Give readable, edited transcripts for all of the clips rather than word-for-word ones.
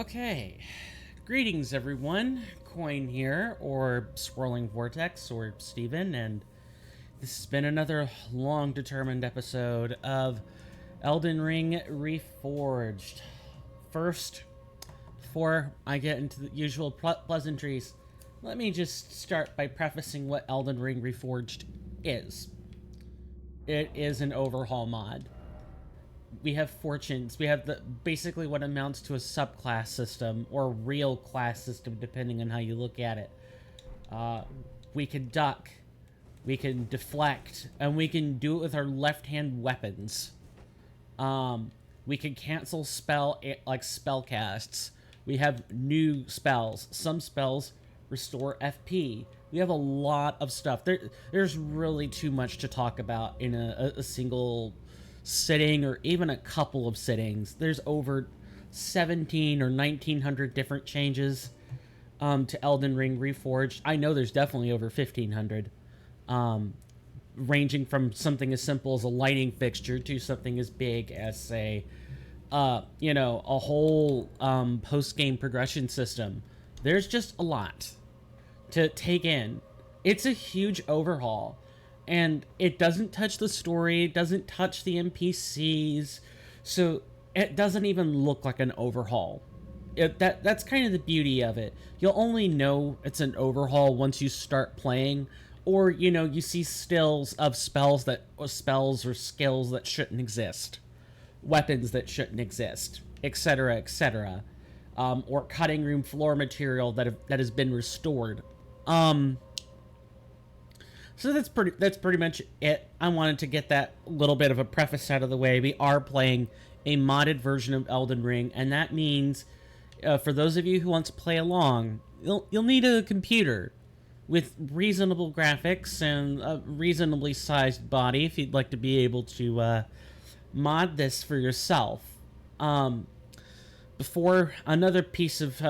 Okay, greetings everyone. Coin here, or Swirling Vortex, or Steven, and this has been another long determined episode of Elden Ring Reforged. First, before I get into the usual pleasantries, let me just start by prefacing what Elden Ring Reforged is. It is an overhaul mod. We have fortunes. We have the basically what amounts to a subclass system or real class system, depending on how you look at it. We can duck, we can deflect, and we can do it with our left-hand weapons. We can cancel spell casts. We have new spells. Some spells restore FP. We have a lot of stuff. There's really too much to talk about in a single sitting, or even a couple of sittings. There's over 17 or 1900 different changes to Elden Ring Reforged. I know there's definitely over 1500, ranging from something as simple as a lighting fixture to something as big as, say, a whole post-game progression system. There's just a lot to take in. It's a huge overhaul. And it doesn't touch the story, it doesn't touch the NPCs, so it doesn't even look like an overhaul. That's kind of the beauty of it. You'll only know it's an overhaul once you start playing, or, you see stills of spells or skills that shouldn't exist, weapons that shouldn't exist, etc., etc., or cutting room floor material that has been restored. So that's pretty much it. I wanted to get that little bit of a preface out of the way. We are playing a modded version of Elden Ring, and that means, for those of you who want to play along, you'll need a computer with reasonable graphics and a reasonably sized body if you'd like to be able to mod this for yourself. Before another piece of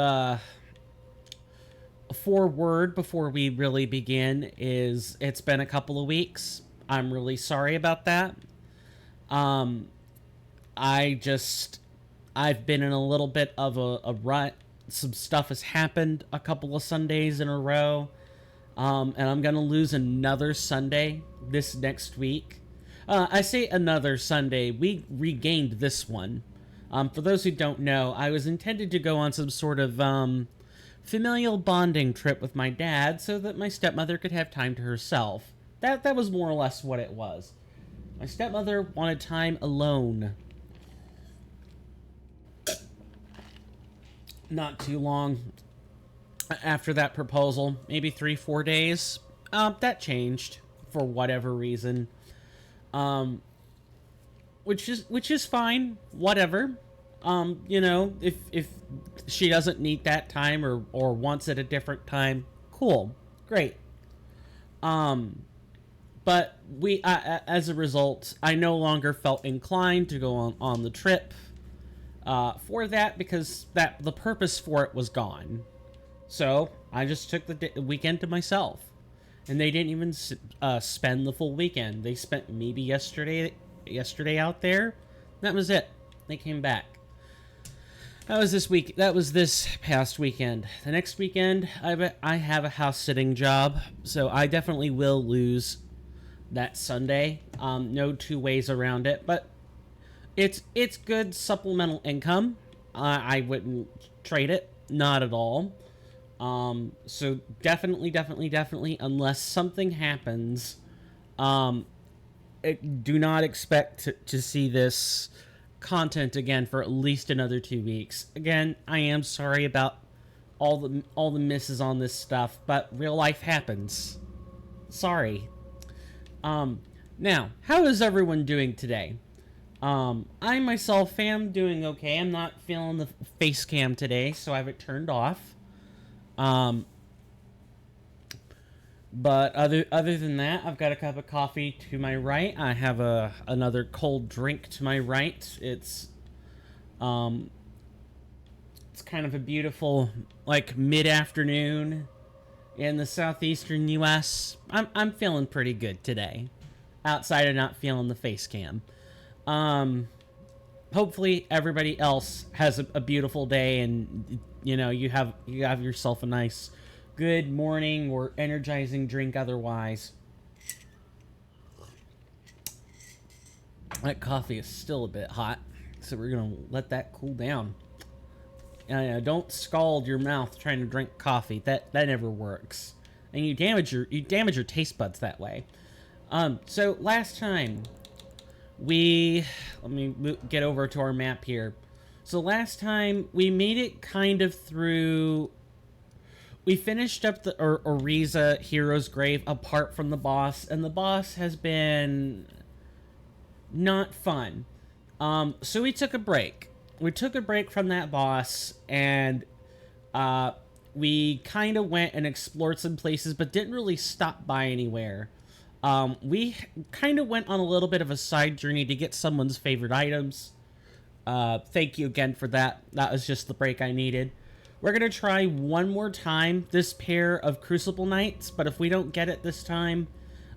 forward before we really begin is, it's been a couple of weeks. I'm really sorry about that. I've been in a little bit of a rut. Some stuff has happened a couple of Sundays in a row. And I'm gonna lose another Sunday this next week. I say another Sunday. We regained this one. For those who don't know, I was intended to go on some sort of familial bonding trip with my dad so that my stepmother could have time to herself. That was more or less what it was. My stepmother wanted time alone. Not too long after that proposal, maybe 3-4 days, that changed for whatever reason. Which is fine, whatever. If she doesn't need that time or wants it a different time, cool, great. But we, as a result, I no longer felt inclined to go on the trip for that, because the purpose for it was gone. So I just took the weekend to myself, and they didn't even spend the full weekend. They spent maybe yesterday out there. That was it. They came back. That was this past weekend. The next weekend, I have a house sitting job, so I definitely will lose that Sunday. No two ways around it, but it's good supplemental income. I wouldn't trade it, not at all. So definitely, unless something happens, do not expect to see this content again for at least another 2 weeks. Again, I am sorry about all the misses on this stuff, but real life happens. Sorry. Now, how is everyone doing today? I myself am doing okay. I'm not feeling the face cam today, so I have it turned off. But other than that, I've got a cup of coffee to my right. I have another cold drink to my right. It's kind of a beautiful, like, mid-afternoon in the southeastern U.S. I'm feeling pretty good today, outside of not feeling the face cam. hopefully everybody else has a beautiful day, and you have yourself a nice good morning or energizing drink otherwise. That coffee is still a bit hot, so we're gonna let that cool down. Don't scald your mouth trying to drink coffee. That never works, and you damage your taste buds that way. So last time let me get over to our map here. So last time we made it kind of through. We finished up the Oriza Hero's Grave apart from the boss, and the boss has been not fun. So we took a break. We took a break from that boss, and we kind of went and explored some places, but didn't really stop by anywhere. We kind of went on a little bit of a side journey to get someone's favorite items. Thank you again for that. That was just the break I needed. We're going to try one more time this pair of Crucible Knights, but if we don't get it this time,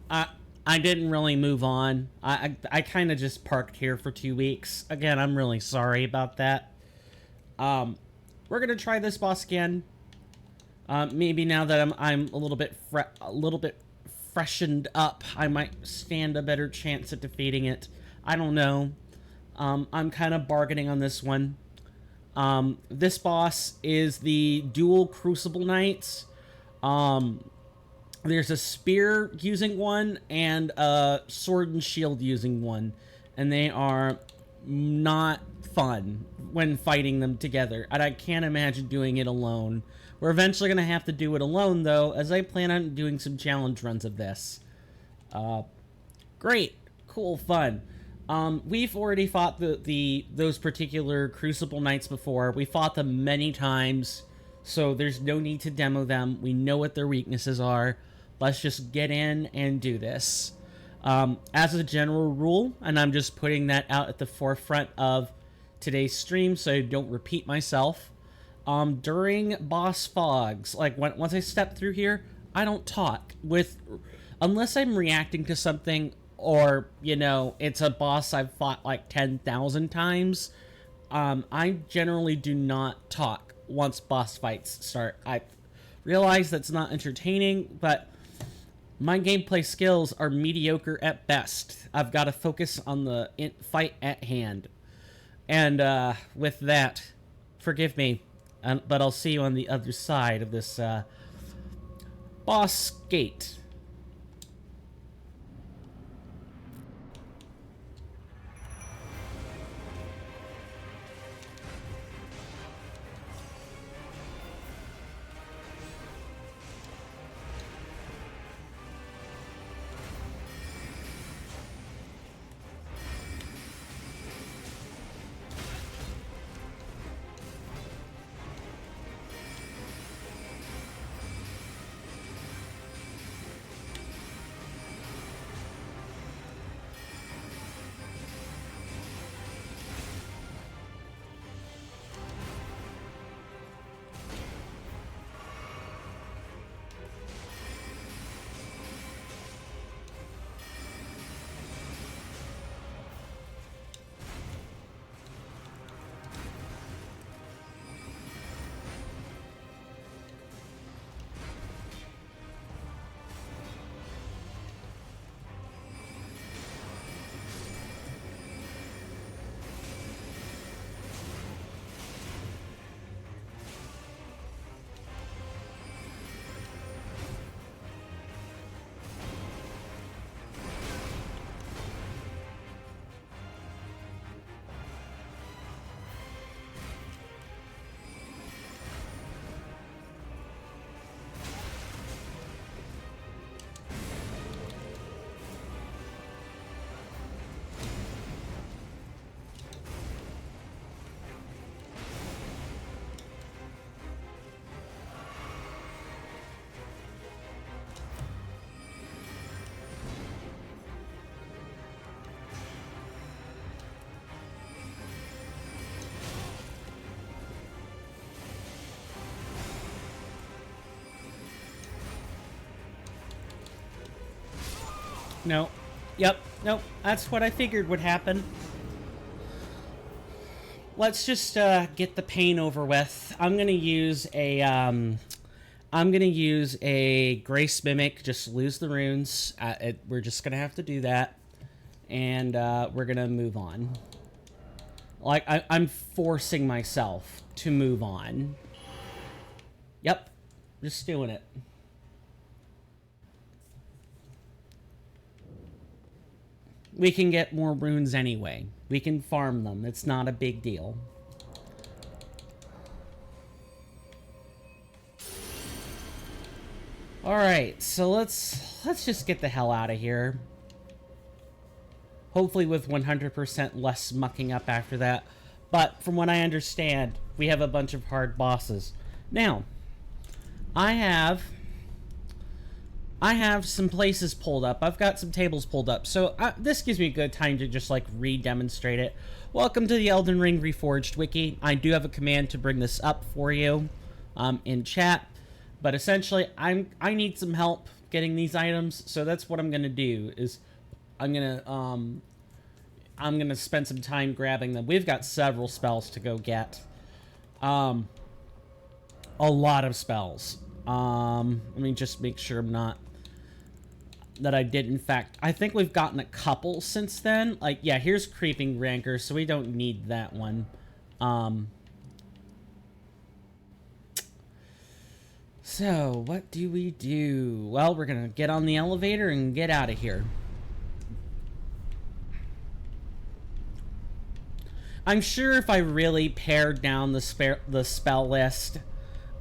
I didn't really move on. I kind of just parked here for 2 weeks. Again, I'm really sorry about that. We're going to try this boss again. Maybe now that I'm a little bit freshened up, I might stand a better chance at defeating it. I don't know. I'm kind of bargaining on this one. This boss is the dual Crucible Knights. There's a spear using one and a sword and shield using one, and they are not fun when fighting them together, and I can't imagine doing it alone. We're eventually going to have to do it alone, though, as I plan on doing some challenge runs of this. Great. Cool. Fun. We've already fought those particular Crucible Knights before. We fought them many times, so there's no need to demo them. We know what their weaknesses are. Let's just get in and do this. As a general rule, and I'm just putting that out at the forefront of today's stream so I don't repeat myself, during boss fogs, like once I step through here, I don't talk unless I'm reacting to something, or it's a boss I've fought like 10,000 times. I generally do not talk once boss fights start. I realize that's not entertaining, but my gameplay skills are mediocre at best. I've got to focus on the fight at hand. And with that, forgive me, but I'll see you on the other side of this boss gate. No. Yep. Nope. That's what I figured would happen. let's just get the pain over with. I'm gonna use a Grace Mimic. Just lose the runes. We're just gonna have to do that, and we're gonna move on. Like I'm forcing myself to move on. Yep, just doing it. We can get more runes anyway. We can farm them. It's not a big deal. Alright, so let's just get the hell out of here. Hopefully with 100% less mucking up after that. But from what I understand, we have a bunch of hard bosses. Now, I have some places pulled up. I've got some tables pulled up. So this gives me a good time to just like re-demonstrate it. Welcome to the Elden Ring Reforged wiki. I do have a command to bring this up for you in chat. But essentially, I need some help getting these items. So that's what I'm going to do is I'm going to spend some time grabbing them. We've got several spells to go get. A lot of spells. Let me just make sure I'm not... That I did, in fact... I think we've gotten a couple since then. Like, yeah, here's Creeping Rancor, so we don't need that one. So, what do we do? Well, we're gonna get on the elevator and get out of here. I'm sure if I really pared down the spell list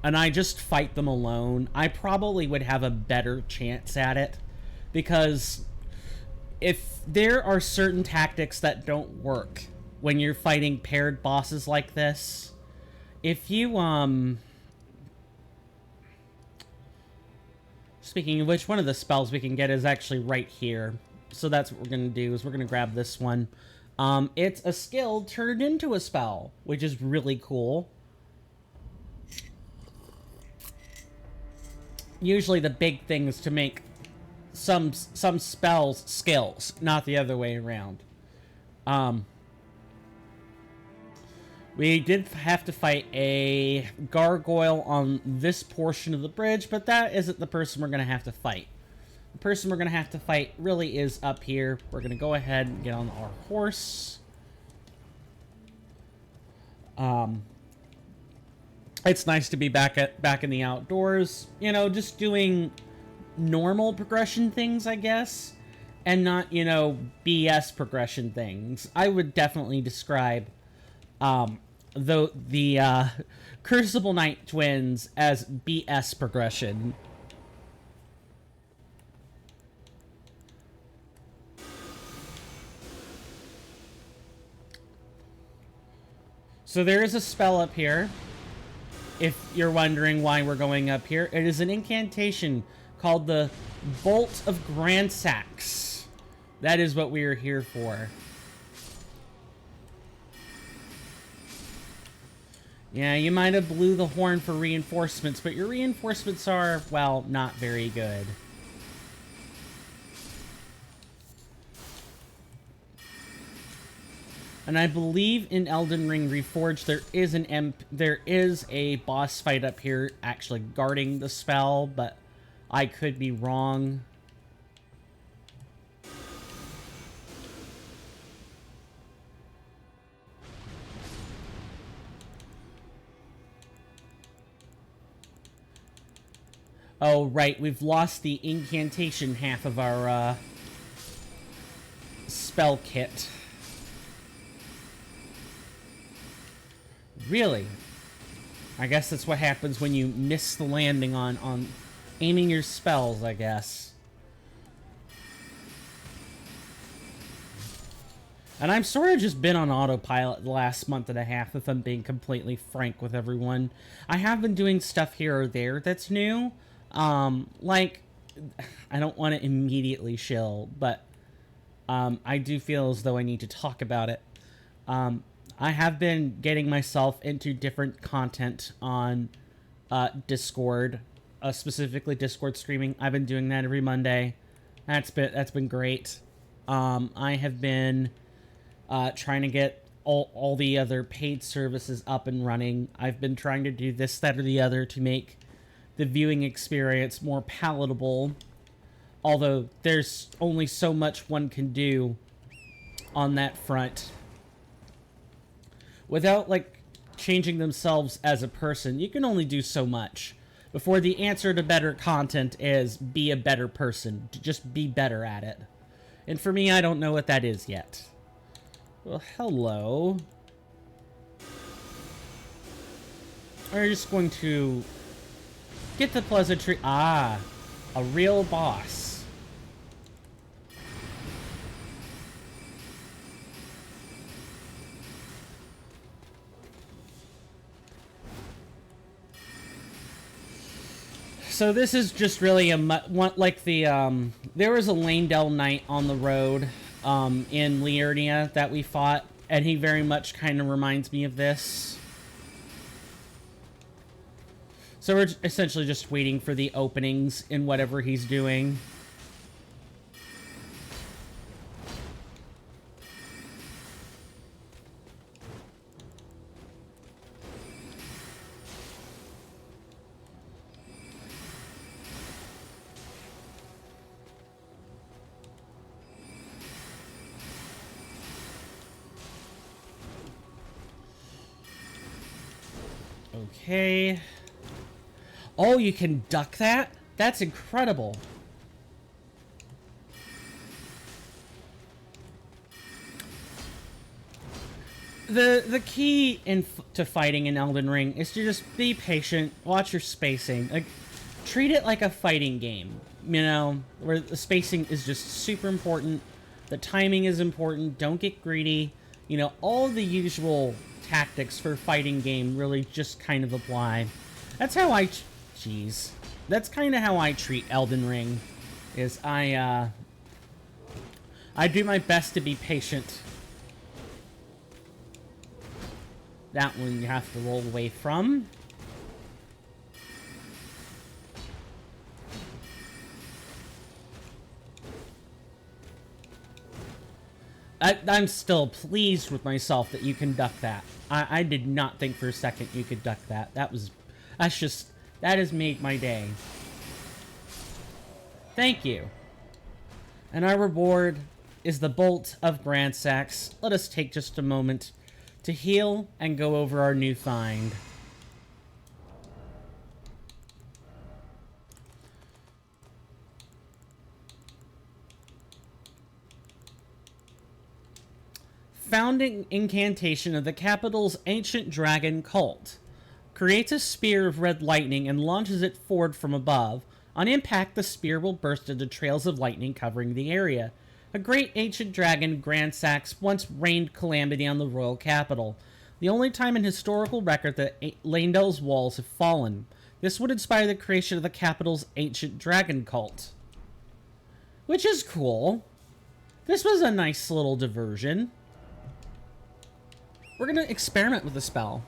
and I just fight them alone, I probably would have a better chance at it. Because if there are certain tactics that don't work when you're fighting paired bosses like this, if you, speaking of which, one of the spells we can get is actually right here. So that's what we're going to do, is we're going to grab this one. It's a skill turned into a spell, which is really cool. Usually the big thing is to make some spells skills, not the other way around. We did have to fight a gargoyle on this portion of the bridge, but that isn't the person we're going to have to fight. The person we're going to have to fight really is up here. We're going to go ahead and get on our horse. It's nice to be back in the outdoors. You know, just doing normal progression things, I guess. And not, you know, BS progression things. I would definitely describe the Crucible Knight Twins as BS progression. So there is a spell up here. If you're wondering why we're going up here, it is an incantation called the Bolt of Grandsax. That is what we are here for. Yeah, you might have blew the horn for reinforcements, but your reinforcements are, well, not very good. And I believe in Elden Ring Reforged there is a boss fight up here actually guarding the spell, but I could be wrong. Oh, right, we've lost the incantation half of our spell kit. Really? I guess that's what happens when you miss the landing on aiming your spells, I guess. And I've sort of just been on autopilot the last month and a half, if I'm being completely frank with everyone. I have been doing stuff here or there that's new. Like, I don't want to immediately shill, but I do feel as though I need to talk about it. I have been getting myself into different content on Discord, specifically Discord streaming. I've been doing that every Monday. That's been great. I have been trying to get all the other paid services up and running. I've been trying to do this, that, or the other to make the viewing experience more palatable. Although there's only so much one can do on that front. Without, like, changing themselves as a person, you can only do so much before the answer to better content is be a better person. Just be better at it. And for me, I don't know what that is yet. Well, hello. We're just going to get the pleasantry. Ah, a real boss. So this is just really a like the there was a Lanedell knight on the road in Liurnia that we fought, and he very much kind of reminds me of this. So we're essentially just waiting for the openings in whatever he's doing. Okay. Oh, you can duck that? That's incredible. The key to fighting in Elden Ring is to just be patient, watch your spacing. Like, treat it like a fighting game, you know, where the spacing is just super important. The timing is important. Don't get greedy. You know, all the usual tactics for fighting game really just kind of apply. That's how I... Jeez. That's kind of how I treat Elden Ring. Is I do my best to be patient. That one you have to roll away from. I'm still pleased with myself that you can duck that. I did not think for a second you could duck that. That has made my day. Thank you. And our reward is the Bolt of Grandsax. Let us take just a moment to heal and go over our new find. Founding incantation of the capital's ancient dragon cult. Creates a spear of red lightning and launches it forward from above. On impact, the spear will burst into trails of lightning covering the area. A great ancient dragon, Grandsax, once reigned calamity on the royal capital. The only time in historical record that Lanedell's walls have fallen. This would inspire the creation of the capital's ancient dragon cult. Which is cool. This was a nice little diversion. We're gonna experiment with the spell.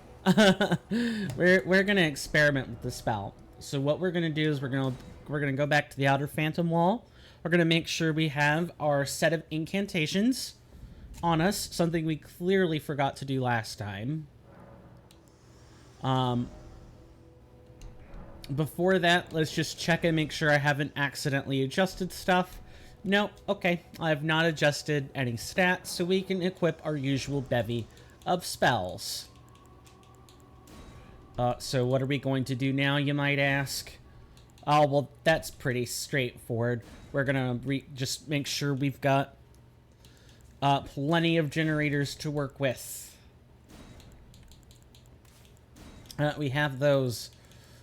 we're gonna experiment with the spell. So what we're gonna do is we're gonna go back to the outer phantom wall. We're gonna make sure we have our set of incantations on us, something we clearly forgot to do last time. Before that, let's just check and make sure I haven't accidentally adjusted stuff. No, okay, I have not adjusted any stats, so we can equip our usual bevy of spells. So what are we going to do now, you might ask? Oh, well, that's pretty straightforward. We're gonna just make sure we've got plenty of generators to work with. We have those.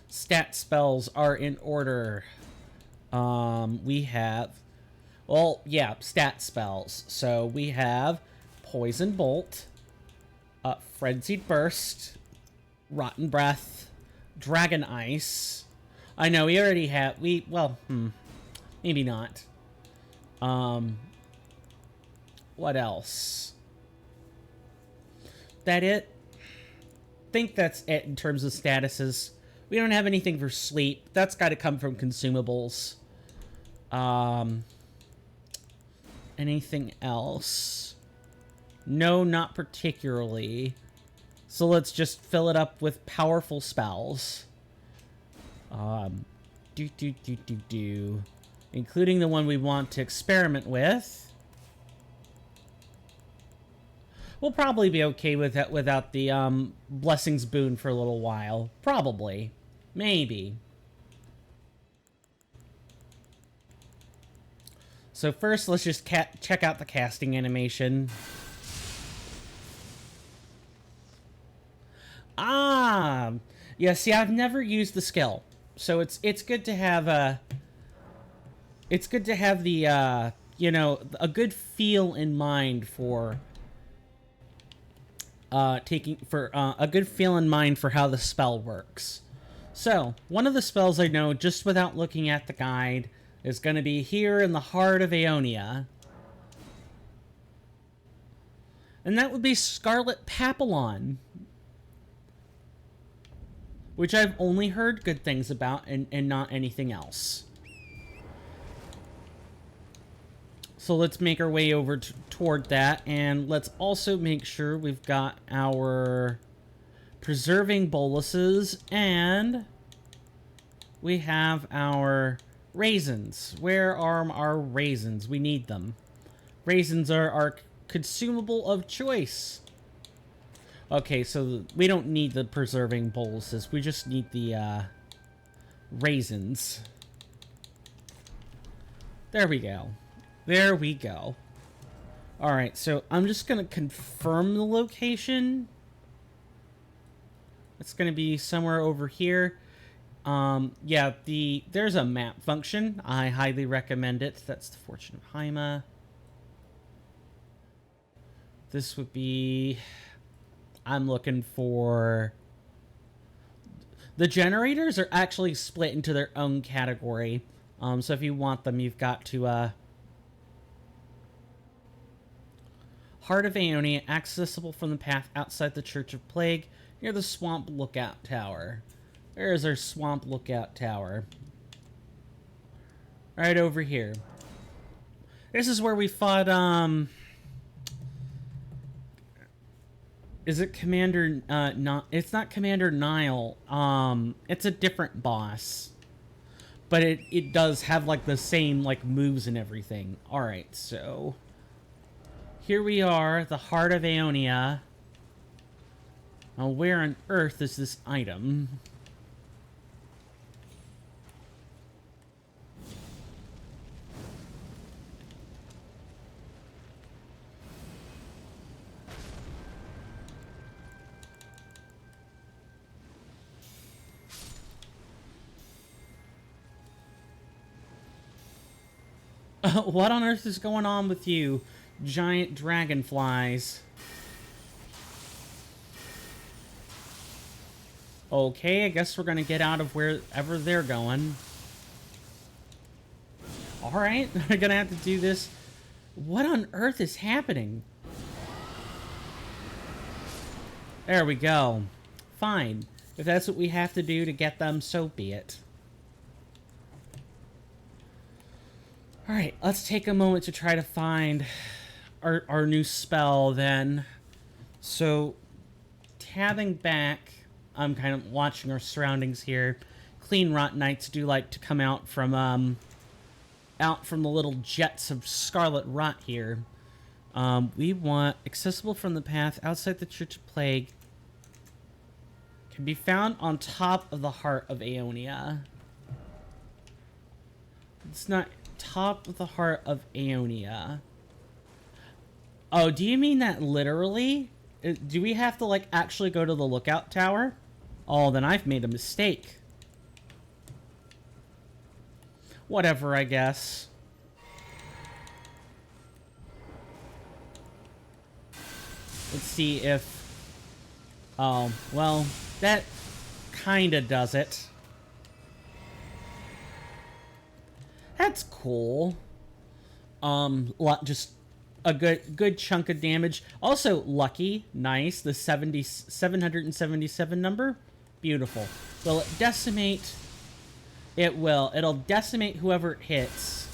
Stat spells are in order. We have... Well, yeah, stat spells. So we have Poison Bolt, Frenzied Burst, Rotten Breath, Dragon Ice. I know, we already have... Well, maybe not. What else? That it? Think that's it in terms of statuses. We don't have anything for sleep. That's got to come from consumables. Anything else? No, not particularly. So let's just fill it up with powerful spells. Including the one we want to experiment with. We'll probably be okay with that without the Blessings boon for a little while. Probably. Maybe. So first, let's just check out the casting animation. Ah! Yeah, see, I've never used the skill. So it's good to have it's good to have the you know, a good feel in mind for a good feel in mind for how the spell works. So, one of the spells I know just without looking at the guide is going to be here in the heart of Aeonia. And that would be Scarlet Papillon, which I've only heard good things about and not anything else. So let's make our way over toward that, and let's also make sure we've got our preserving boluses, and we have our raisins. Where are our raisins? We need them. Raisins are our consumable of choice. Okay, so we don't need the preserving boluses. We just need the raisins. There we go. There we go. Alright, so I'm just going to confirm the location. It's going to be somewhere over here. Yeah, there's a map function. I highly recommend it. That's the Fortune of Haima. This would be... I'm looking for... The generators are actually split into their own category. So if you want them, you've got to... Heart of Aeonia, accessible from the path outside the Church of Plague, near the Swamp Lookout Tower. There's our Swamp Lookout Tower. Right over here. This is where we fought, is it Commander, it's not Commander Nile. It's a different boss. But it does have, like, the same, like, moves and everything. Alright, so... Here we are, the Heart of Aeonia. Now, where on earth is this item? What on earth is going on with you? Giant dragonflies. Okay, I guess we're gonna get out of wherever they're going. Alright, we're gonna have to do this. What on earth is happening? There we go. Fine. If that's what we have to do to get them, so be it. Alright, let's take a moment to try to find our new spell then. So, tabbing back, I'm kind of watching our surroundings here. Clean Rot Knights do like to come out from the little jets of Scarlet Rot here. We want accessible from the path outside the Church of Plague. Can be found on top of the Heart of Aeonia. It's not top of the Heart of Aeonia. Oh, do you mean that literally? Do we have to, like, actually go to the lookout tower? Oh, then I've made a mistake. Whatever, I guess. Let's see if... Oh, well, that kinda does it. That's cool. Just a good chunk of damage. Also, lucky. Nice. The 777 number. Beautiful. Will it decimate? It will. It'll decimate whoever it hits.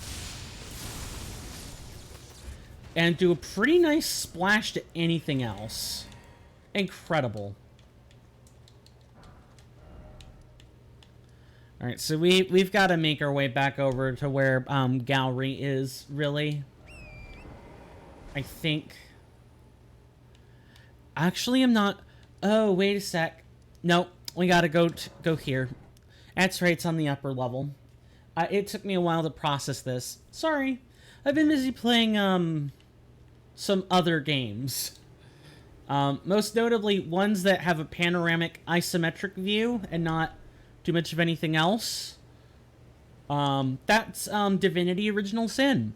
and do a pretty nice splash to anything else. Incredible. Alright, so we've got to make our way back over to where Gallery is, really. I think. Actually, I'm not... Oh, wait a sec. Nope, we gotta go here. That's right, it's on the upper level. It took me a while to process this. Sorry. I've been busy playing, some other games. Most notably, ones that have a panoramic isometric view and not too much of anything else. That's Divinity Original Sin.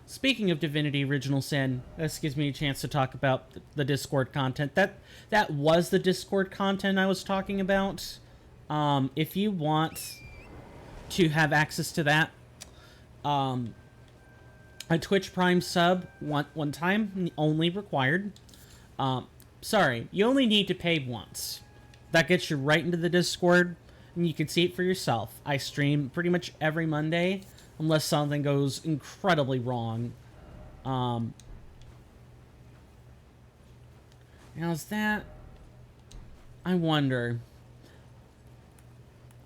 Speaking of Divinity Original Sin, this gives me a chance to talk about the Discord content. That was the Discord content I was talking about. If you want to have access to that, a Twitch Prime sub one time only required. Sorry, you only need to pay once. That gets you right into the Discord, and you can see it for yourself. I stream pretty much every Monday, unless something goes incredibly wrong. How's that? I wonder.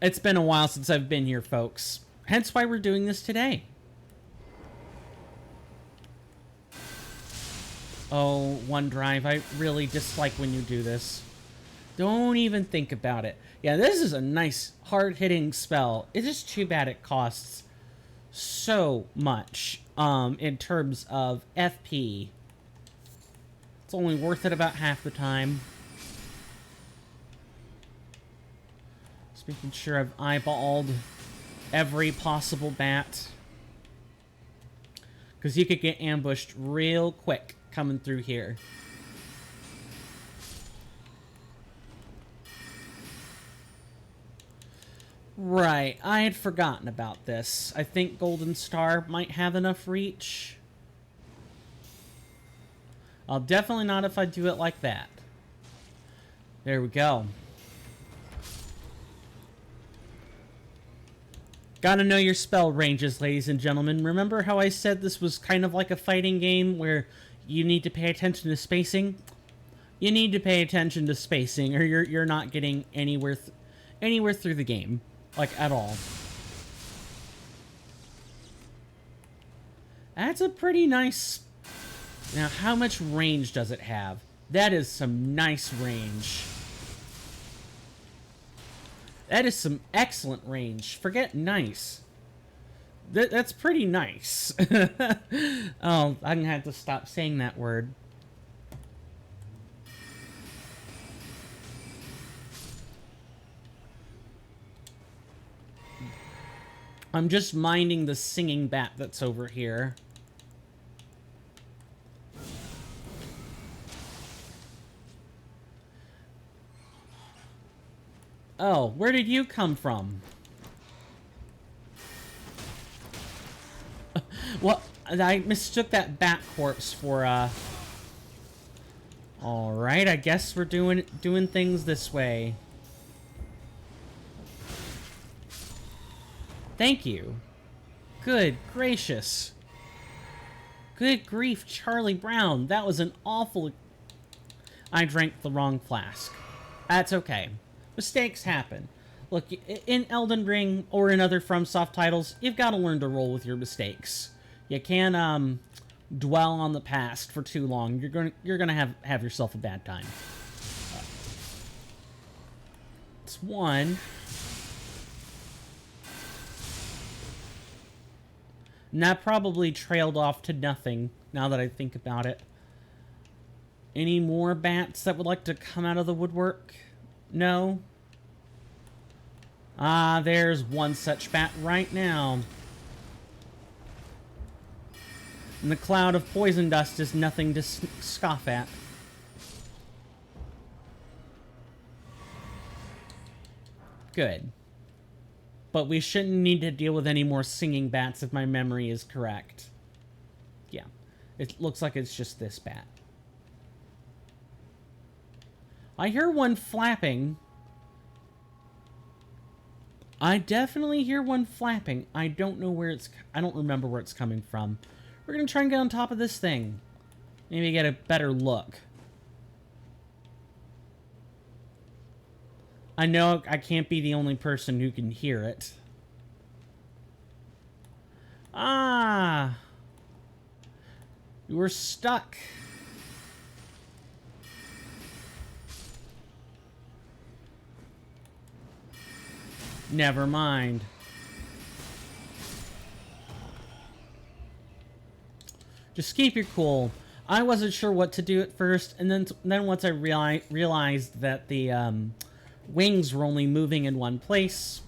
It's been a while since I've been here, folks. Hence why we're doing this today. Oh, OneDrive, I really dislike when you do this. Don't even think about it. Yeah, this is a nice, hard-hitting spell. It's just too bad it costs so much, in terms of FP. It's only worth it about half the time. Just making sure I've eyeballed every possible bat. Because you could get ambushed real quick coming through here. Right, I had forgotten about this. I think Golden Star might have enough reach. I'll definitely not if I do it like that. There we go. Gotta know your spell ranges, ladies and gentlemen. Remember how I said this was kind of like a fighting game where you need to pay attention to spacing? You need to pay attention to spacing or you're not getting anywhere through the game. Like, at all. That's a pretty nice... Now, how much range does it have? That is some nice range. That is some excellent range. Forget nice. That's pretty nice. Oh, I'm gonna have to stop saying that word. I'm just minding the singing bat that's over here. Oh, where did you come from? Well, I mistook that bat corpse for, Alright, I guess we're doing things this way. Thank you. Good gracious. Good grief, Charlie Brown. That was an awful... I drank the wrong flask. That's okay. Mistakes happen. Look, in Elden Ring or in other FromSoft titles, you've got to learn to roll with your mistakes. You can't dwell on the past for too long. You're gonna have yourself a bad time. It's one. And that probably trailed off to nothing, now that I think about it. Any more bats that would like to come out of the woodwork? No? Ah, there's one such bat right now. And the cloud of poison dust is nothing to scoff at. Good. But we shouldn't need to deal with any more singing bats if my memory is correct. Yeah. It looks like it's just this bat. I hear one flapping. I definitely hear one flapping. I don't know where it's... I don't remember where it's coming from. We're gonna try and get on top of this thing. Maybe get a better look. I know I can't be the only person who can hear it. Ah! You were stuck. Never mind. Just keep your cool. I wasn't sure what to do at first, and then once I realized that the wings were only moving in one place,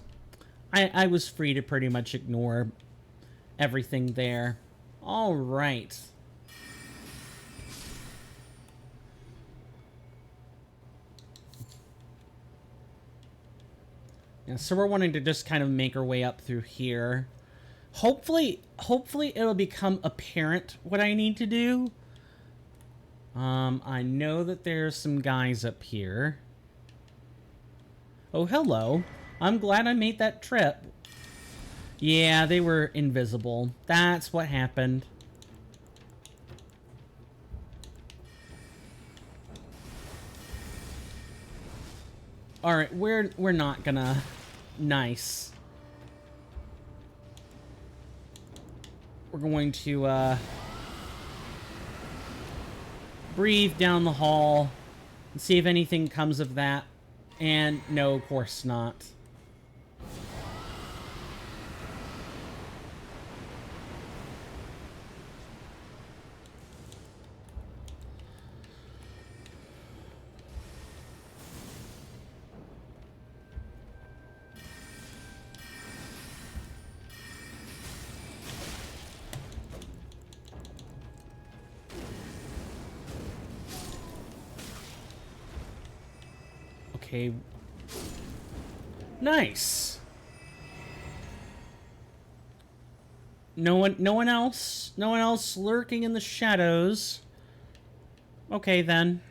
I was free to pretty much ignore everything there. All right. Yeah, so we're wanting to just kind of make our way up through here. Hopefully it'll become apparent what I need to do. I know that there's some guys up here. Oh, hello. I'm glad I made that trip. Yeah, they were invisible. That's what happened. Alright, we're not gonna... Nice. We're going to, breathe down the hall and see if anything comes of that. And no, of course not. Okay. Nice. No one else lurking in the shadows. Okay then.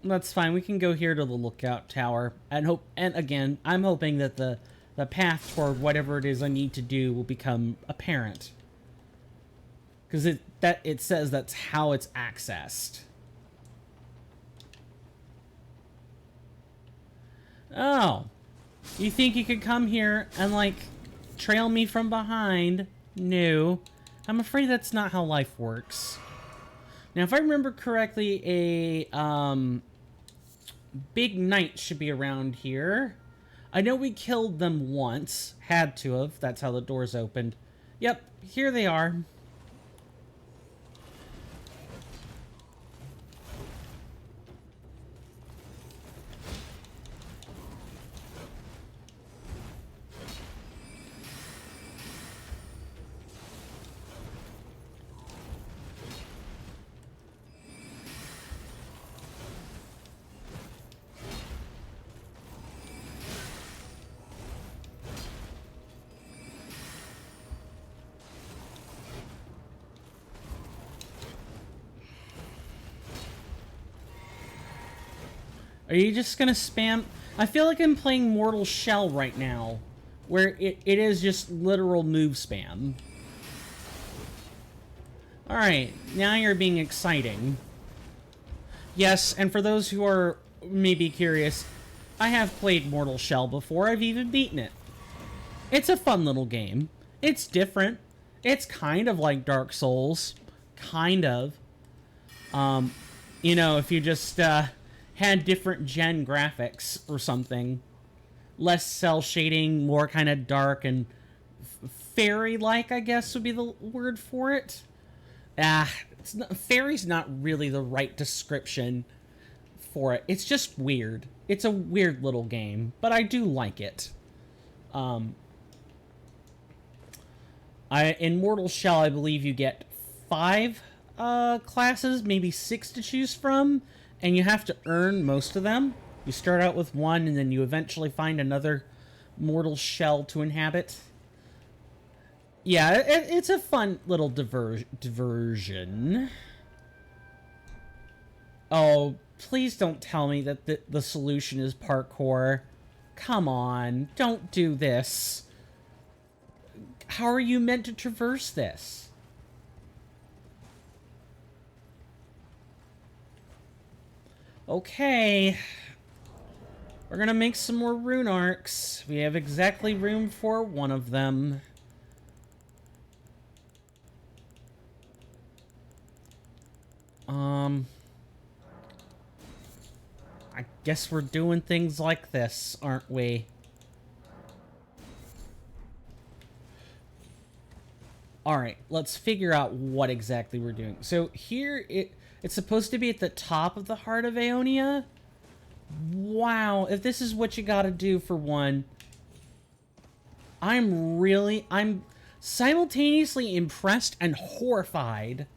That's fine. We can go here to the lookout tower and again, I'm hoping that the path toward whatever it is I need to do will become apparent. Because it says that's how it's accessed. Oh. You think you could come here and, like, trail me from behind? No. I'm afraid that's not how life works. Now, if I remember correctly, a, big knight should be around here. I know we killed them once. Had to have. That's how the doors opened. Yep, here they are. Are you just gonna spam? I feel like I'm playing Mortal Shell right now, where it is just literal move spam. Alright, now you're being exciting. Yes, and for those who are maybe curious, I have played Mortal Shell before. I've even beaten it. It's a fun little game. It's different. It's kind of like Dark Souls. Kind of. You know, if you just, had different gen graphics or something. Less cell shading, more kind of dark and fairy-like, I guess would be the word for it. Fairy's not really the right description for it. It's just weird. It's a weird little game, but I do like it. In Mortal Shell, I believe you get 5 classes, maybe 6 to choose from. And you have to earn most of them. You start out with one, and then you eventually find another mortal shell to inhabit. Yeah, it's a fun little diversion. Oh, please don't tell me that the solution is parkour. Come on, don't do this. How are you meant to traverse this? Okay. We're gonna make some more rune arcs. We have exactly room for one of them. I guess we're doing things like this, aren't we? Alright, let's figure out what exactly we're doing. So here, it's supposed to be at the top of the heart of Aeonia. Wow, if this is what you gotta do for one, I'm simultaneously impressed and horrified.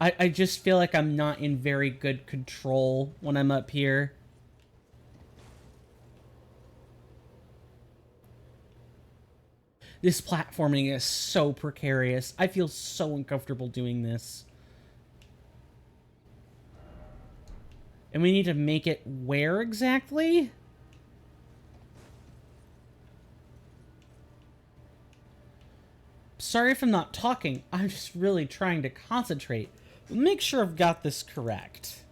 I just feel like I'm not in very good control when I'm up here. This platforming is so precarious. I feel so uncomfortable doing this. And we need to make it where exactly? Sorry if I'm not talking. I'm just really trying to concentrate. Make sure I've got this correct.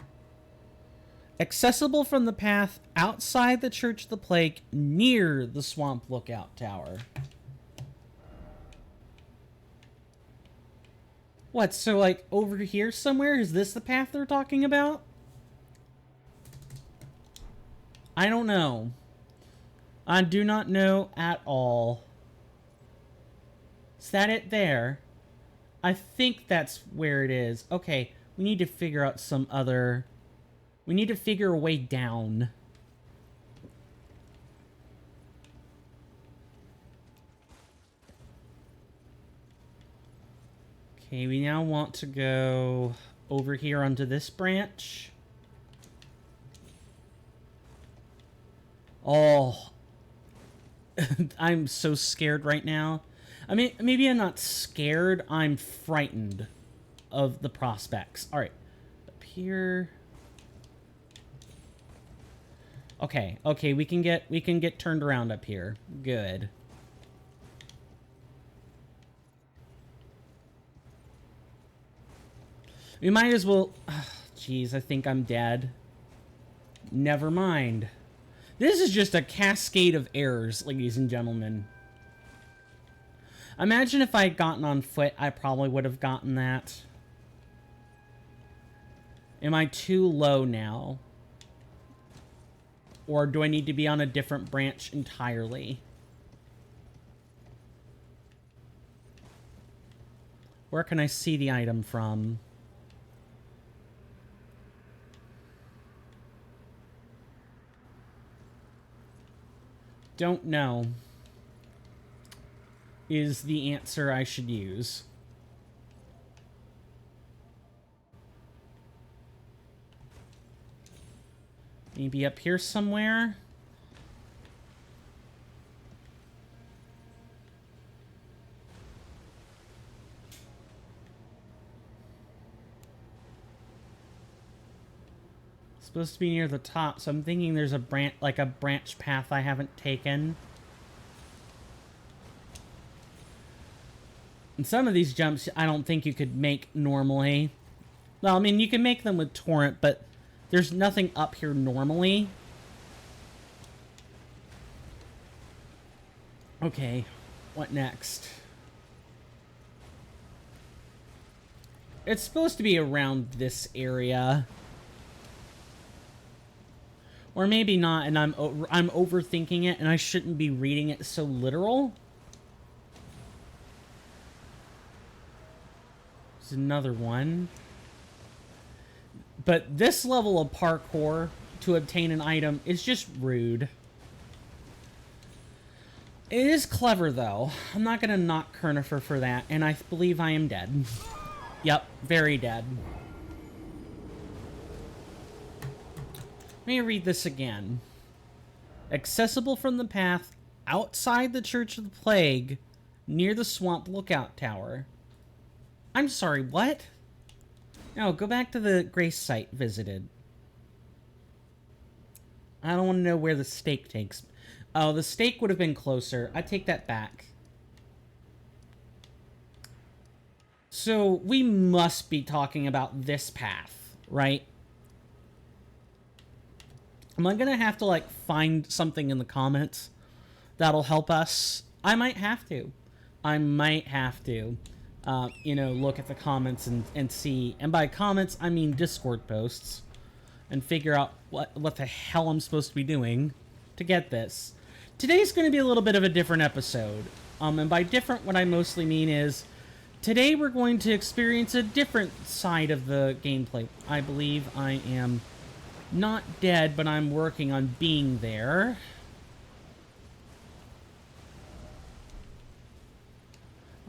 Accessible from the path outside the Church of the Plague near the Swamp Lookout Tower. What, so like over here somewhere? Is this the path they're talking about? I don't know. I do not know at all. Is that it there? I think that's where it is. Okay, we need to figure out some other... We need to figure a way down. Okay, we now want to go over here onto this branch. Oh. I'm so scared right now. I mean, maybe I'm not scared. I'm frightened of the prospects. All right. Up here. Okay. Okay, we can get turned around up here. Good. We might as well... Jeez, I think I'm dead. Never mind. This is just a cascade of errors, ladies and gentlemen. Imagine if I had gotten on foot, I probably would have gotten that. Am I too low now? Or do I need to be on a different branch entirely? Where can I see the item from? Don't know. Is the answer I should use. Maybe up here somewhere? Supposed to be near the top, so I'm thinking there's a branch, like a branch path I haven't taken. And some of these jumps I don't think you could make normally. Well, I mean, you can make them with Torrent, but there's nothing up here normally. Okay, what next? It's supposed to be around this area. Or maybe not, and I'm overthinking it, and I shouldn't be reading it so literal. There's another one. But this level of parkour to obtain an item is just rude. It is clever, though. I'm not going to knock Kernifer for that, and I believe I am dead. Yep, very dead. Let me read this again. Accessible from the path outside the Church of the Plague near the Swamp Lookout Tower. I'm sorry, what? No, go back to the Grace site visited. I don't want to know where the stake takes. Oh, the stake would have been closer. I take that back. So we must be talking about this path, right? Am I gonna have to, like, find something in the comments that'll help us? I might have to. I might have to, you know, look at the comments and see. And by comments, I mean Discord posts. And figure out what the hell I'm supposed to be doing to get this. Today's going to be a little bit of a different episode. And by different, what I mostly mean is, today we're going to experience a different side of the gameplay. I believe I am not dead, but I'm working on being there.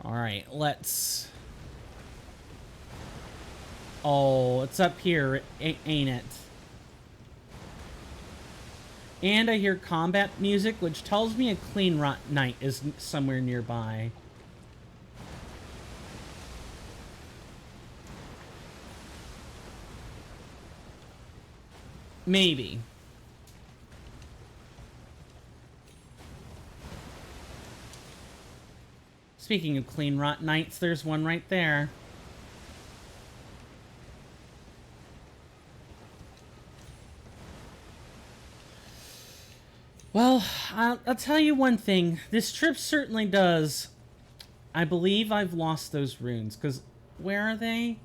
Alright, let's... Oh, it's up here, ain't it? And I hear combat music, which tells me a clean rot knight is somewhere nearby. Maybe. Speaking of clean rot knights, there's one right there. Well, I'll tell you one thing. This trip certainly does. I believe I've lost those runes, because where are they?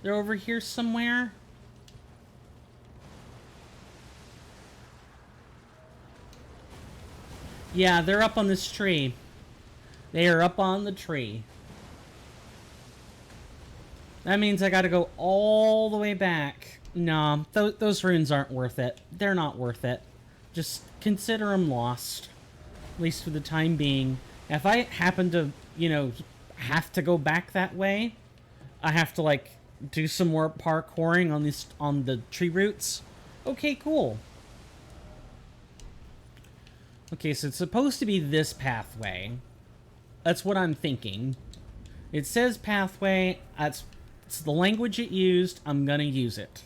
They're over here somewhere? Yeah, they're up on this tree. They are up on the tree. That means I gotta go all the way back. No, those runes aren't worth it. They're not worth it. Just consider them lost. At least for the time being. If I happen to, you know, have to go back that way, I have to, like, do some more parkouring on the tree roots. Okay, cool. Okay, so it's supposed to be this pathway. That's what I'm thinking. It says pathway. It's the language it used. I'm gonna use it.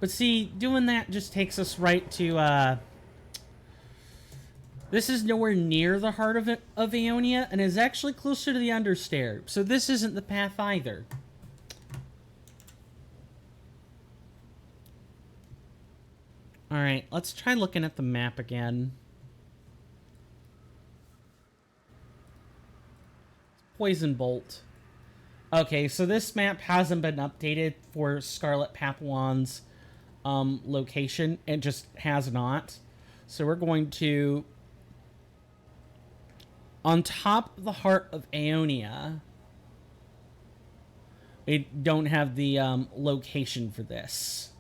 But see, doing that just takes us right to, this is nowhere near the heart of Aeonia, and is actually closer to the Understair. So this isn't the path either. Alright, let's try looking at the map again. Poison Bolt. Okay, so this map hasn't been updated for Scarlet Papillon's location. It just has not. So we're going to... On top of the heart of Aeonia, we don't have the location for this.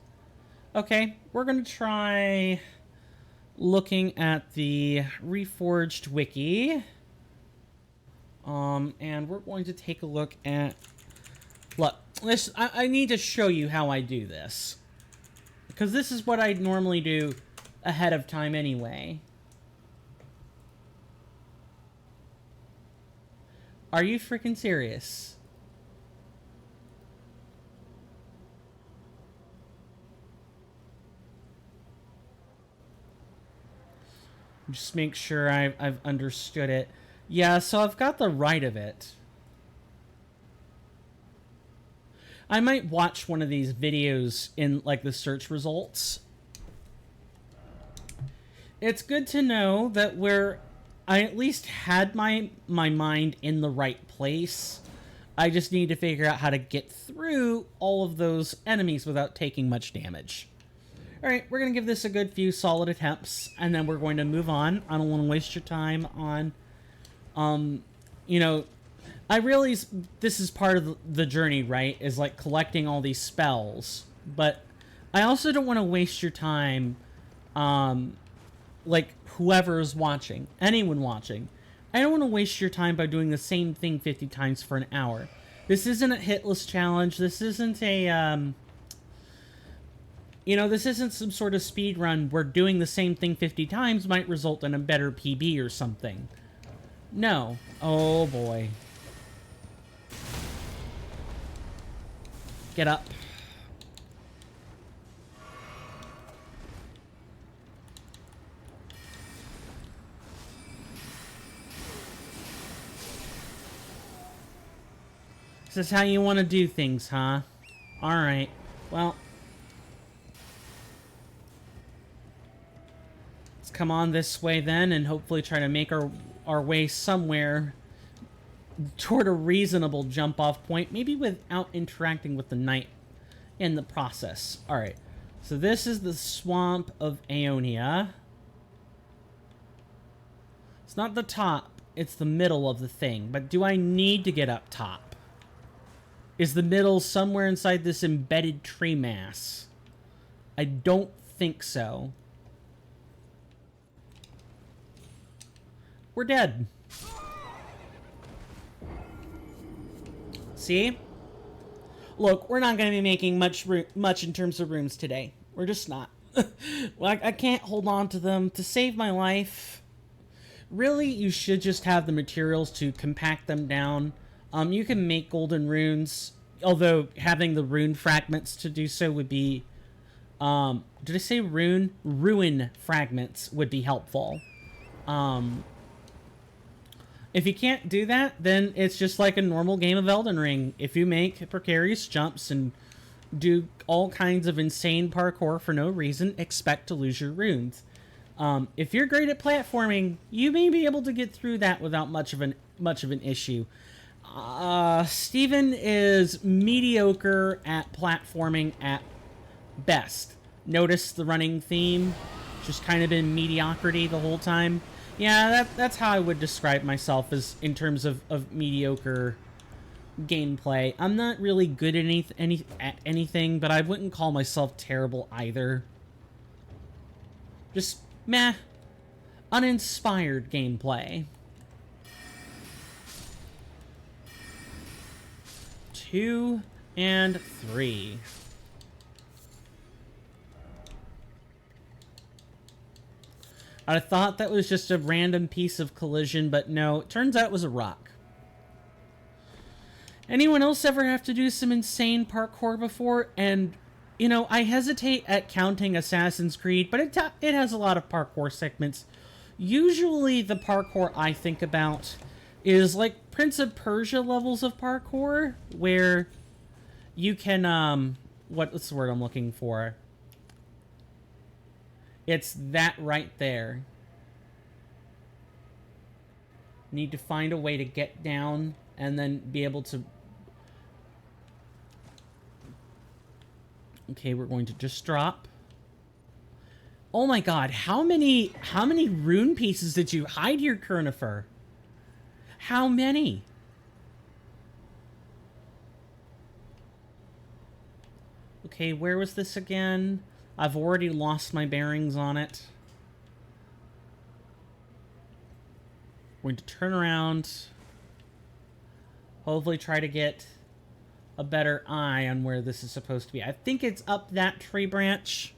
Okay, we're going to try looking at the Reforged wiki. And we're going to take a look at... Look, I need to show you how I do this. Because this is what I normally do ahead of time anyway. Are you freaking serious? Just make sure I've understood it. Yeah, so I've got the right of it. I might watch one of these videos in, like, the search results. It's good to know that I at least had my mind in the right place. I just need to figure out how to get through all of those enemies without taking much damage. Alright, we're going to give this a good few solid attempts, and then we're going to move on. I don't want to waste your time on, you know, I realize this is part of the journey, right? Is, like, collecting all these spells. But I also don't want to waste your time, like, whoever's watching, anyone watching. I don't want to waste your time by doing the same thing 50 times for an hour. This isn't a hitless challenge. This isn't a, you know, this isn't some sort of speed run where doing the same thing 50 times might result in a better PB or something. No. Oh, boy. Get up. This is how you want to do things, huh? Alright. Well. Let's come on this way then and hopefully try to make our way somewhere toward a reasonable jump-off point. Maybe without interacting with the knight in the process. Alright. So this is the Swamp of Aeonia. It's not the top. It's the middle of the thing. But do I need to get up top? Is the middle somewhere inside this embedded tree mass? I don't think so. We're dead. See? Look, we're not going to be making much in terms of rooms today. We're just not. Well, I can't hold on to them. To save my life, really, you should just have the materials to compact them down. You can make golden runes, although having the rune fragments to do so would be... did I say rune? Ruin fragments would be helpful. If you can't do that, then it's just like a normal game of Elden Ring. If you make precarious jumps and do all kinds of insane parkour for no reason, expect to lose your runes. If you're great at platforming, you may be able to get through that without much of an issue. Steven is mediocre at platforming at best. Notice the running theme? Just kind of been mediocrity the whole time. Yeah, that's how I would describe myself as in terms of mediocre gameplay. I'm not really good at anything, but I wouldn't call myself terrible either. Just meh. Uninspired gameplay. 2 and 3. I thought that was just a random piece of collision, but no, it turns out it was a rock. Anyone else ever have to do some insane parkour before? And, you know, I hesitate at counting Assassin's Creed, but it has a lot of parkour segments. Usually the parkour I think about is like Prince of Persia levels of parkour, where you can, what's the word I'm looking for? It's that right there. Need to find a way to get down and then be able to... Okay, we're going to just drop. Oh my god, how many rune pieces did you hide here, Kurnifer? How many? Okay, where was this again? I've already lost my bearings on it. We're going to turn around. Hopefully try to get a better eye on where this is supposed to be. I think it's up that tree branch.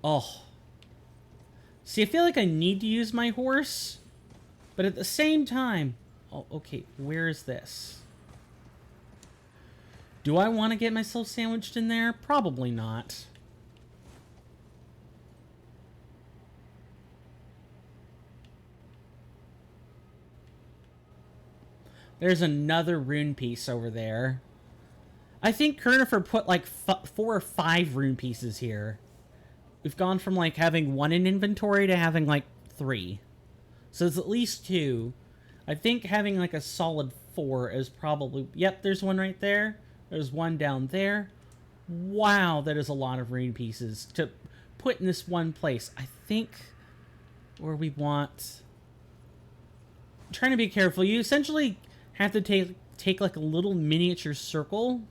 Oh. See, I feel like I need to use my horse. But at the same time... Oh, okay, where is this? Do I want to get myself sandwiched in there? Probably not. There's another rune piece over there. I think Kurnifer put like 4 or 5 rune pieces here. We've gone from like having 1 in inventory to having like 3. So it's at least 2. I think having like a solid 4 is probably... Yep, there's one right there. There's one down there. Wow, that is a lot of rune pieces to put in this one place. I think where we want... I'm trying to be careful. You essentially have to take like a little miniature circle.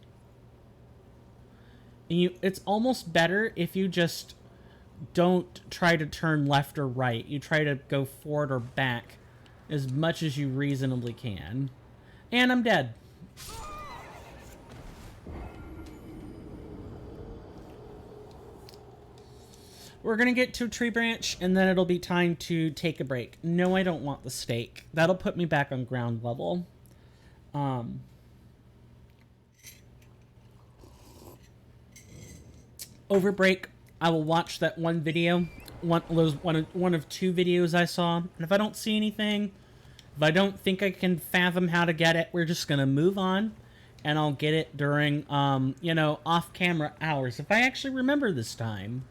And it's almost better if you just don't try to turn left or right. You try to go forward or back as much as you reasonably can. And I'm dead. We're going to get to a tree branch, and then it'll be time to take a break. No, I don't want the steak. That'll put me back on ground level. over break, I will watch that one video, one of two videos I saw, and if I don't see anything, if I don't think I can fathom how to get it, we're just gonna move on, and I'll get it during, off-camera hours, if I actually remember this time.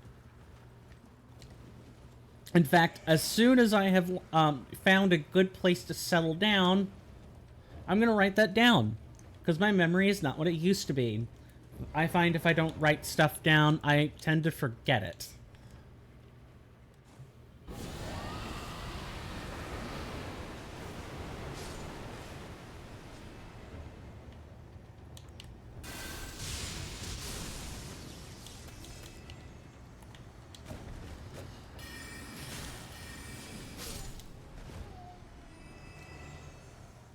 In fact, as soon as I have found a good place to settle down, I'm gonna write that down, because my memory is not what it used to be. I find if I don't write stuff down, I tend to forget it.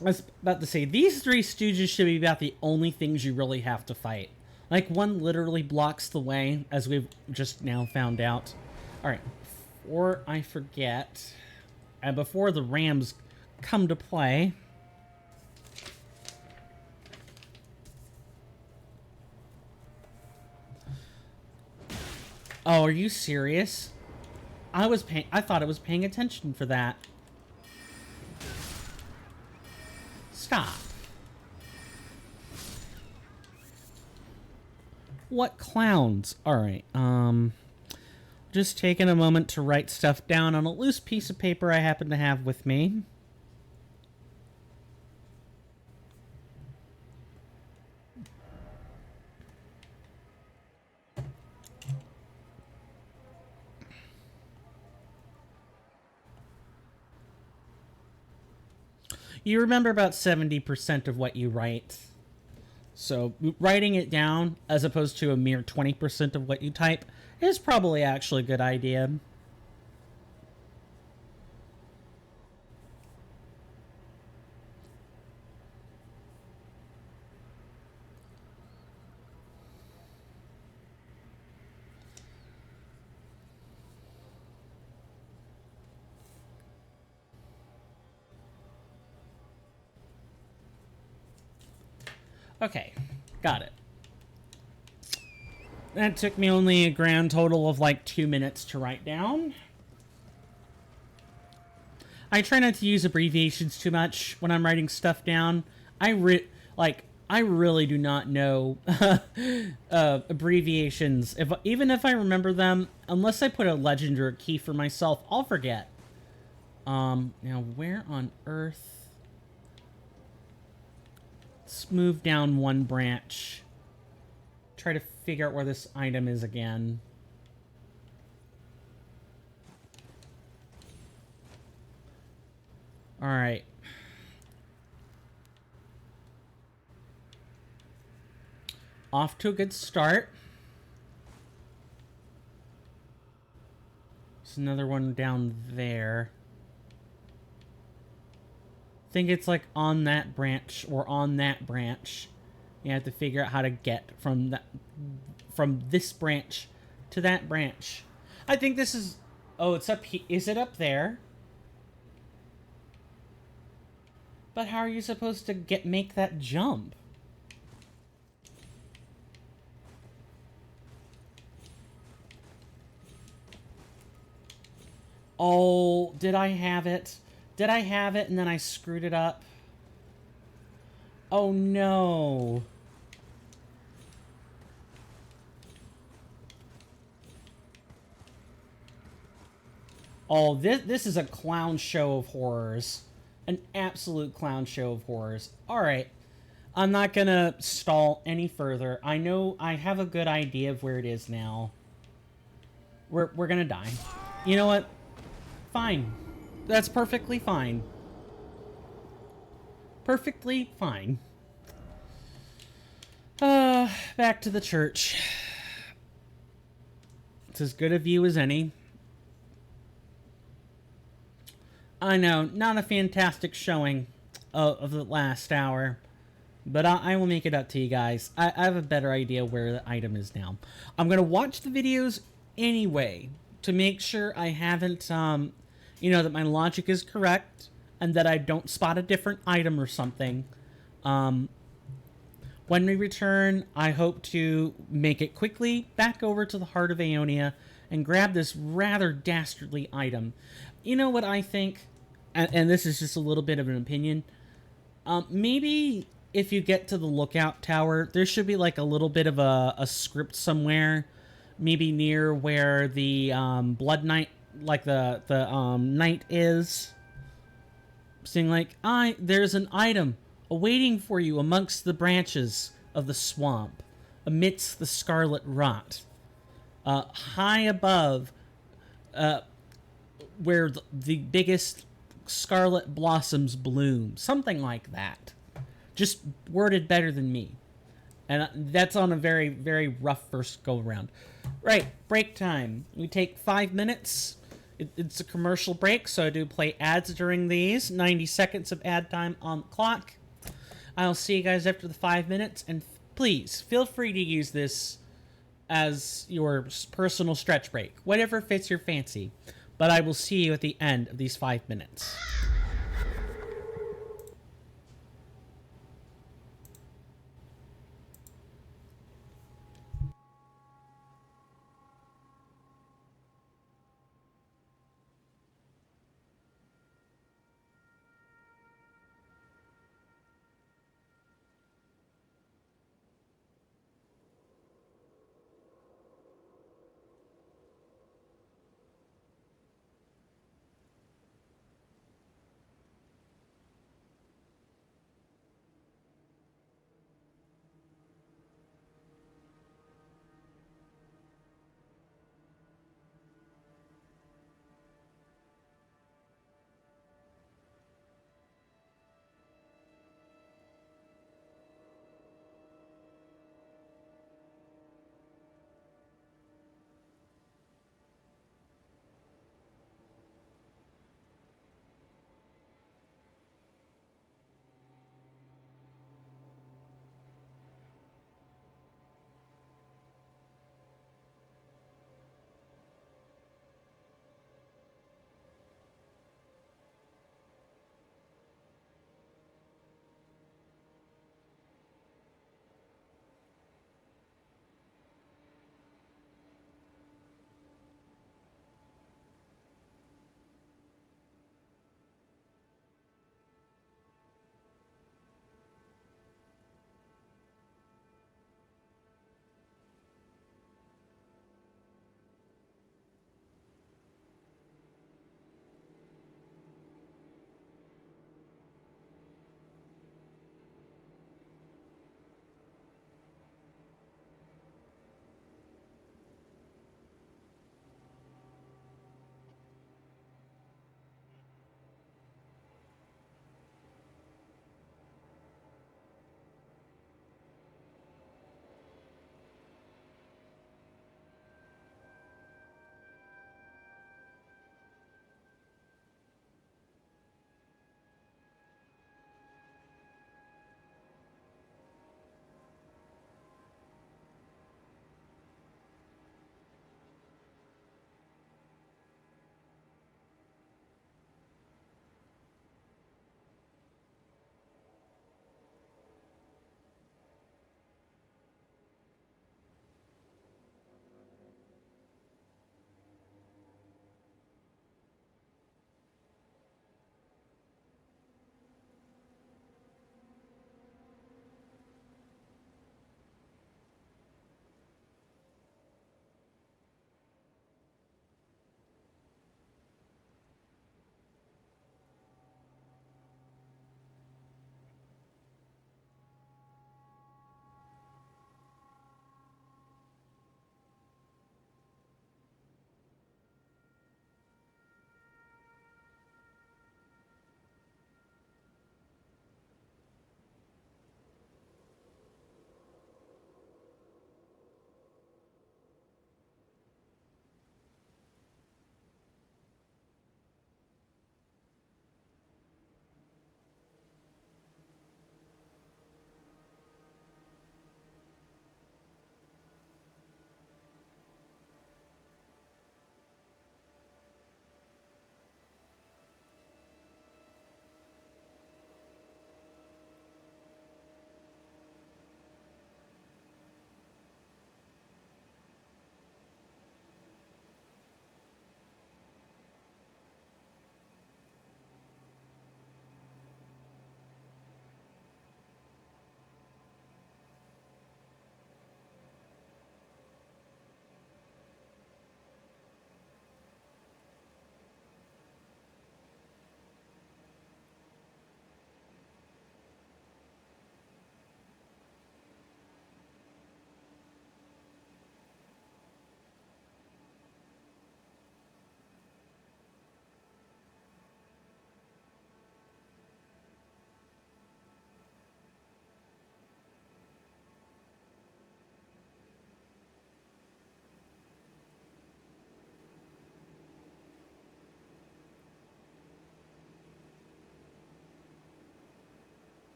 I was about to say, these three stooges should be about the only things you really have to fight. Like, one literally blocks the way, as we've just now found out. Alright, before I forget, and before the Rams come to play... Oh, are you serious? I thought I was paying attention for that. Stop. What clowns? Alright, just taking a moment to write stuff down on a loose piece of paper I happen to have with me. You remember about 70% of what you write. So writing it down, as opposed to a mere 20% of what you type, is probably actually a good idea. Okay, got it. That took me only a grand total of like 2 minutes to write down. I try not to use abbreviations too much when I'm writing stuff down. I really do not know abbreviations. Even if I remember them, unless I put a legend or a key for myself, I'll forget. Now where on earth? Let's move down one branch. Try to figure out where this item is again. Alright. Off to a good start. There's another one down there. I think it's like on that branch or on that branch. You have to figure out how to get from this branch to that branch. I think this is... Oh, it's up here. Is it up there? But how are you supposed to make that jump? Oh, did I have it? Did I have it and then I screwed it up? Oh no. Oh, this is a clown show of horrors. An absolute clown show of horrors. Alright. I'm not gonna stall any further. I know I have a good idea of where it is now. We're gonna die. You know what? Fine. That's perfectly fine. Perfectly fine. Back to the church. It's as good a view as any. I know, not a fantastic showing of the last hour, but I will make it up to you guys. I have a better idea where the item is now. I'm going to watch the videos anyway to make sure I haven't, that my logic is correct and that I don't spot a different item or something. When we return, I hope to make it quickly back over to the heart of Aeonia and grab this rather dastardly item. You know what I think? And this is just a little bit of an opinion. Maybe if you get to the lookout tower, there should be like a little bit of a script somewhere, maybe near where the Blood Knight, like the knight is, saying like, there's an item awaiting for you amongst the branches of the swamp, amidst the scarlet rot, high above, where the biggest scarlet blossoms bloom, something like that. Just worded better than me. And that's on a very, very rough first go around. Right, break time. We take 5 minutes. It's a commercial break, so I do play ads during these. 90 seconds of ad time on the clock. I'll see you guys after the 5 minutes, and please feel free to use this as your personal stretch break, whatever fits your fancy. But I will see you at the end of these 5 minutes.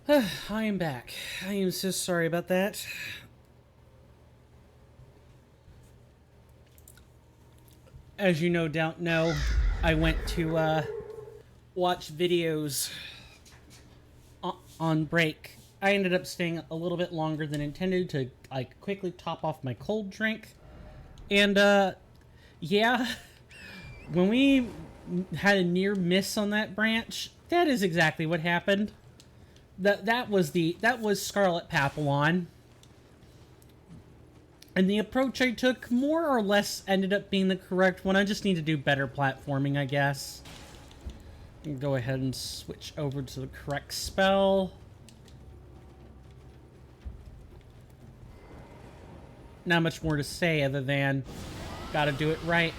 I am back. I am so sorry about that. As you don't know, I went to watch videos on break. I ended up staying a little bit longer than intended to like quickly top off my cold drink. And yeah, when we had a near miss on that branch, that is exactly what happened. That was Scarlet Papillon. And the approach I took more or less ended up being the correct one. I just need to do better platforming, I guess. Go ahead and switch over to the correct spell. Not much more to say other than gotta do it right.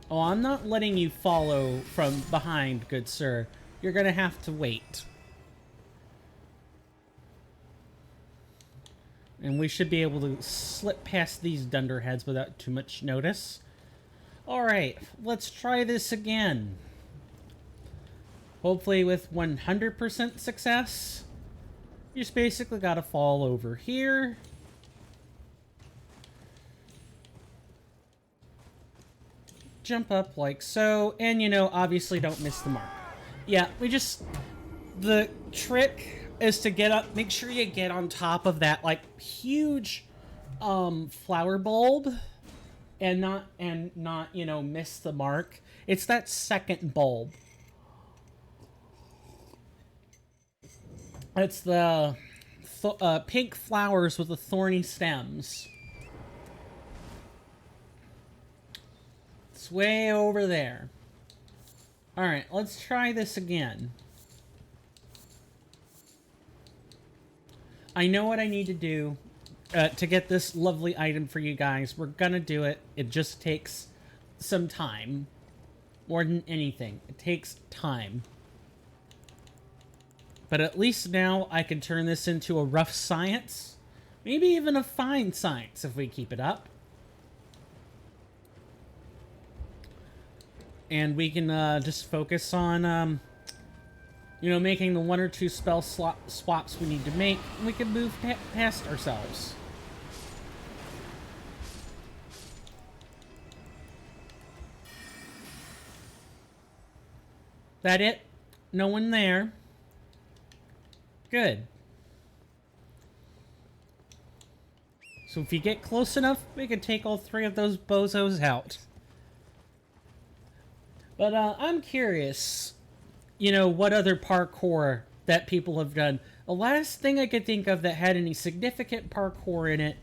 Oh, I'm not letting you follow from behind, good sir. You're gonna have to wait. And we should be able to slip past these dunderheads without too much notice. Alright, let's try this again. Hopefully with 100% success. You just basically gotta fall over here. Jump up like so, and obviously don't miss the mark. Yeah, the trick is to get up, make sure you get on top of that like huge flower bulb and not miss the mark. It's that second bulb. It's the pink flowers with the thorny stems. It's way over there. Alright, let's try this again. I know what I need to do to get this lovely item for you guys. We're gonna do it. It just takes some time. More than anything. It takes time. But at least now I can turn this into a rough science. Maybe even a fine science if we keep it up. And we can just focus on, making the 1 or 2 spell swaps we need to make. And we can move past ourselves. That it? No one there? Good. So if you get close enough, we can take all 3 of those bozos out. But I'm curious, what other parkour that people have done. The last thing I could think of that had any significant parkour in it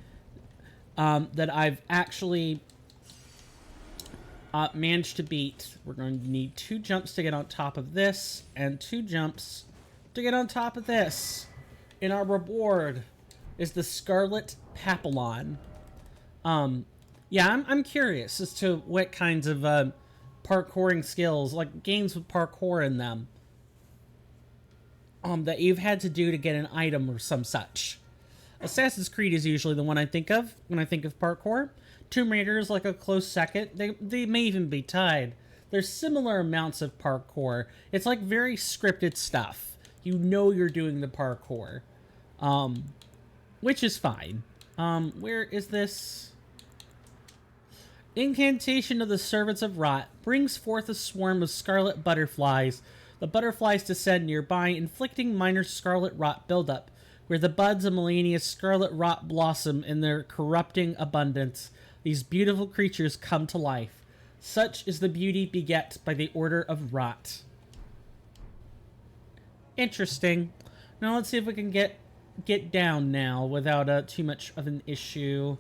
that I've actually managed to beat. We're going to need 2 jumps to get on top of this, and 2 jumps to get on top of this. And our reward is the Scarlet Papillon. Yeah, I'm curious as to what kinds of parkouring skills, like games with parkour in them, that you've had to do to get an item or some such. Assassin's Creed is usually the one I think of when I think of parkour. Tomb Raider is like a close second. They may even be tied. There's similar amounts of parkour. It's like very scripted stuff. You know you're doing the parkour. Which is fine. Where is this? Incantation of the Servants of Rot brings forth a swarm of scarlet butterflies. The butterflies descend nearby, inflicting minor scarlet rot buildup, where the buds of Melania's scarlet rot blossom in their corrupting abundance. These beautiful creatures come to life. Such is the beauty beget by the Order of Rot. Interesting. Now let's see if we can get down now without too much of an issue.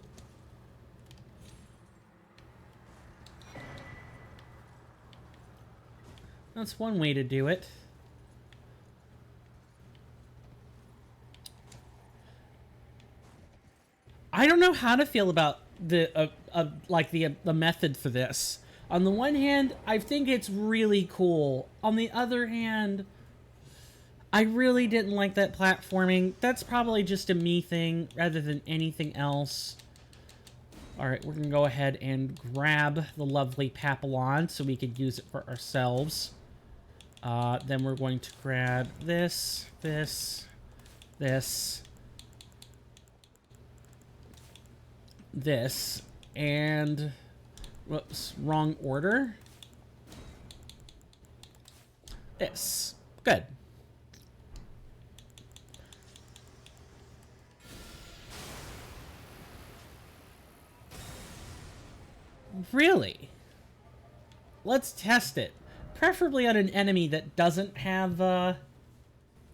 That's one way to do it. I don't know how to feel about the method for this. On the one hand, I think it's really cool. On the other hand, I really didn't like that platforming. That's probably just a me thing rather than anything else. Alright, we're going to go ahead and grab the lovely Papillon so we could use it for ourselves. Then we're going to grab this, this, and... Whoops, wrong order. This. Good. Really? Let's test it. Preferably on an enemy that doesn't have,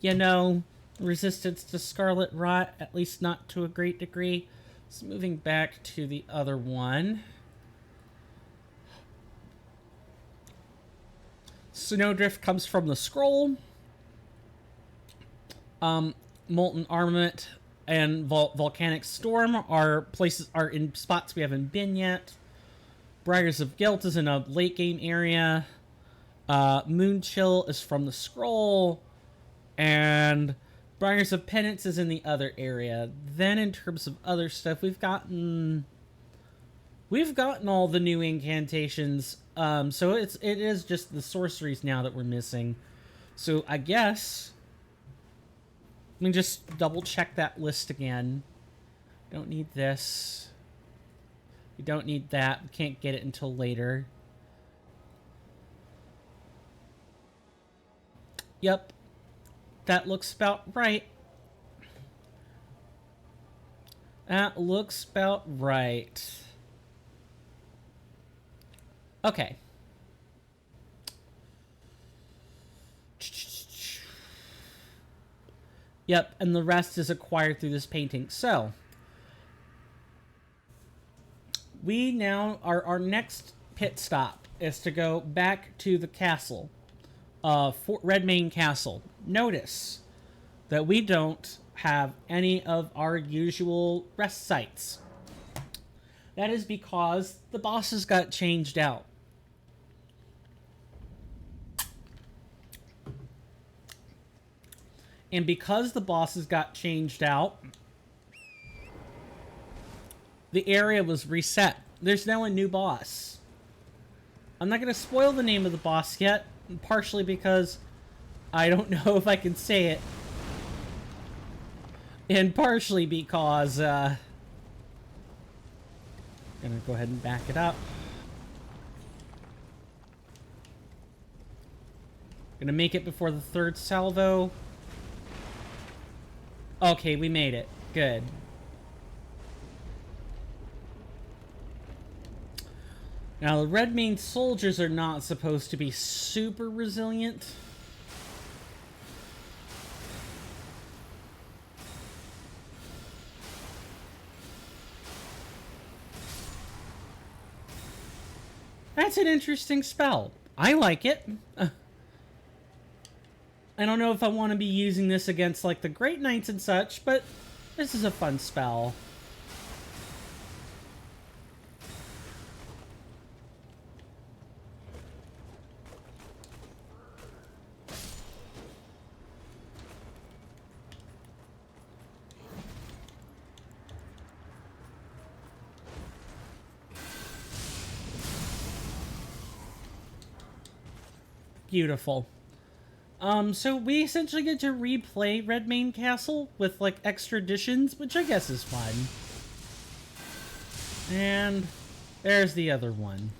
you know, resistance to Scarlet Rot, at least not to a great degree. So moving back to the other one. Snowdrift comes from the scroll. Molten Armament and Volcanic Storm are in spots we haven't been yet. Briars of Guilt is in a late game area. Moon Chill is from the scroll. And Briars of Penance is in the other area. Then in terms of other stuff, we've gotten all the new incantations. So it is just the sorceries now that we're missing. So I guess let me just double check that list again. Don't need this. We don't need that. We can't get it until later. Yep. That looks about right. That looks about right. Okay. Yep, and the rest is acquired through this painting. So, we now our next pit stop is to go back to the castle, Redmane Castle. Notice that we don't have any of our usual rest sites. That is because the bosses got changed out. And because the bosses got changed out, the area was reset. There's now a new boss. I'm not going to spoil the name of the boss yet, partially because I don't know if I can say it. And partially because, gonna go ahead and back it up. Gonna make it before the third salvo. Okay, we made it. Good. Now, the Redmane soldiers are not supposed to be super resilient. That's an interesting spell. I like it. I don't know if I want to be using this against, like, the Great Knights and such, but this is a fun spell. Beautiful. So we essentially get to replay Redmane Castle with, like, extra additions, which I guess is fun. And there's the other one.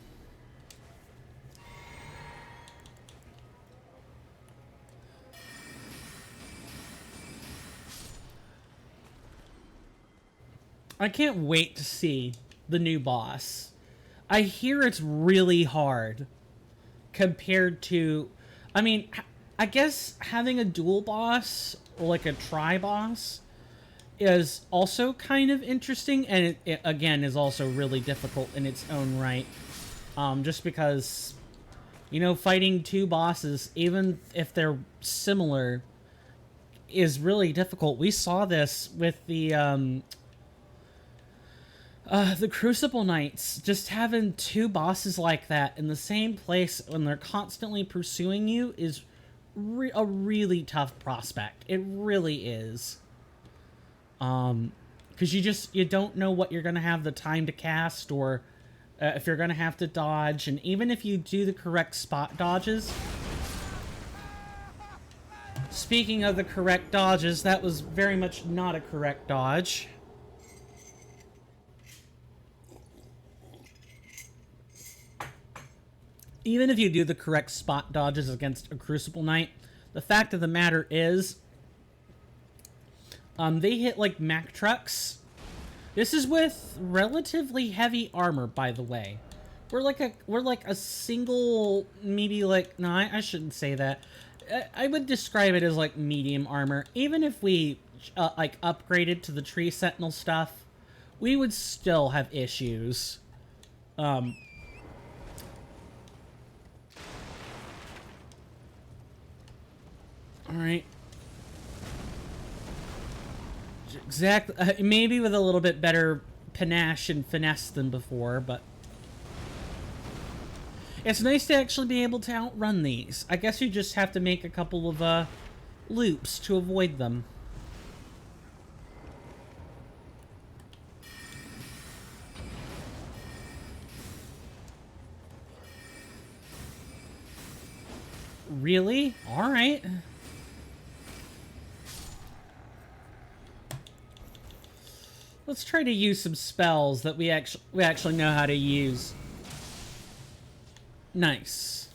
I can't wait to see the new boss. I hear it's really hard compared to... I mean... I guess having a dual boss, or like a tri-boss, is also kind of interesting, and it again is also really difficult in its own right. Just because, you know, fighting two bosses, even if they're similar, is really difficult. We saw this with the Crucible Knights. Just having two bosses like that in the same place when they're constantly pursuing you is a really tough prospect. It really is. Because you don't know what you're gonna have the time to cast, or if you're gonna have to dodge, and even if you do the correct spot dodges. Speaking of the correct dodges, that was very much not a correct dodge. Even if you do the correct spot dodges against a Crucible Knight, the fact of the matter is, they hit like Mack trucks. This is with relatively heavy armor, by the way. We're like a single, maybe like, no, I shouldn't say that. I would describe it as like medium armor. Even if we like upgraded to the Tree Sentinel stuff, we would still have issues. All right. Exactly. Maybe with a little bit better panache and finesse than before, but it's nice to actually be able to outrun these. I guess you just have to make a couple of loops to avoid them. Really? All right. Let's try to use some spells that we actually know how to use. Nice.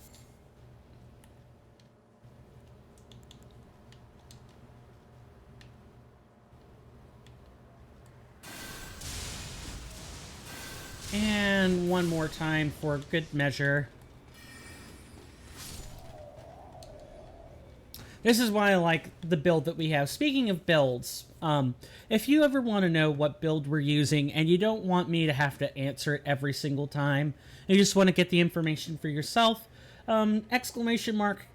And one more time for good measure. This is why I like the build that we have. Speaking of builds, if you ever want to know what build we're using and you don't want me to have to answer it every single time, you just want to get the information for yourself, exclamation mark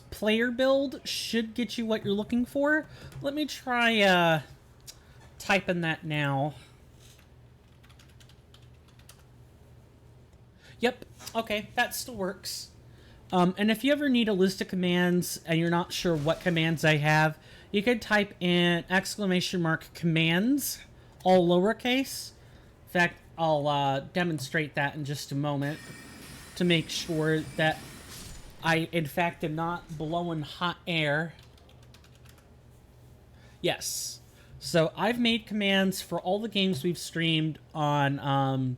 player build should get you what you're looking for. Let me try typing that now. Yep, okay, that still works. And if you ever need a list of commands and you're not sure what commands I have, you could type in exclamation mark commands, all lowercase. In fact, I'll demonstrate that in just a moment to make sure that I, in fact, am not blowing hot air. Yes. So I've made commands for all the games we've streamed on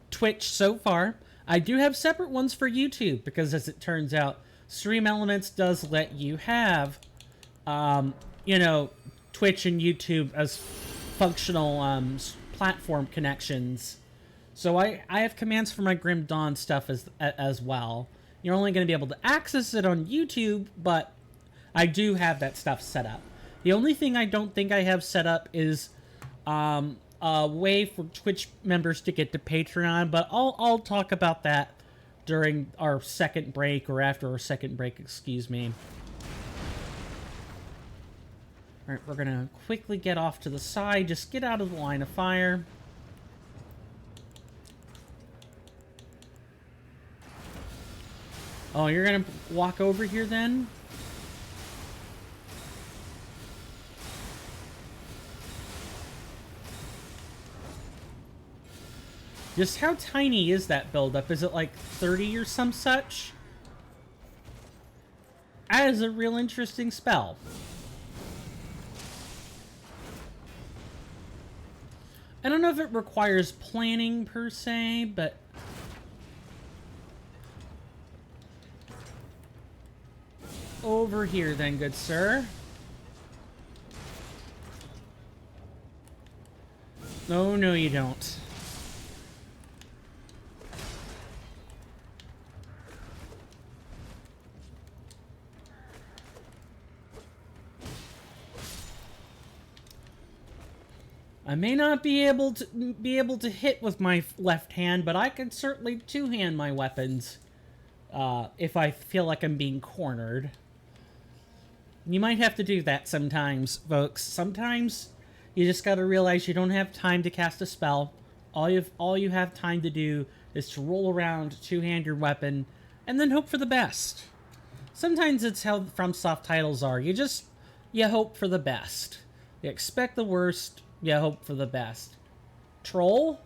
Twitch so far. I do have separate ones for YouTube because, as it turns out, Stream Elements does let you have, you know, Twitch and YouTube as functional platform connections. So I have commands for my Grim Dawn stuff as well. You're only going to be able to access it on YouTube, but I do have that stuff set up. The only thing I don't think I have set up is a way for Twitch members to get to Patreon, but I'll talk about that during our second break, or after our second break, excuse me. Alright, we're gonna quickly get off to the side, just get out of the line of fire. Oh, you're gonna walk over here then? Just how tiny is that buildup? Is it like 30 or some such? That is a real interesting spell. I don't know if it requires planning per se, but over here then, good sir. Oh, no you don't. I may not be able to hit with my left hand, but I can certainly two-hand my weapons if I feel like I'm being cornered. You might have to do that sometimes, folks. Sometimes you just gotta realize you don't have time to cast a spell. All you have time to do is to roll around, two-hand your weapon, and then hope for the best. Sometimes it's how FromSoft titles are. You hope for the best. You expect the worst, you hope for the best. Troll?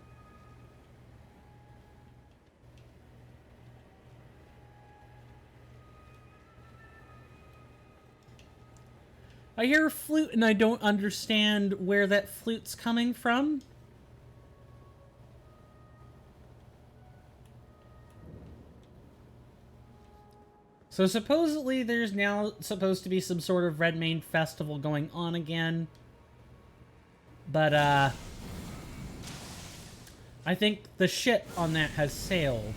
I hear a flute and I don't understand where that flute's coming from. So supposedly there's now supposed to be some sort of Redmane festival going on again. But, I think the shit on that has sailed.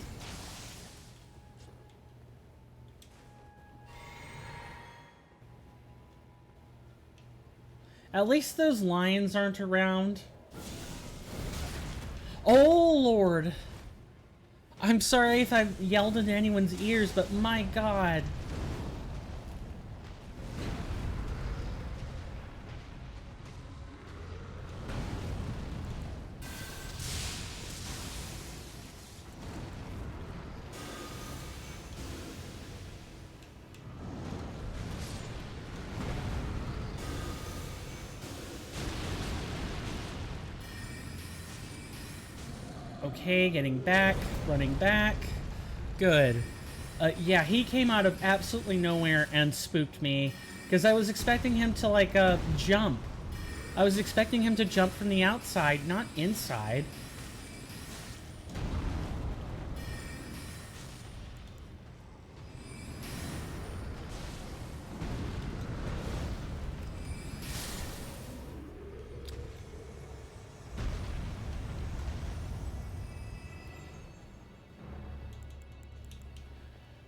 At least those lions aren't around. Oh, Lord. I'm sorry if I've yelled into anyone's ears, but my God. Okay, getting back, running back. Good. Yeah, he came out of absolutely nowhere and spooked me. Because I was expecting him to, like, jump. I was expecting him to jump from the outside, not inside.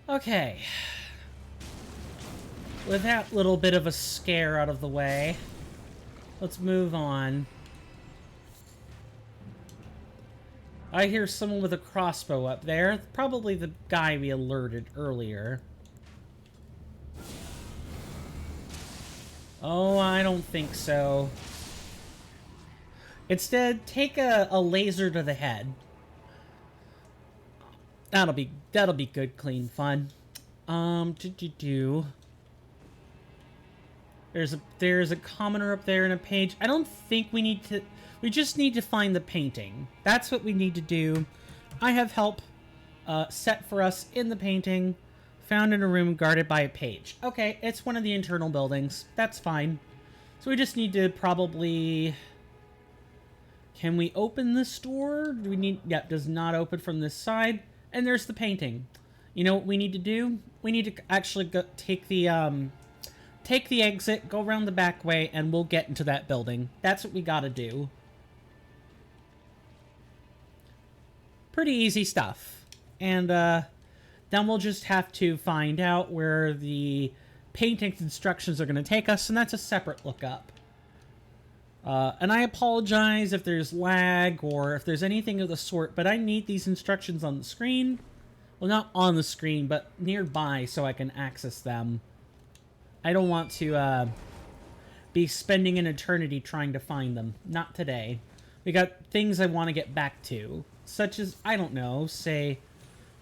Okay. With that little bit of a scare out of the way, let's move on. I hear someone with a crossbow up there. Probably the guy we alerted earlier. Oh, I don't think so. Instead, take a laser to the head. That'll be good, clean fun. There's a commoner up there in a page. I don't think we need to. We just need to find the painting. That's what we need to do. I have help set for us in the painting, found in a room guarded by a page. Okay, it's one of the internal buildings. That's fine. So we just need to probably. Can we open this door? Do we need? Yep, does not open from this side. And there's the painting. You know what we need to do? We need to actually go take the exit, go around the back way, and we'll get into that building. That's what we gotta do. Pretty easy stuff. And then we'll just have to find out where the painting's instructions are going to take us, and that's a separate lookup. And I apologize if there's lag or if there's anything of the sort, but I need these instructions on the screen. Well, not on the screen, but nearby so I can access them. I don't want to be spending an eternity trying to find them. Not today. We got things I want to get back to, such as, I don't know, say,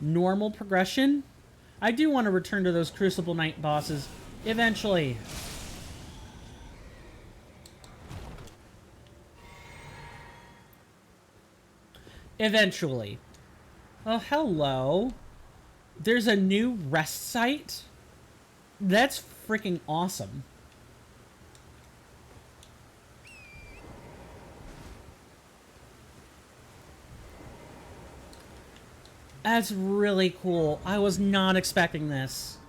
normal progression. I do want to return to those Crucible Knight bosses eventually. Eventually. Oh, hello. There's a new rest site? That's freaking awesome. That's really cool. I was not expecting this.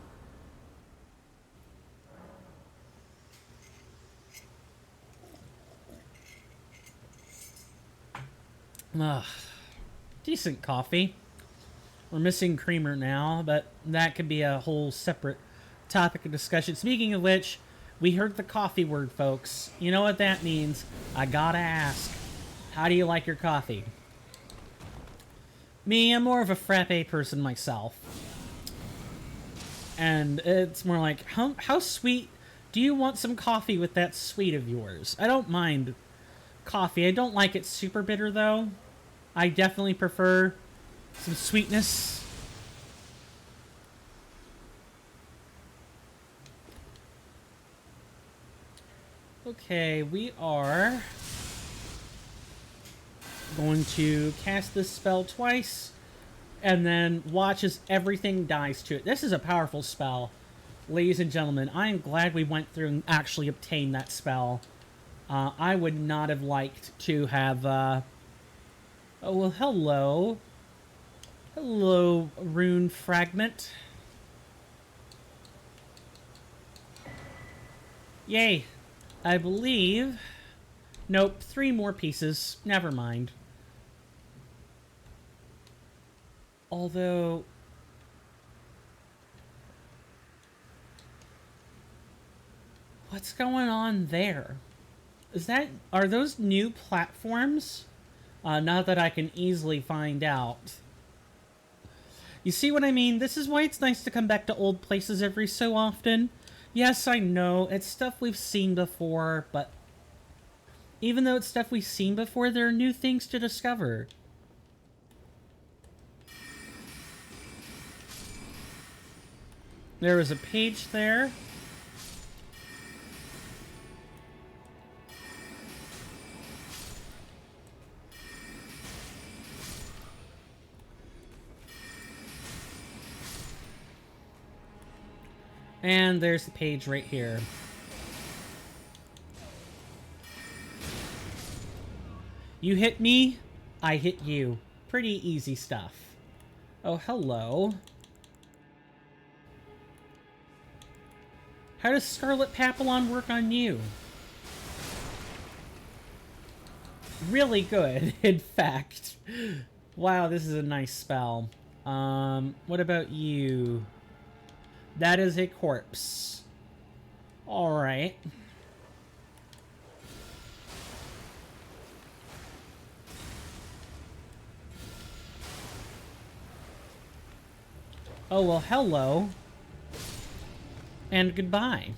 Ugh. Decent coffee. We're missing creamer now, but that could be a whole separate topic of discussion. Speaking of which, we heard the coffee word, folks. You know what that means. I gotta ask, how do you like your coffee? Me, I'm more of a frappe person myself. And it's more like, how sweet do you want some coffee with that sweet of yours? I don't mind coffee. I don't like it super bitter, though. I definitely prefer some sweetness. Okay, we are going to cast this spell twice, and then watch as everything dies to it. This is a powerful spell, ladies and gentlemen. I am glad we went through and actually obtained that spell. I would not have liked to have, oh, well, hello. Hello, rune fragment. Yay. I believe... Nope, 3 more pieces. Never mind. Although... What's going on there? Is that... Are those new platforms? Not that I can easily find out. You see what I mean? This is why it's nice to come back to old places every so often. Yes, I know, it's stuff we've seen before, but... Even though it's stuff we've seen before, there are new things to discover. There was a page there. And there's the page right here. You hit me, I hit you. Pretty easy stuff. Oh, hello. How does Scarlet Papillon work on you? Really good, in fact. Wow, this is a nice spell. What about you? That is a corpse. Alright. Oh, well, hello. And goodbye.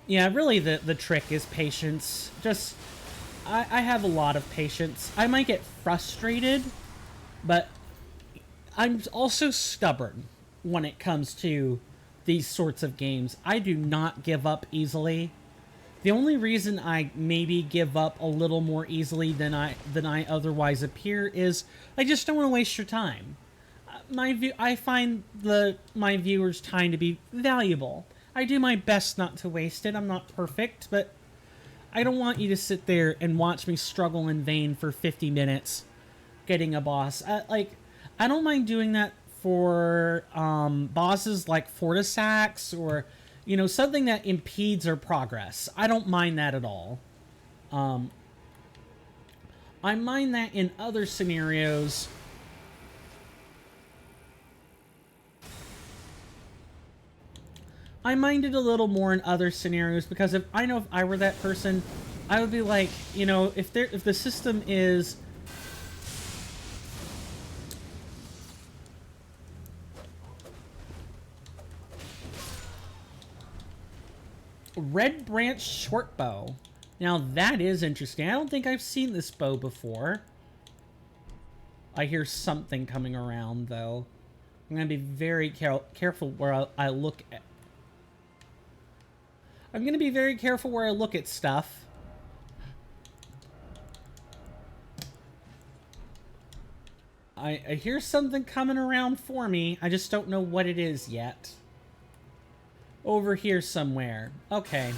Yeah, really the trick is patience. Just, I have a lot of patience. I might get frustrated, but I'm also stubborn when it comes to these sorts of games. I do not give up easily. The only reason I maybe give up a little more easily than I otherwise appear is I just don't want to waste your time. I find my viewers' time to be valuable. I do my best not to waste it. I'm not perfect, but I don't want you to sit there and watch me struggle in vain for 50 minutes getting a boss. I don't mind doing that for bosses like Fortisax or, you know, something that impedes our progress. I don't mind that at all. I mind that in other scenarios. I mind it a little more in other scenarios because if I were that person, I would be like, you know, if the system is Red Branch Short Bow. Now that is interesting. I don't think I've seen this bow before. I hear something coming around though. I'm gonna be very careful where I look at. I'm gonna be very careful where I look at stuff. I hear something coming around for me. I just don't know what it is yet. Over here somewhere. Okay.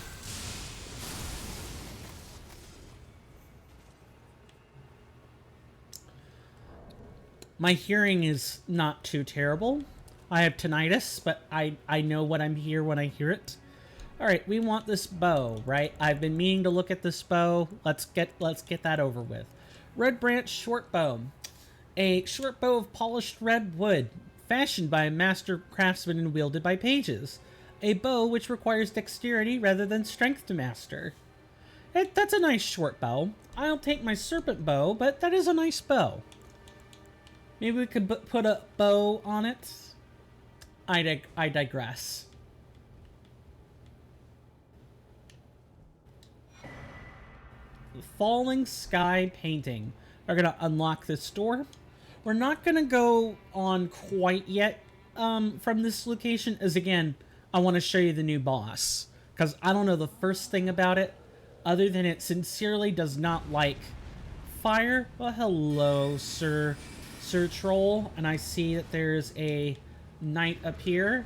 My hearing is not too terrible. I have tinnitus, but I know what I'm hear when I hear it. Alright, we want this bow, right? I've been meaning to look at this bow. Let's get that over with. Red Branch Short Bow. A short bow of polished red wood, fashioned by a master craftsman and wielded by pages. A bow which requires dexterity rather than strength to master. That's a nice short bow. I'll take my serpent bow, but that is a nice bow. Maybe we could put a bow on it. I digress. The Falling Sky Painting. We're going to unlock this door. We're not going to go on quite yet from this location, as again, I want to show you the new boss. Because I don't know the first thing about it, other than it sincerely does not like fire. Well, hello, Sir Troll. And I see that there's a knight up here.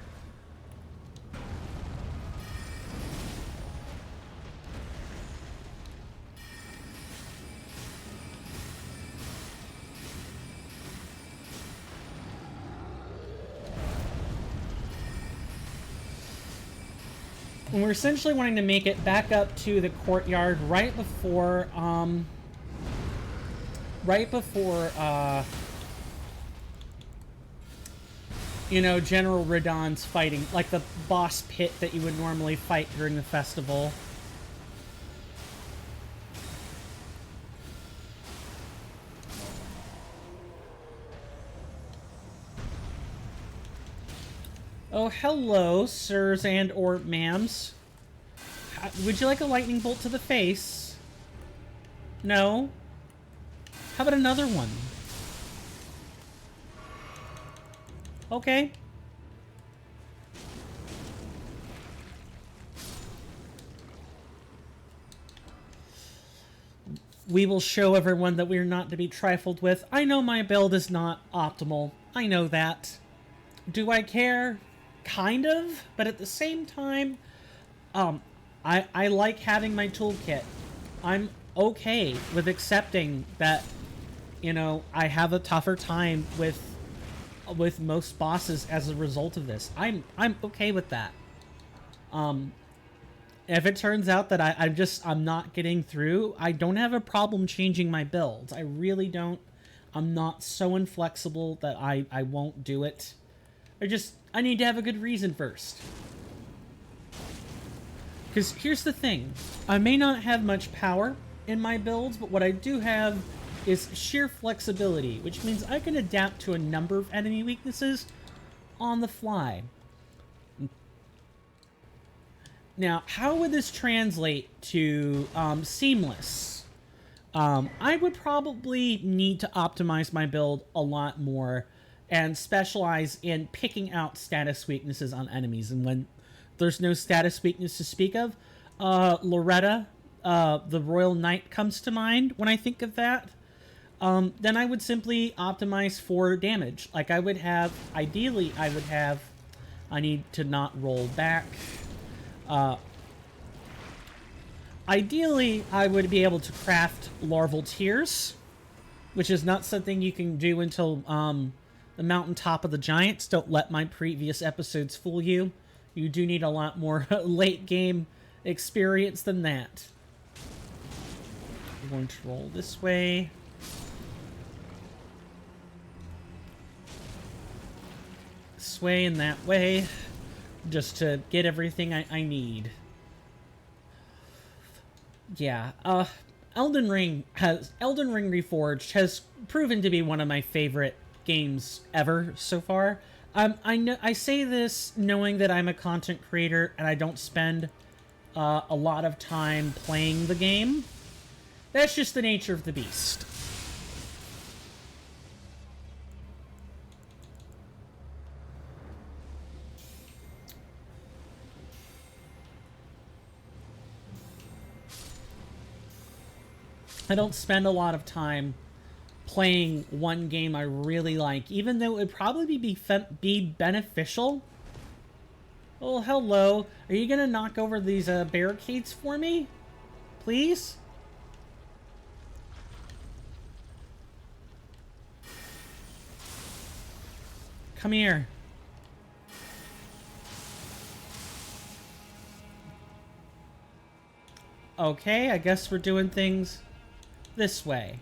And we're essentially wanting to make it back up to the courtyard right before, you know, General Radon's fighting, like the boss pit that you would normally fight during the festival. Oh, hello, sirs and or ma'ams. Would you like a lightning bolt to the face? No? How about another one? Okay. We will show everyone that we are not to be trifled with. I know my build is not optimal. I know that. Do I care? Kind of, but at the same time, I like having my toolkit. I'm okay with accepting that, you know, I have a tougher time with most bosses as a result of this. I'm okay with that. If it turns out that I'm not getting through, I don't have a problem changing my builds. I really don't. I'm not so inflexible that I won't do it. I need to have a good reason first. Because here's the thing. I may not have much power in my builds, but what I do have is sheer flexibility, which means I can adapt to a number of enemy weaknesses on the fly. Now, how would this translate to seamless? I would probably need to optimize my build a lot more and specialize in picking out status weaknesses on enemies. And when there's no status weakness to speak of, Loretta, the Royal Knight, comes to mind when I think of that. Then I would simply optimize for damage. Like I need to not roll back. Ideally, I would be able to craft larval tears, which is not something you can do until the mountaintop of the giants. Don't let my previous episodes fool you. You do need a lot more late game experience than that. I'm going to roll this way. This way and that way, just to get everything I need. Yeah, Elden Ring Reforged has proven to be one of my favorite games ever so far. I say this knowing that I'm a content creator and I don't spend a lot of time playing the game. That's just the nature of the beast. I don't spend a lot of time playing one game I really like, even though it would probably be beneficial. Oh, hello. Are you gonna knock over these barricades for me? Please? Come here. Okay, I guess we're doing things this way.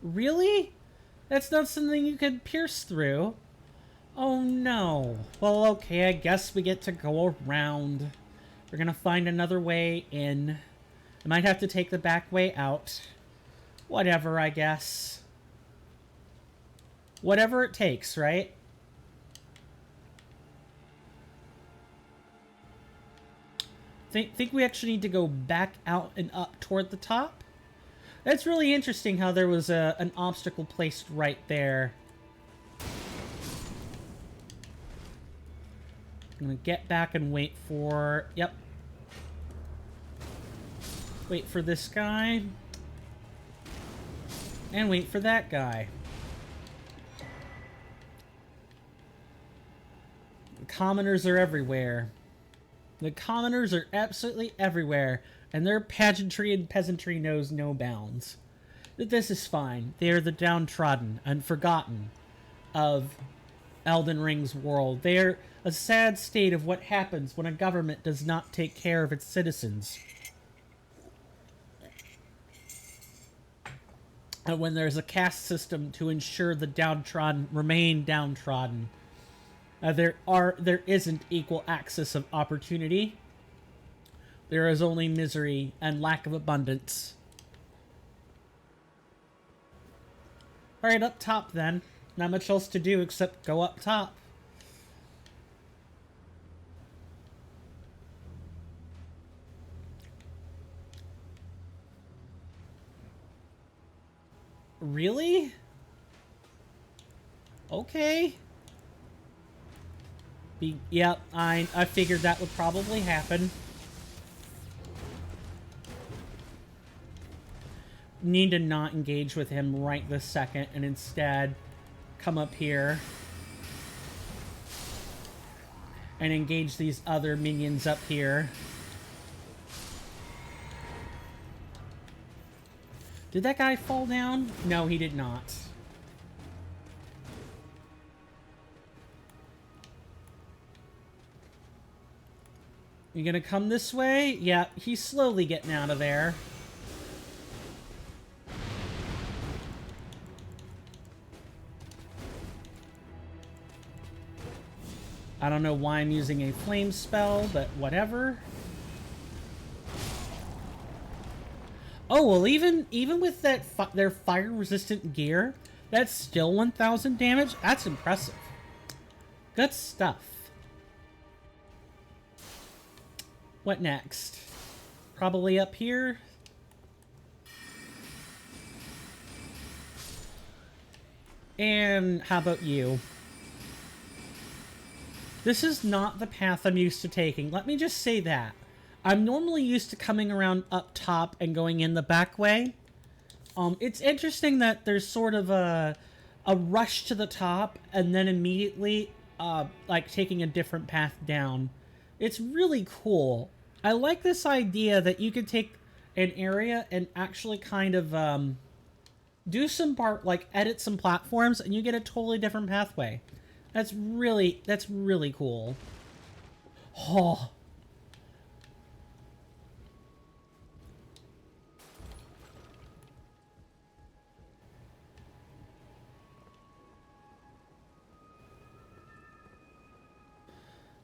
Really? That's not something you could pierce through. Oh no. Well, okay, I guess we get to go around. We're gonna find another way in. I might have to take the back way out. Whatever, I guess. Whatever it takes, right? Think we actually need to go back out and up toward the top? That's really interesting how there was an obstacle placed right there. I'm gonna get back and wait for... Yep. Wait for this guy. And wait for that guy. The commoners are everywhere. The commoners are absolutely everywhere. And their pageantry and peasantry knows no bounds. But this is fine. They are the downtrodden and forgotten of Elden Ring's world. They are a sad state of what happens when a government does not take care of its citizens. And when there's a caste system to ensure the downtrodden remain downtrodden. There isn't equal access of opportunity. There is only misery and lack of abundance. Alright, up top then. Not much else to do except go up top. Really? Okay. Yep, I figured that would probably happen. Need to not engage with him right this second and instead come up here and engage these other minions up here. Did that guy fall down? No, he did not. You gonna come this way? Yeah, he's slowly getting out of there. I don't know why I'm using a flame spell, but whatever. Oh, well, even with that their fire-resistant gear, that's still 1,000 damage? That's impressive. Good stuff. What next? Probably up here? And how about you? This is not the path I'm used to taking. Let me just say that. I'm normally used to coming around up top and going in the back way. It's interesting that there's sort of a rush to the top and then immediately, like, taking a different path down. It's really cool. I like this idea that you could take an area and actually kind of, do some edit some platforms and you get a totally different pathway. That's really cool. Oh.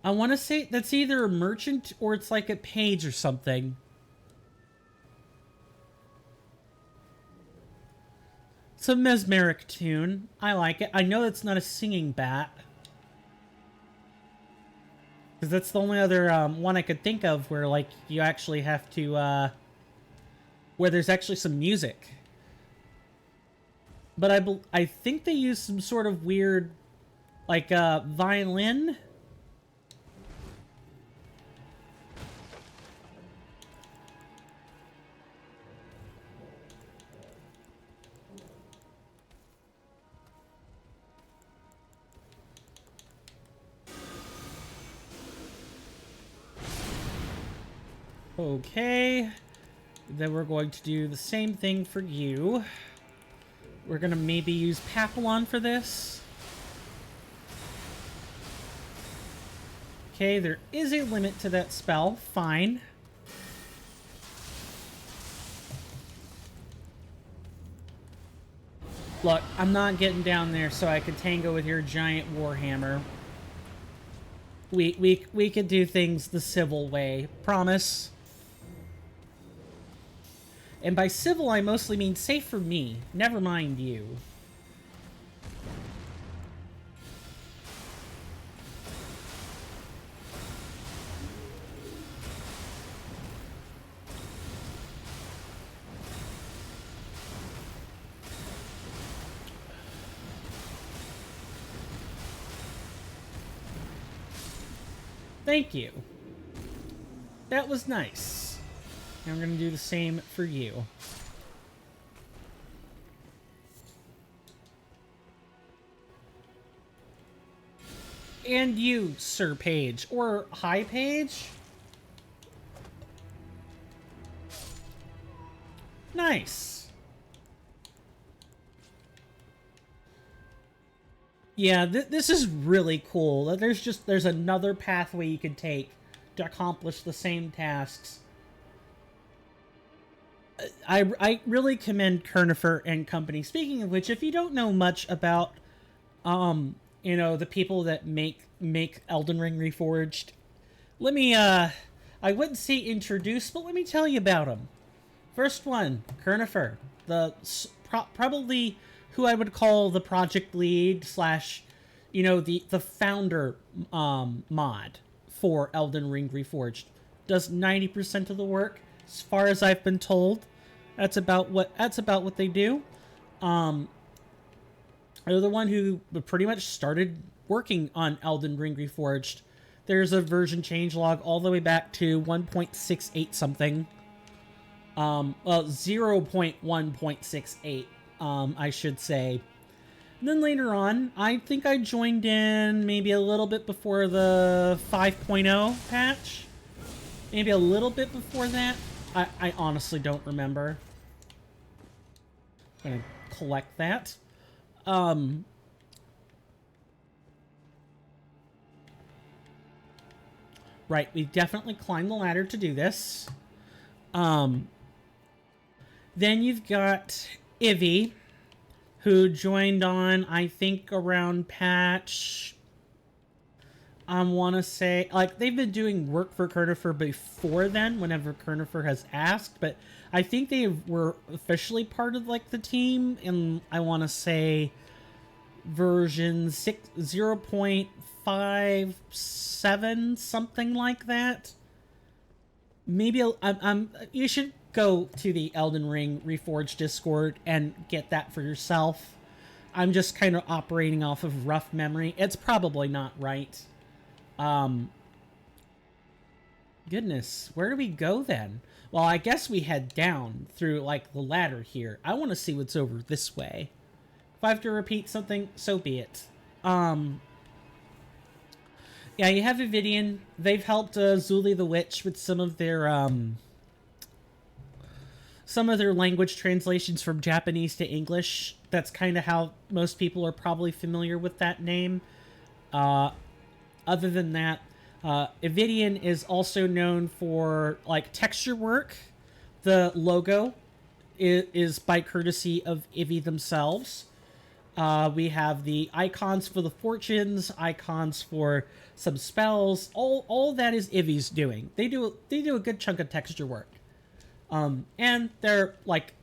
I want to say that's either a merchant or it's like a page or something. It's a mesmeric tune. I like it. I know it's not a singing bat. Because that's the only other one I could think of where, like, you actually have to, where there's actually some music. But I think they use some sort of weird, like, violin. Okay, then we're going to do the same thing for you. We're gonna maybe use Papillon for this. Okay, there is a limit to that spell. Fine. Look, I'm not getting down there so I could tango with your giant warhammer. We could do things the civil way. Promise. And by civil, I mostly mean safe for me. Never mind you. Thank you. That was nice. And we're going to do the same for you. And you, Sir Page, or High Page. Nice. Yeah, this is really cool. There's another pathway you can take to accomplish the same tasks. I really commend Kernifer and company. Speaking of which, if you don't know much about the people that make Elden Ring Reforged, let me I wouldn't say introduce, but let me tell you about them. First one, Kernifer, probably who I would call the project lead slash, the founder mod for Elden Ring Reforged. Does 90% of the work, as far as I've been told. That's about what they do. They're the one who pretty much started working on Elden Ring Reforged. There's a version changelog all the way back to 1.68 something. 0.1.68, I should say. And then later on, I think I joined in maybe a little bit before the 5.0 patch. Maybe a little bit before that. I honestly don't remember. I'm gonna collect that. Right, we definitely climbed the ladder to do this. Then you've got Ivy, who joined on, I think, around patch... I want to say... Like, they've been doing work for Kernifer before then, whenever Kernifer has asked, but I think they were officially part of, like, the team in, I want to say, version 0.57, something like that. Maybe you should go to the Elden Ring Reforged Discord and get that for yourself. I'm just kind of operating off of rough memory. It's probably not right. Goodness, where do we go then? Well, I guess we head down through, like, the ladder here. I want to see what's over this way. If I have to repeat something, so be it. Yeah, you have Vivian. They've helped Zuli the Witch with some of their language translations from Japanese to English. That's kind of how most people are probably familiar with that name. Other than that, Evidian is also known for, like, texture work. The logo is by courtesy of Ivy themselves. We have the icons for the fortunes, icons for some spells. All that is Ivy's doing. They do a good chunk of texture work. And they're like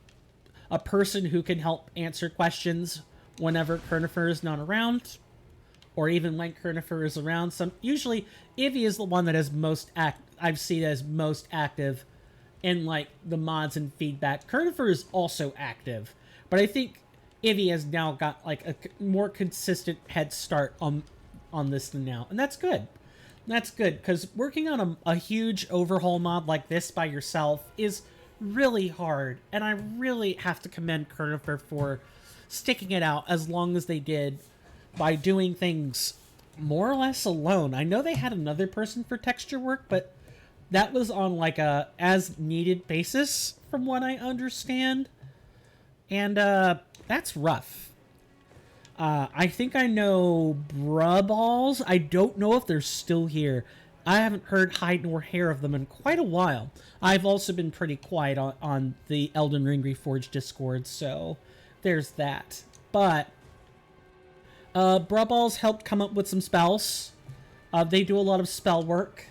a person who can help answer questions whenever Kernifer is not around, or even when Kernifer is around. Usually Ivy is the one that is I've seen as most active in, like, the mods and feedback. Kernifer is also active, but I think Ivy has now got, like, a more consistent head start on this than now, and that's good. That's good, because working on a huge overhaul mod like this by yourself is really hard, and I really have to commend Kernifer for sticking it out as long as they did by doing things more or less alone. I know they had another person for texture work, but that was on, like, a as-needed basis, from what I understand, and that's rough. I think I know Bruballs. I don't know if they're still here. I haven't heard hide nor hair of them in quite a while. I've also been pretty quiet on the Elden Ring Reforged Discord, so there's that. But Bruballs helped come up with some spells. They do a lot of spell work.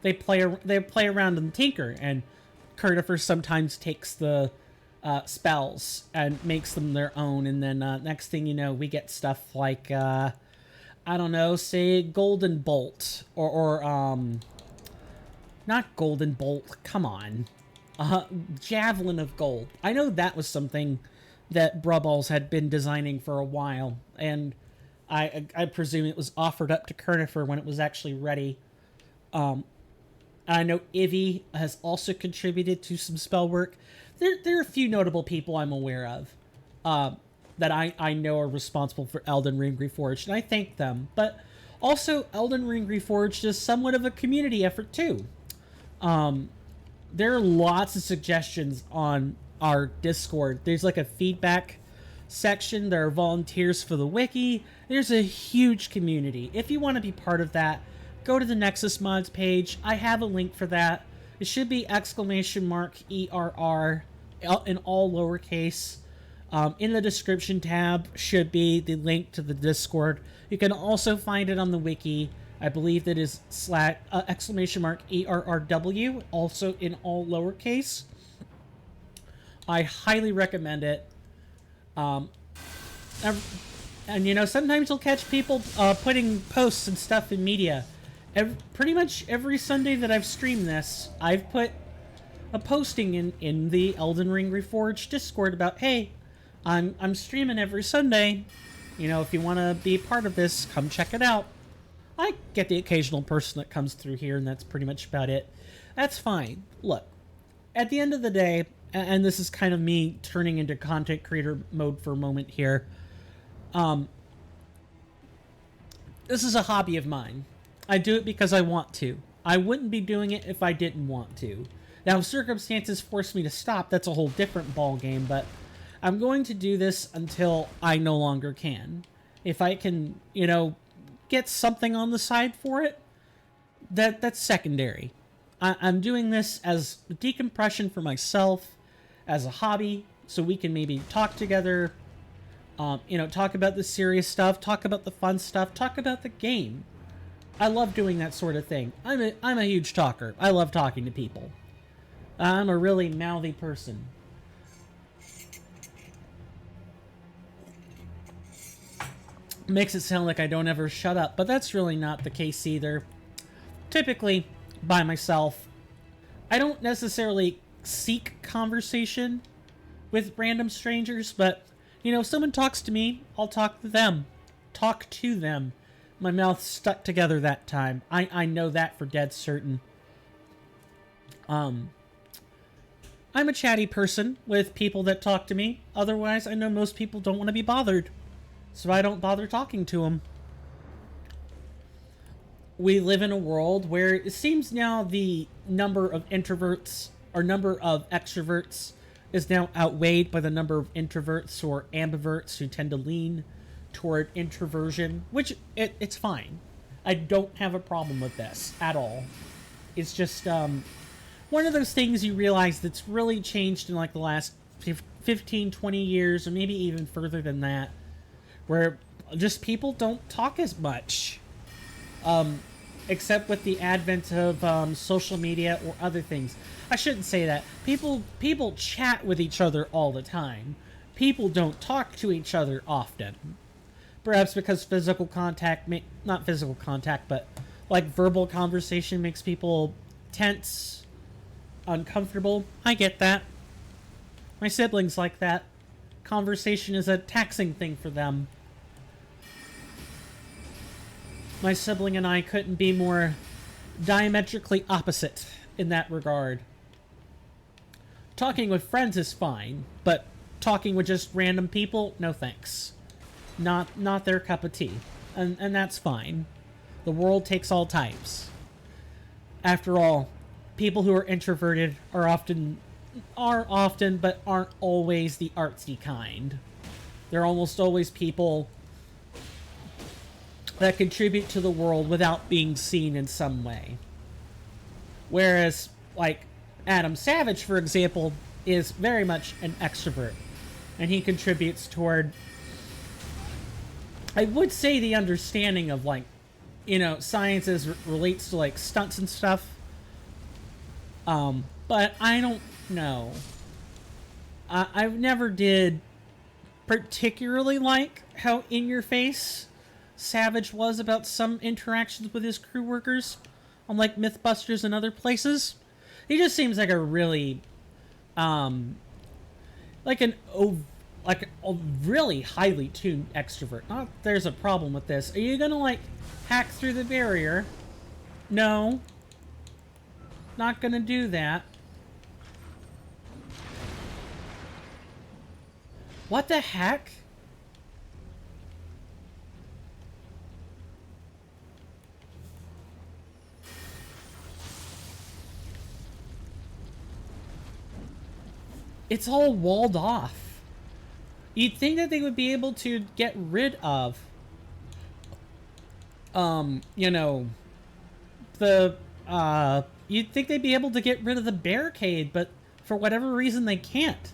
They play around and tinker, and Kernifer sometimes takes the spells and makes them their own, and then next thing you know, we get stuff like I don't know, say Golden Bolt, or not Golden Bolt, come on, Javelin of Gold. I know that was something that Bruballs had been designing for a while, and I presume it was offered up to Kernifer when it was actually ready. I know Ivy has also contributed to some spell work. There are a few notable people I'm aware of that I know are responsible for Elden Ring Reforged, and I thank them. But also, Elden Ring Reforged is somewhat of a community effort too. There are lots of suggestions on our Discord. There's like a feedback section. There are volunteers for the wiki. There's a huge community. If you want to be part of that, go to the Nexus Mods page. I have a link for that. It should be !ERR in all lowercase. In the description tab should be the link to the Discord. You can also find it on the wiki. I believe that is !ERRW, also in all lowercase. I highly recommend it. And you know, sometimes you'll catch people putting posts and stuff in media. Pretty much every Sunday that I've streamed this, I've put a posting in the Elden Ring Reforged Discord about, hey, I'm streaming every Sunday. You know, if you want to be part of this, come check it out. I get the occasional person that comes through here, and that's pretty much about it. That's fine. Look, at the end of the day, and this is kind of me turning into content creator mode for a moment here, this is a hobby of mine. I do it because I want to. I wouldn't be doing it if I didn't want to. Now, if circumstances force me to stop, that's a whole different ball game, but I'm going to do this until I no longer can. If I can, you know, get something on the side for it, that's secondary. I'm doing this as decompression for myself, as a hobby, so we can maybe talk together, you know, talk about the serious stuff, talk about the fun stuff, talk about the game. I love doing that sort of thing. I'm a huge talker. I love talking to people. I'm a really mouthy person. Makes it sound like I don't ever shut up, but that's really not the case either. Typically, by myself, I don't necessarily seek conversation with random strangers, but, you know, if someone talks to me, I'll talk to them. Talk to them. My mouth stuck together that time. I know that for dead certain. I'm a chatty person with people that talk to me. Otherwise, I know most people don't want to be bothered. So I don't bother talking to them. We live in a world where it seems now the number of introverts or number of extroverts is now outweighed by the number of introverts or ambiverts who tend to lean toward introversion, which it's fine. I don't have a problem with this at all. It's just one of those things you realize that's really changed in like the last 15, 20 years, or maybe even further than that, where just people don't talk as much. Except with the advent of social media or other things. I shouldn't say that. People chat with each other all the time. People don't talk to each other often. Perhaps because physical contact, not physical contact, but like verbal conversation makes people tense, uncomfortable. I get that. My siblings like that. Conversation is a taxing thing for them. My sibling and I couldn't be more diametrically opposite in that regard. Talking with friends is fine, but talking with just random people, no thanks. Not their cup of tea. And that's fine. The world takes all types. After all, people who are introverted are often but aren't always the artsy kind. They're almost always people that contribute to the world without being seen in some way. Whereas, like, Adam Savage, for example, is very much an extrovert. And he contributes toward, I would say, the understanding of, like, you know, science as relates to, like, stunts and stuff. But I don't know. I never did particularly like how in-your-face Savage was about some interactions with his crew workers on like Mythbusters and other places. He just seems like a really like a really highly tuned extrovert. Not that there's a problem with this. Are you gonna like hack through the barrier? No. Not gonna do that. What the heck? It's all walled off. You'd think that they would be able to get rid of, you know, the, you'd think they'd be able to get rid of the barricade, but for whatever reason they can't.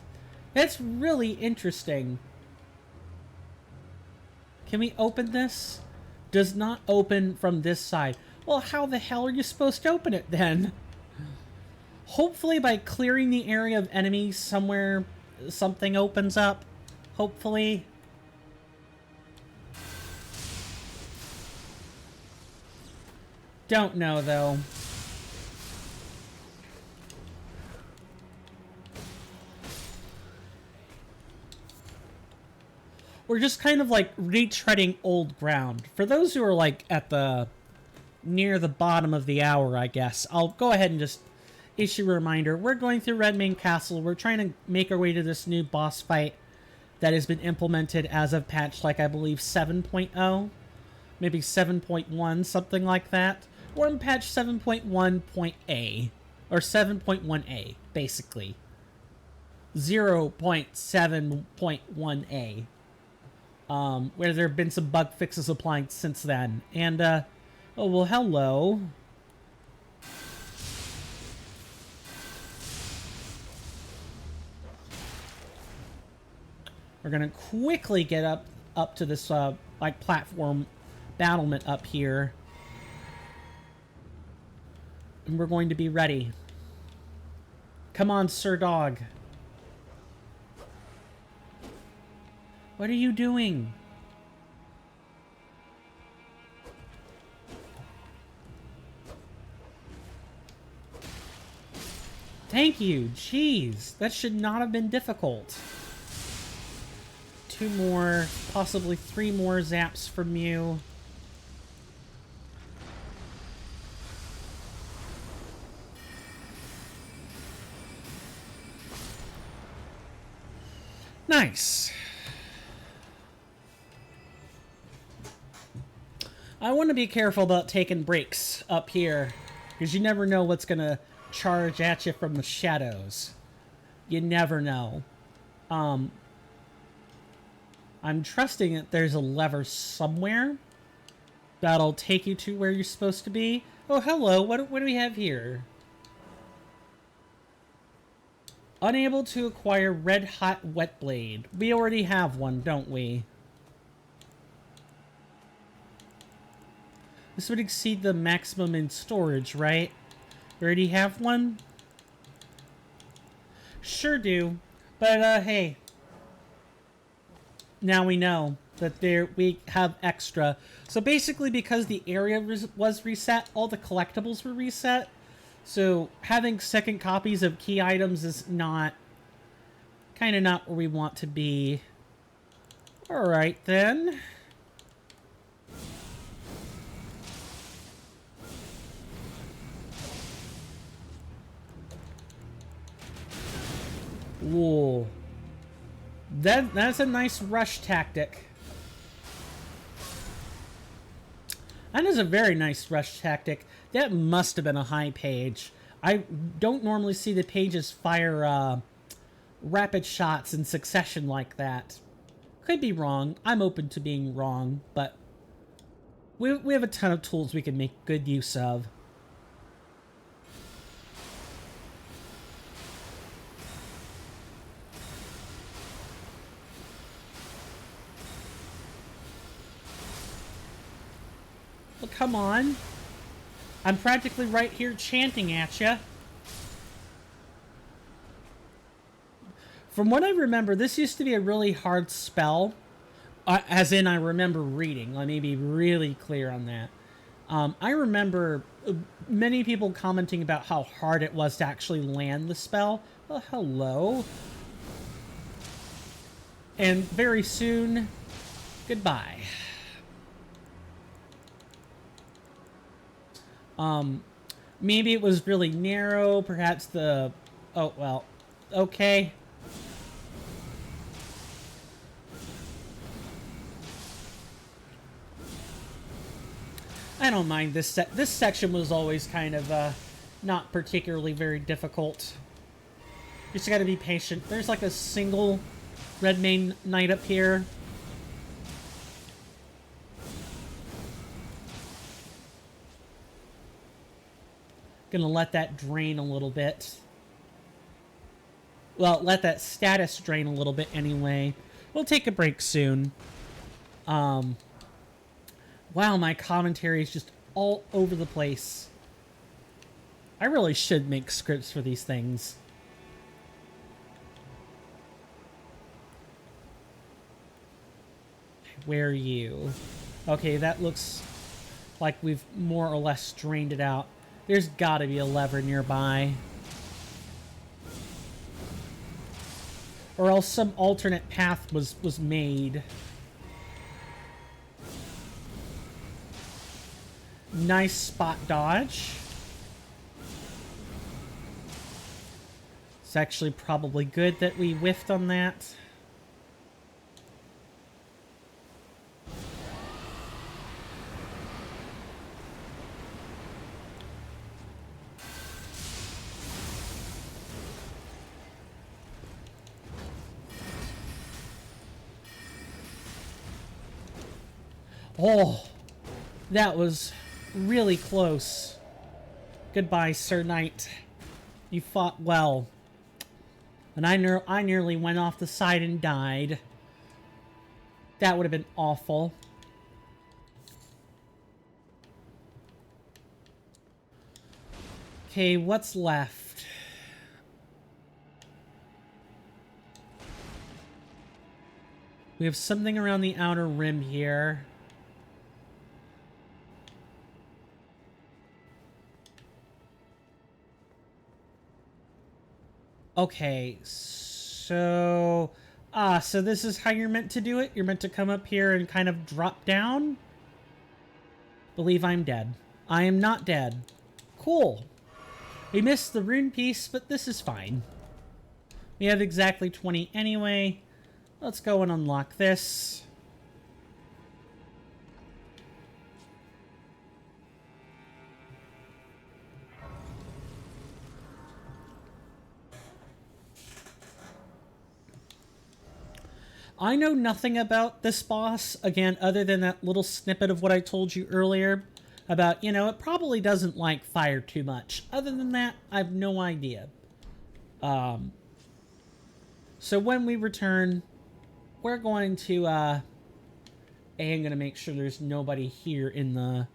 That's really interesting. Can we open this? Does not open from this side. Well, how the hell are you supposed to open it then? Hopefully by clearing the area of enemies somewhere, something opens up. Hopefully. Don't know, though. We're just kind of like retreading old ground. For those who are like at the near the bottom of the hour, I guess, I'll go ahead and just issue a reminder. We're going through Redmane Castle. We're trying to make our way to this new boss fight that has been implemented as of patch, like, I believe 7.0, maybe 7.1, something like that. We're in patch 7.1.A, or 7.1A, basically. 0.7.1A. Where there have been some bug fixes applied since then. And, oh, well, hello. We're gonna quickly get up to this, like, platform battlement up here. And we're going to be ready. Come on, Sir Dog. What are you doing? Thank you. Jeez, that should not have been difficult. 2 more, possibly 3 more zaps from you. Nice. I want to be careful about taking breaks up here, because you never know what's going to charge at you from the shadows. You never know. I'm trusting that there's a lever somewhere that'll take you to where you're supposed to be. Oh, hello. What do we have here? Unable to acquire Red Hot Wet Blade. We already have one, don't we? This would exceed the maximum in storage, right? We already have one? Sure do. But, hey. Now we know that we have extra. So basically, because the area was reset, all the collectibles were reset. So having second copies of key items is not... kind of not where we want to be. Alright, then. Whoa. That's a nice rush tactic. That is a very nice rush tactic. That must have been a high page. I don't normally see the pages fire rapid shots in succession like that. Could be wrong. I'm open to being wrong, but we have a ton of tools we can make good use of. Well, come on. I'm practically right here chanting at you. From what I remember, this used to be a really hard spell. As in, I remember reading. Let me be really clear on that. I remember many people commenting about how hard it was to actually land the spell. Well, hello. And very soon, goodbye. Maybe it was really narrow. Perhaps the... Oh, well. Okay. I don't mind this this section was always kind of not particularly very difficult. You just gotta be patient. There's like a single red main knight up here. Gonna let that drain a little bit. Well, let that status drain a little bit anyway. We'll take a break soon. Wow, my commentary is just all over the place. I really should make scripts for these things. Where are you? Okay, that looks like we've more or less drained it out. There's gotta be a lever nearby. Or else some alternate path was made. Nice spot dodge. It's actually probably good that we whiffed on that. Oh, that was really close. Goodbye, Sir Knight. You fought well. And I nearly went off the side and died. That would have been awful. Okay, what's left? We have something around the outer rim here. Okay, so... so this is how you're meant to do it? You're meant to come up here and kind of drop down? Believe I'm dead. I am not dead. Cool. We missed the rune piece, but this is fine. We have exactly 20 anyway. Let's go and unlock this. I know nothing about this boss, again, other than that little snippet of what I told you earlier about, you know, it probably doesn't like fire too much. Other than that, I have no idea. So when we return, we're going to, I'm going to make sure there's nobody here in the,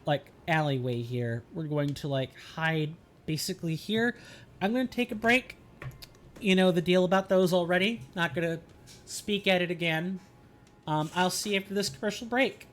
like, alleyway here. We're going to, like, hide basically here. I'm going to take a break. You know the deal about those already. Not going to speak at it again. I'll see you after this commercial break.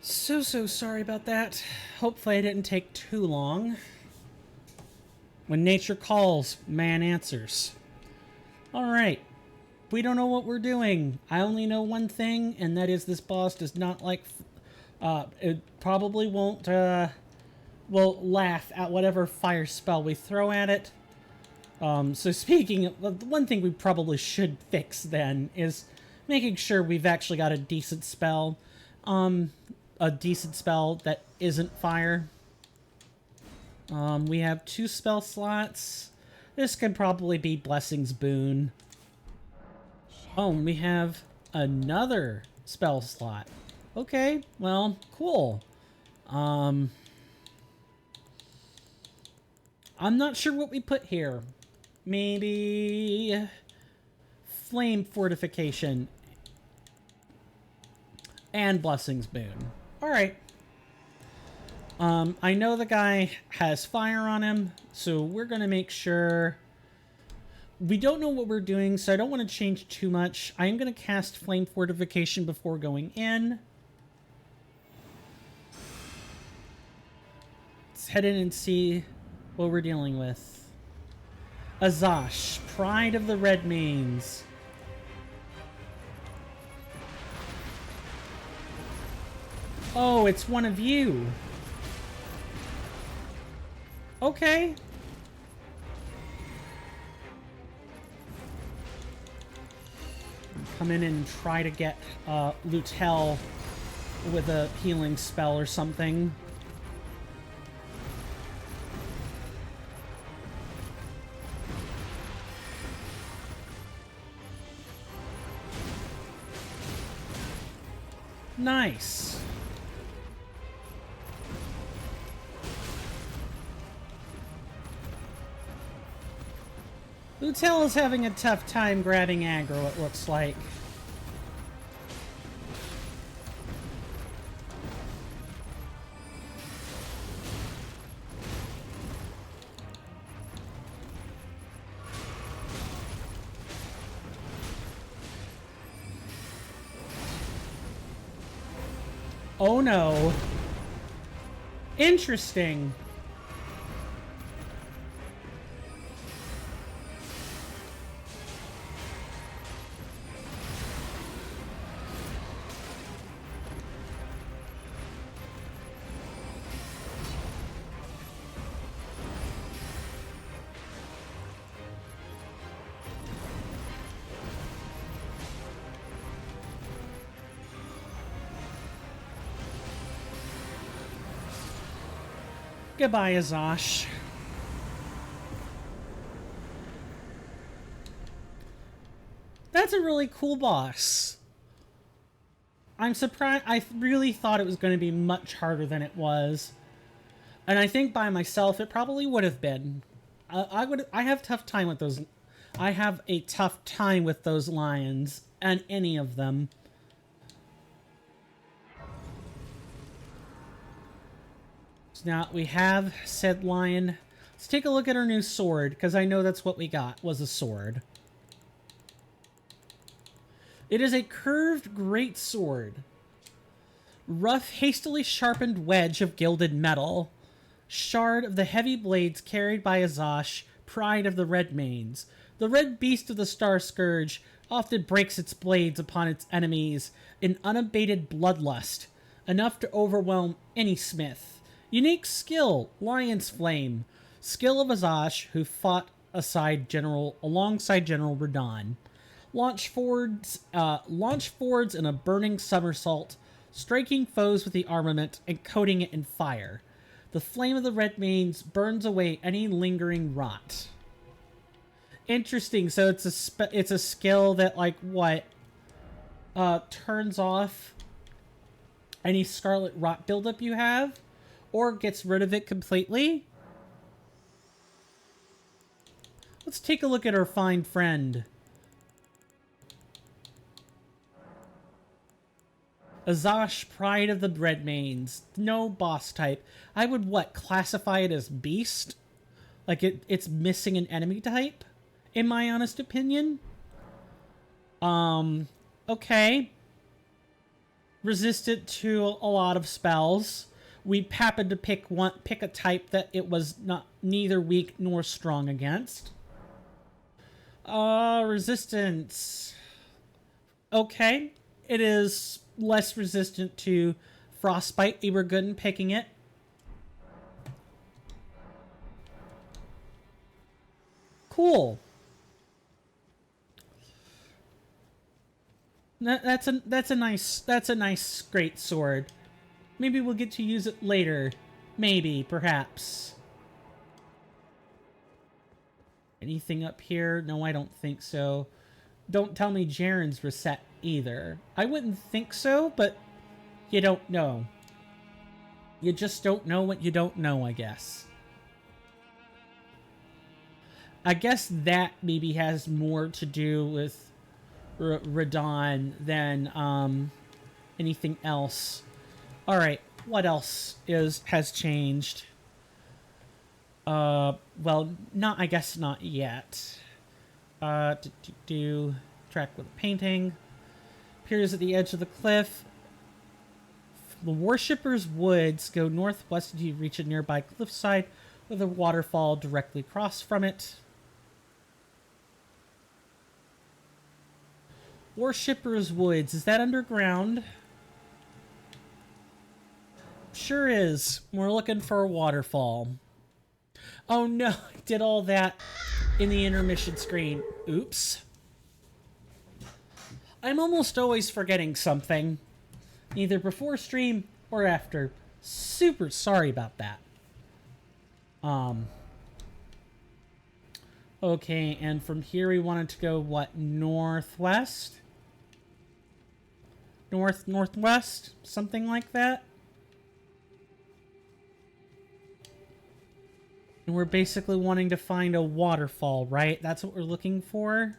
So sorry about that. Hopefully I didn't take too long. When nature calls, man answers. Alright. We don't know what we're doing. I only know one thing, and that is this boss does not like... it probably won't, will laugh at whatever fire spell we throw at it. So speaking of... The one thing we probably should fix, then, is making sure we've actually got a decent spell. A decent spell that isn't fire. We have 2 spell slots. This could probably be Blessing's Boon. Oh, and we have another spell slot. Okay, well, cool. I'm not sure what we put here. Maybe Flame Fortification and Blessing's Boon. Alright. I know the guy has fire on him, so we're going to make sure... We don't know what we're doing, so I don't want to change too much. I am going to cast Flame Fortification before going in. Let's head in and see what we're dealing with. Azash, Pride of the Red Mains. Oh, it's one of you. Okay. Come in and try to get Lutel with a healing spell or something. Nice. Lutel is having a tough time grabbing aggro, it looks like. Oh no. Interesting. Goodbye, Azash. That's a really cool boss. I'm surprised. I really thought it was going to be much harder than it was. And I think by myself, it probably would have been. I have tough time with those. I have a tough time with those lions, and any of them. So now we have said lion. Let's take a look at our new sword, because I know that's what we got, was a sword. It is a curved great sword. Rough, hastily sharpened wedge of gilded metal. Shard of the heavy blades carried by Azash, pride of the Red Mains. The red beast of the Star Scourge often breaks its blades upon its enemies in unabated bloodlust, enough to overwhelm any smith. Unique skill, Lion's Flame. Skill of Azash, who fought alongside General Radahn. Launch forwards in a burning somersault, striking foes with the armament and coating it in fire. The flame of the Red Mains burns away any lingering rot. Interesting. So it's a skill that, like, what? Turns off any scarlet rot buildup you have, or gets rid of it completely. Let's take a look at our fine friend. Azash, Pride of the Red Mains. No boss type. I would, what, classify it as beast? Like, it's missing an enemy type, in my honest opinion. Okay. resistant to a lot of spells. We happened to pick a type that it was not neither weak nor strong against. Resistance. Okay. It is less resistant to frostbite. We were good in picking it. Cool. That's a nice great sword. Maybe we'll get to use it later. Maybe, perhaps. Anything up here? No, I don't think so. Don't tell me Jaren's reset either. I wouldn't think so, but you don't know. You just don't know what you don't know, I guess. I guess that maybe has more to do with Radon than anything else. All right, what else has changed? Well, I guess not yet. Track with a painting. Appears at the edge of the cliff. The Worshipper's Woods go northwest until you reach a nearby cliffside with a waterfall directly across from it. Worshipper's Woods, is that underground? Sure is. We're looking for a waterfall. Oh no, I did all that in the intermission screen. Oops. I'm almost always forgetting something. Either before stream or after. Super sorry about that. Okay, and from here we wanted to go, what, northwest? Northwest? Something like that? And we're basically wanting to find a waterfall, right? That's what we're looking for?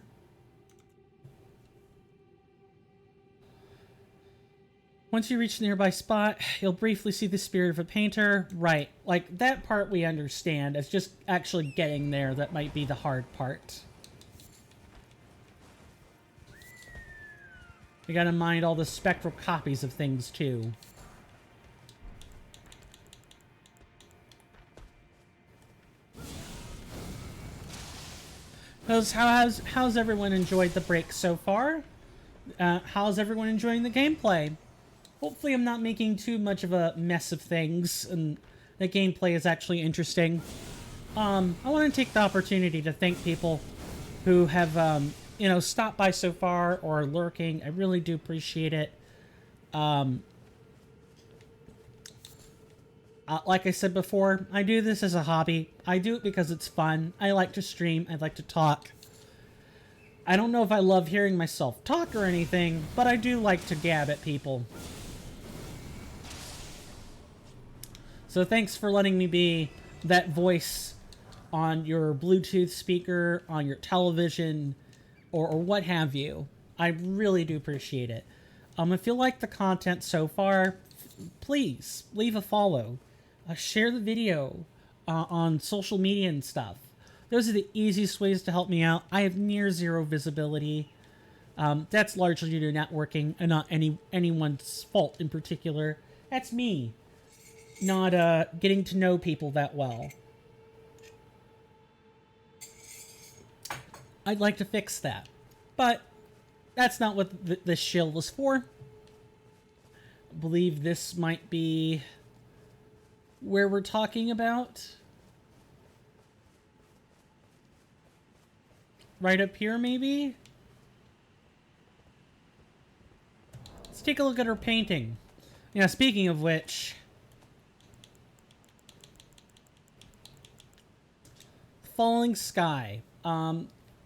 Once you reach the nearby spot, you'll briefly see the spirit of a painter. Right. Like, that part we understand. It's just actually getting there that might be the hard part. You gotta mind all the spectral copies of things, too. How's everyone enjoyed the break so far? How's everyone enjoying the gameplay? Hopefully I'm not making too much of a mess of things, and the gameplay is actually interesting. I want to take the opportunity to thank people who have, stopped by so far or are lurking. I really do appreciate it. Like I said before, I do this as a hobby. I do it because it's fun. I like to stream. I like to talk. I don't know if I love hearing myself talk or anything, but I do like to gab at people. So thanks for letting me be that voice on your Bluetooth speaker, on your television, or what have you. I really do appreciate it. If you like the content so far, please leave a follow. Share the video on social media and stuff. Those are the easiest ways to help me out. I have near zero visibility. That's largely due to networking and not anyone's fault in particular. That's me. Not getting to know people that well. I'd like to fix that. But that's not what this shield was for. I believe this might be where we're talking about. Right up here, maybe? Let's take a look at her painting. Yeah, speaking of which... Falling Sky.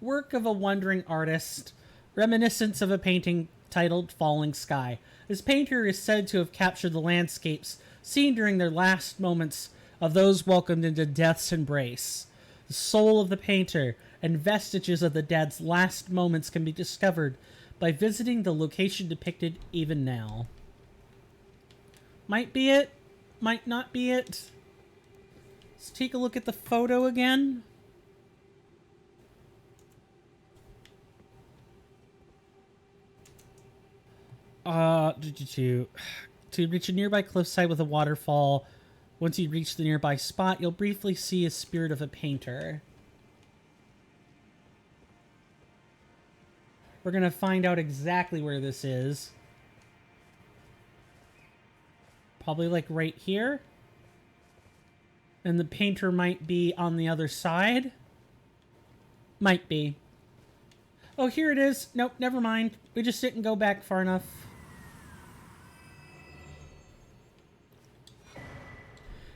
Work of a wandering artist. Reminiscence of a painting titled Falling Sky. This painter is said to have captured the landscapes seen during their last moments of those welcomed into death's embrace. The soul of the painter and vestiges of the dead's last moments can be discovered by visiting the location depicted even now. Might be it, might not be it. Let's take a look at the photo again. To reach a nearby cliffside with a waterfall. Once you reach the nearby spot, you'll briefly see a spirit of a painter. We're gonna find out exactly where this is. Probably like right here. And the painter might be on the other side. Might be. Oh, here it is. Nope, never mind. We just didn't go back far enough.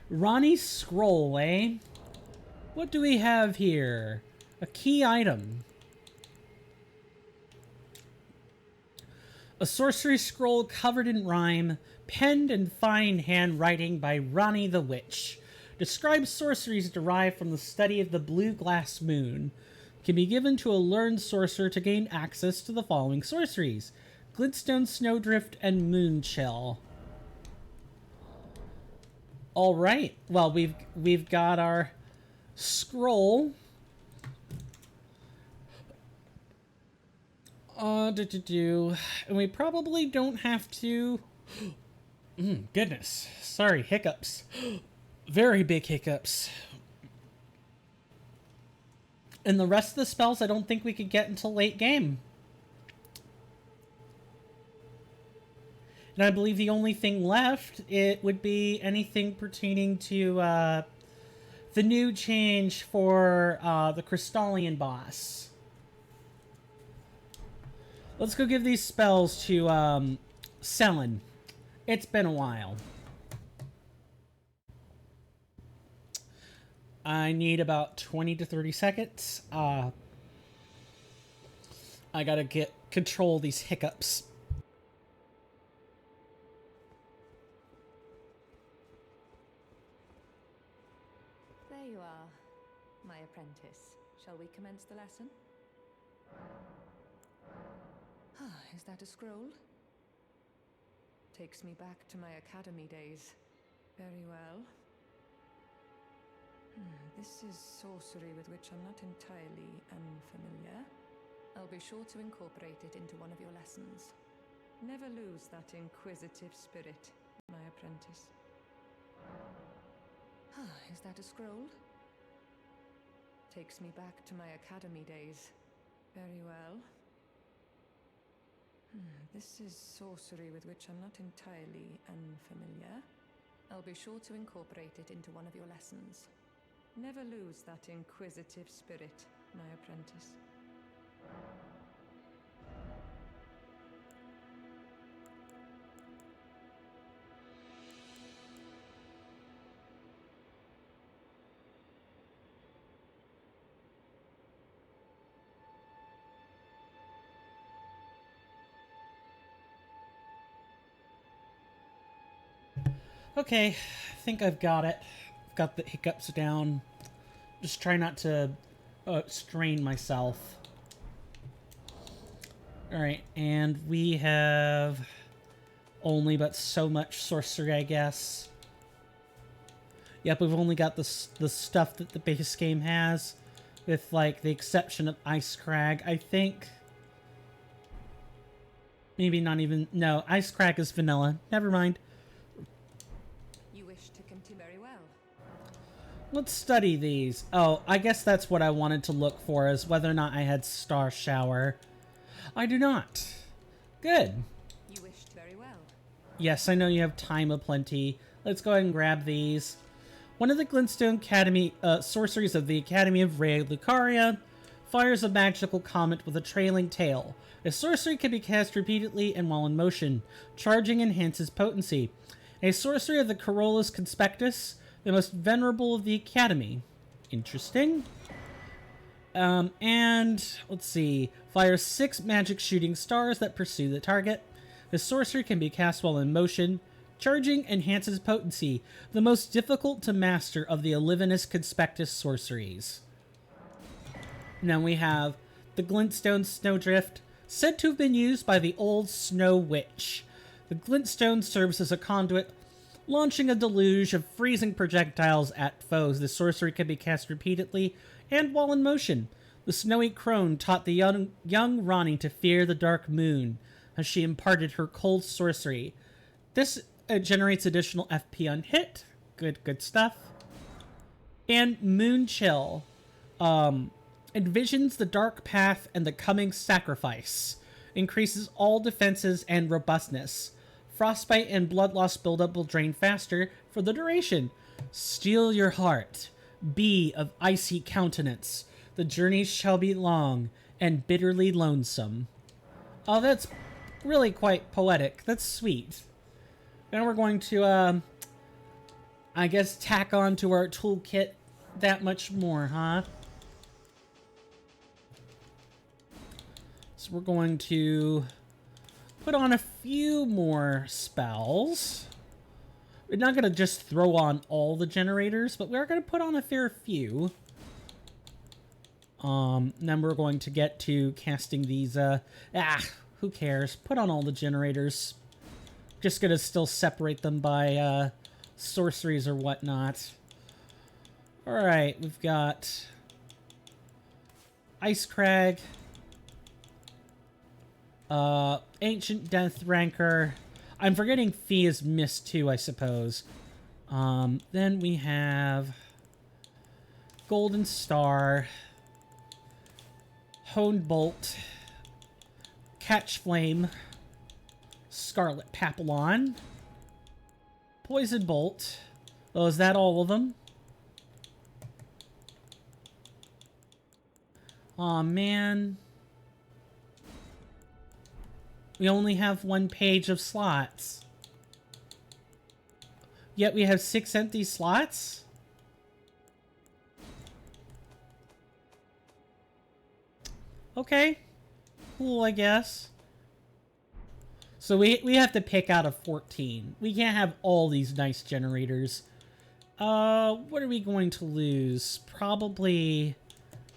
Ronnie's scroll, eh? What do we have here? A key item. A sorcery scroll covered in rhyme, penned in fine handwriting by Ronnie the Witch. Describes sorceries derived from the study of the blue glass moon. Can be given to a learned sorcerer to gain access to the following sorceries: Glintstone, Snowdrift, and Moonchill. All right. Well, we've got our scroll. And we probably don't have to. Goodness. Sorry, hiccups. Very big hiccups. And the rest of the spells I don't think we could get until late game. And I believe the only thing left, it would be anything pertaining to the new change for the Crystallian boss. Let's go give these spells to Selin. It's been a while. I need about 20 to 30 seconds. I gotta control these hiccups. There you are, my apprentice. Shall we commence the lesson? Is that a scroll? Takes me back to my academy days. Very well. This is sorcery with which I'm not entirely unfamiliar. I'll be sure to incorporate it into one of your lessons. Never lose that inquisitive spirit, my apprentice. Is that a scroll? Takes me back to my academy days. Very well. This is sorcery with which I'm not entirely unfamiliar. I'll be sure to incorporate it into one of your lessons. Never lose that inquisitive spirit, my apprentice. Okay, I think I've got it. I've got the hiccups down. Just try not to strain myself. Alright, and we have only but so much sorcery, I guess. Yep, we've only got the stuff that the base game has, with, like, the exception of Ice Crag, I think. Maybe not even... No, Ice Crag is vanilla. Never mind. Very well. Let's study these. Oh, I guess that's what I wanted to look for, is whether or not I had Star Shower. I do not. Good. You wished very well. Yes, I know you have time aplenty. Let's go ahead and grab these. One of the Glintstone Academy sorceries of the Academy of Ray Lucaria fires a magical comet with a trailing tail. A sorcery can be cast repeatedly and while in motion. Charging enhances potency. A sorcery of the Corollas Conspectus, the most venerable of the Academy. Interesting. And, let's see. Fires 6 magic shooting stars that pursue the target. The sorcery can be cast while in motion. Charging enhances potency, the most difficult to master of the Olivinus Conspectus sorceries. And then we have the Glintstone Snowdrift, said to have been used by the old Snow Witch. The glintstone serves as a conduit, launching a deluge of freezing projectiles at foes. The sorcery can be cast repeatedly and while in motion. The snowy crone taught the young Ronnie to fear the dark moon. as she imparted her cold sorcery. This generates additional FP on hit. Good stuff. And Moon Chill envisions the dark path and the coming sacrifice. Increases all defenses and robustness. Frostbite and blood loss buildup will drain faster for the duration. Steel your heart. Be of icy countenance. The journey shall be long and bitterly lonesome. Oh, that's really quite poetic. That's sweet. Now we're going to, I guess, tack on to our toolkit that much more, huh? So we're going to put on a few more spells. We're not going to just throw on all the generators, but we're going to put on a fair few. Then we're going to get to casting these, who cares? Put on all the generators. Just going to still separate them by, sorceries or whatnot. Alright, we've got Ice Crag, Ancient Death Rancor. I'm forgetting Fee is missed too, I suppose. Then we have Golden Star, Honed Bolt, Catch Flame, Scarlet Papillon, Poison Bolt. Oh, is that all of them? Aw, man. We only have one page of slots. Yet we have 6 empty slots? Okay. Cool, I guess. So we have to pick out of 14. We can't have all these nice generators. What are we going to lose? Probably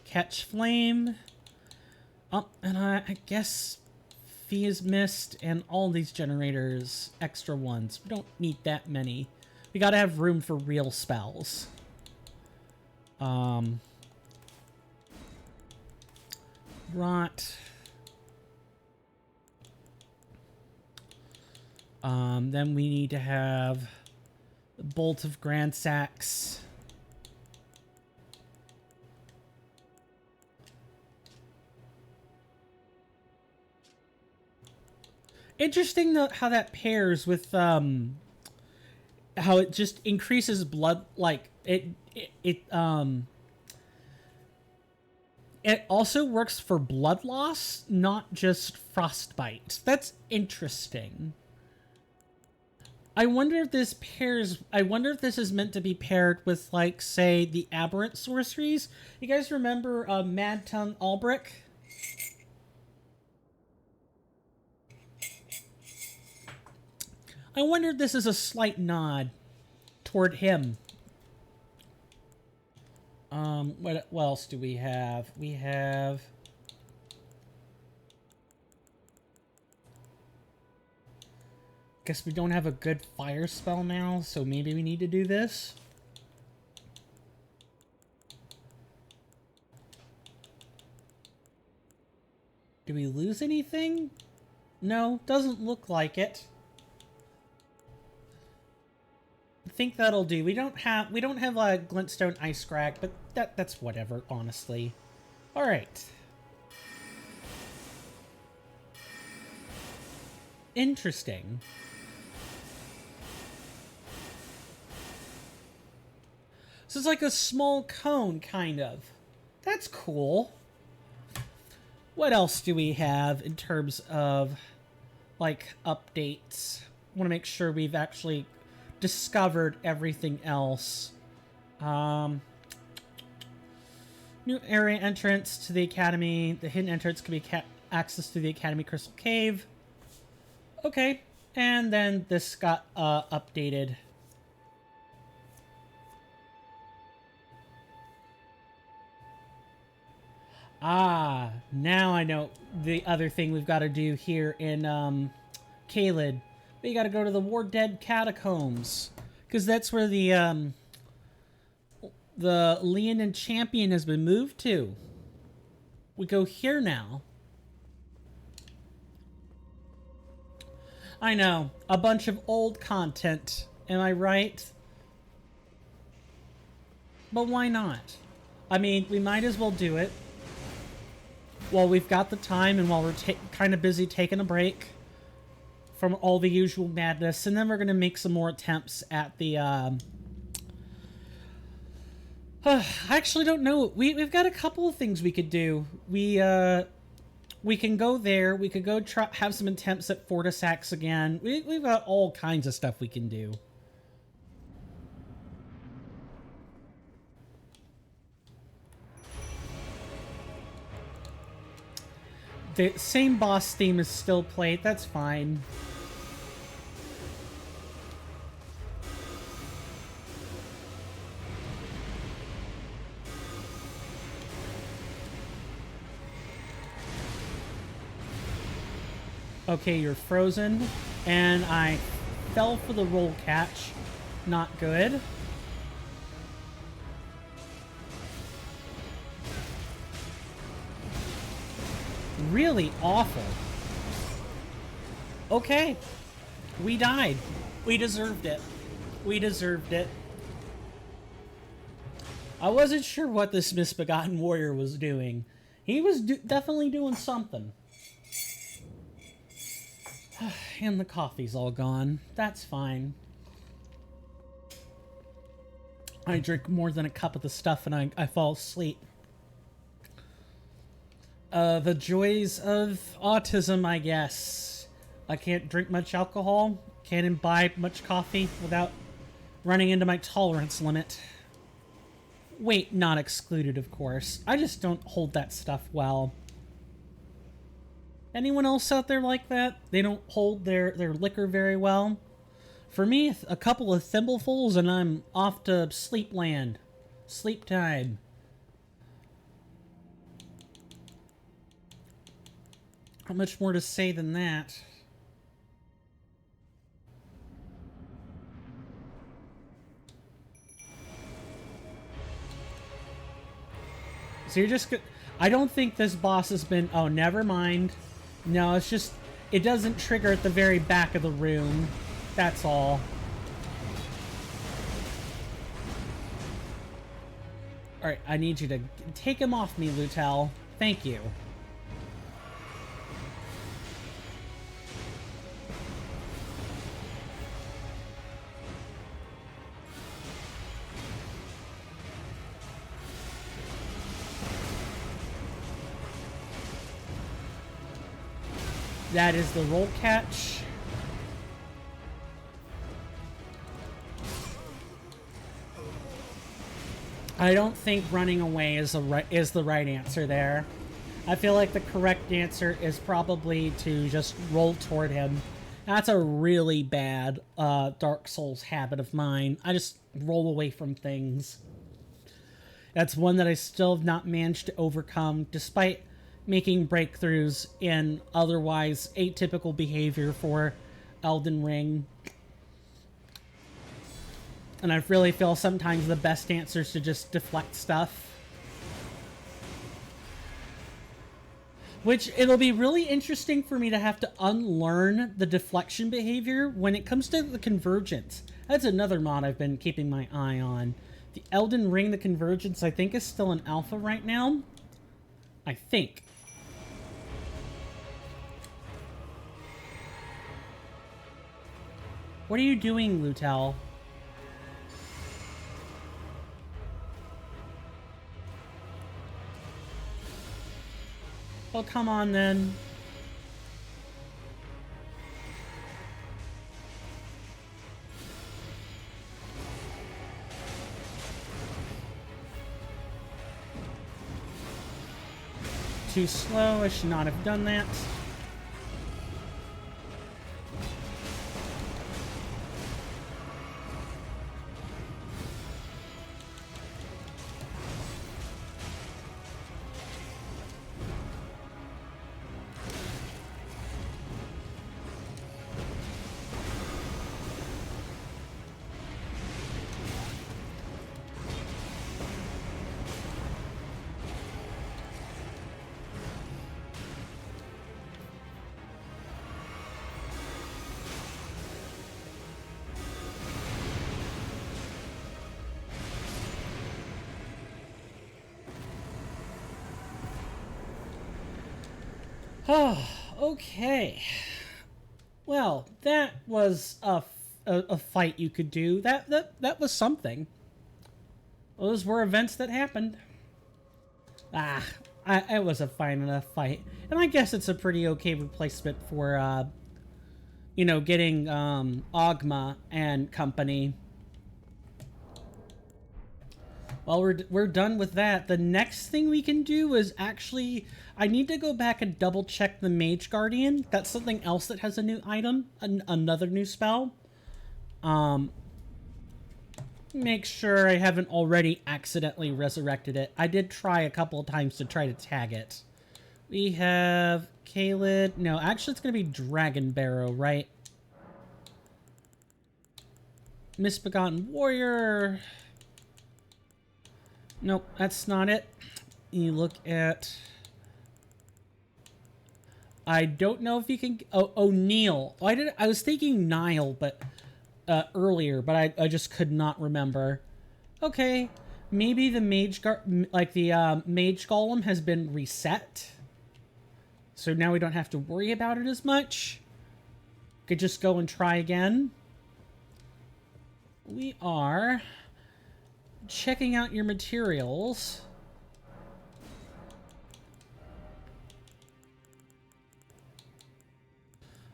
Catch Flame. And I guess Fee is missed, and all these generators, extra ones. We don't need that many. We gotta have room for real spells. Rot. Then we need to have the Bolt of Grand Sax. Interesting how that pairs with how it just increases blood, like it also works for blood loss, not just frostbite. That's interesting. I wonder if this pairs, I wonder if this is meant to be paired with, like, say, the aberrant sorceries. You guys remember Mad Tongue Albric? I wonder if this is a slight nod toward him. What else do we have? We have... Guess we don't have a good fire spell now, so maybe we need to do this. Do we lose anything? No, doesn't look like it. I think that'll do. We don't have a Glintstone Ice Crag, but that's whatever, honestly. All right. Interesting. So it's like a small cone, kind of. That's cool. What else do we have in terms of, like, updates? I want to make sure we've actually discovered everything else. New area entrance to the academy. The hidden entrance can be access to the academy crystal cave. Okay, and then this got updated. Ah, now I know the other thing we've got to do here in Caelid. We got to go to the War Dead Catacombs, because that's where the Leonin Champion has been moved to. We go here now. I know. A bunch of old content. Am I right? But why not? I mean, we might as well do it while we've got the time and while we're kind of busy taking a break from all the usual madness. And then we're going to make some more attempts at the... I actually don't know. We've got a couple of things we could do. We can go there. We could go have some attempts at Fortisax again. We've got all kinds of stuff we can do. The same boss theme is still played. That's fine. Okay, you're frozen, and I fell for the roll catch. Not good. Really awful. Okay. We died. We deserved it. We deserved it. I wasn't sure what this misbegotten warrior was doing. He was definitely doing something. And the coffee's all gone. That's fine. I drink more than a cup of the stuff and I fall asleep. The joys of autism, I guess. I can't drink much alcohol. Can't imbibe much coffee without running into my tolerance limit. Weight not excluded, of course. I just don't hold that stuff well. Anyone else out there like that? They don't hold their liquor very well? For me, a couple of thimblefuls and I'm off to sleep land. Sleep time. Not much more to say than that. So you're just... I don't think this boss has been... Oh, never mind. No, it's just... It doesn't trigger at the very back of the room. That's all. Alright, I need you to take him off me, Lutel. Thank you. That is the roll catch. I don't think running away is the right answer there. I feel like the correct answer is probably to just roll toward him. That's a really bad Dark Souls habit of mine. I just roll away from things. That's one that I still have not managed to overcome, despite making breakthroughs in otherwise atypical behavior for Elden Ring. And I really feel sometimes the best answer is to just deflect stuff. Which, it'll be really interesting for me to have to unlearn the deflection behavior when it comes to the Convergence. That's another mod I've been keeping my eye on. The Elden Ring, the Convergence, I think is still in alpha right now. I think. What are you doing, Lutel? Oh, come on, then. Too slow. I should not have done that. Oh, okay. Well, that was a fight you could do. That was something. Those were events that happened. Ah, it was a fine enough fight. And I guess it's a pretty okay replacement for, getting Ogma and company. Well, we're done with that. The next thing we can do is actually... I need to go back and double check the Mage Guardian. That's something else that has a new item. Another new spell. Make sure I haven't already accidentally resurrected it. I did try a couple of times to try to tag it. We have Kaled. No, actually it's going to be Dragon Barrow, right? Misbegotten Warrior. Nope, that's not it. You look at... I don't know if you can... Oh, O'Neill. Oh, I was thinking Nile, but... earlier, but I just could not remember. Okay, maybe the Mage Golem has been reset. So now we don't have to worry about it as much. Could just go and try again. We are checking out your materials.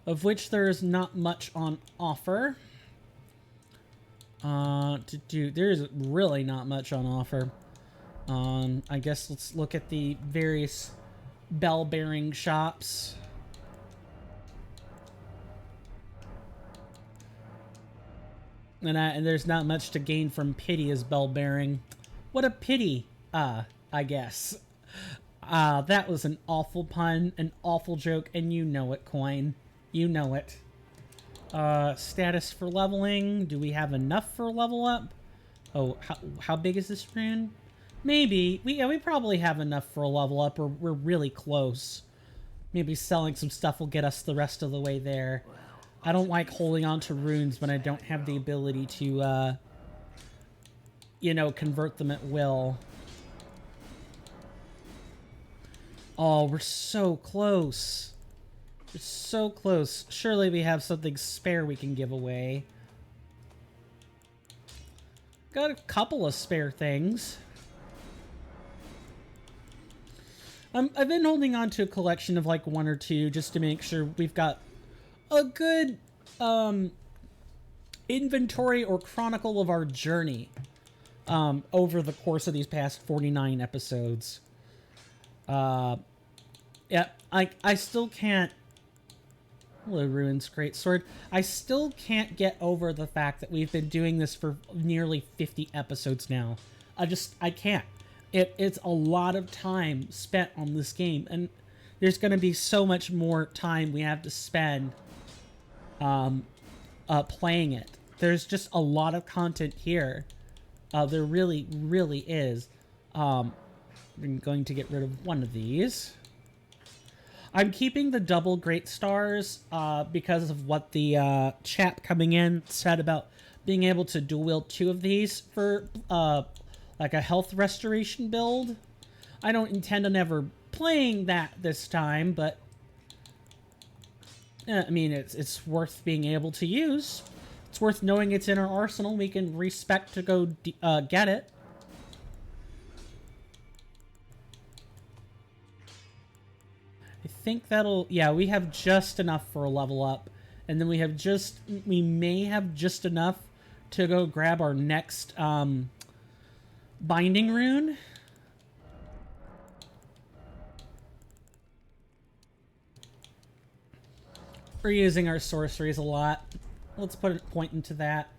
Of which there is not much on offer. There's really not much on offer. I guess let's look at the various bell-bearing shops. And there's not much to gain from pity as bell-bearing. What a pity, I guess. That was an awful pun, an awful joke, and you know it, Coin. You know it. Status for leveling. Do we have enough for level up? Oh, how big is this rune? Maybe. We probably have enough for a level up, or we're really close. Maybe selling some stuff will get us the rest of the way there. I don't like holding on to runes when I don't have the ability to, convert them at will. Oh, we're so close. We're so close. Surely we have something spare we can give away. Got a couple of spare things. I've been holding on to a collection of like one or two just to make sure we've got a good inventory or chronicle of our journey over the course of these past 49 episodes. Yeah, I still can't... Hello, Ruins Greatsword. I still can't get over the fact that we've been doing this for nearly 50 episodes now. I can't. It's a lot of time spent on this game, and there's going to be so much more time we have to spend playing it. There's just a lot of content here. There really, really is. I'm going to get rid of one of these. I'm keeping the double great stars because of what the chat coming in said about being able to dual wield two of these for like a health restoration build. I don't intend on ever playing that this time, but I mean, it's worth being able to use. It's worth knowing it's in our arsenal. We can respec to go get it. I think that'll... Yeah, we have just enough for a level up. And then we may have just enough to go grab our next binding rune. We're using our sorceries a lot. Let's put a point into that.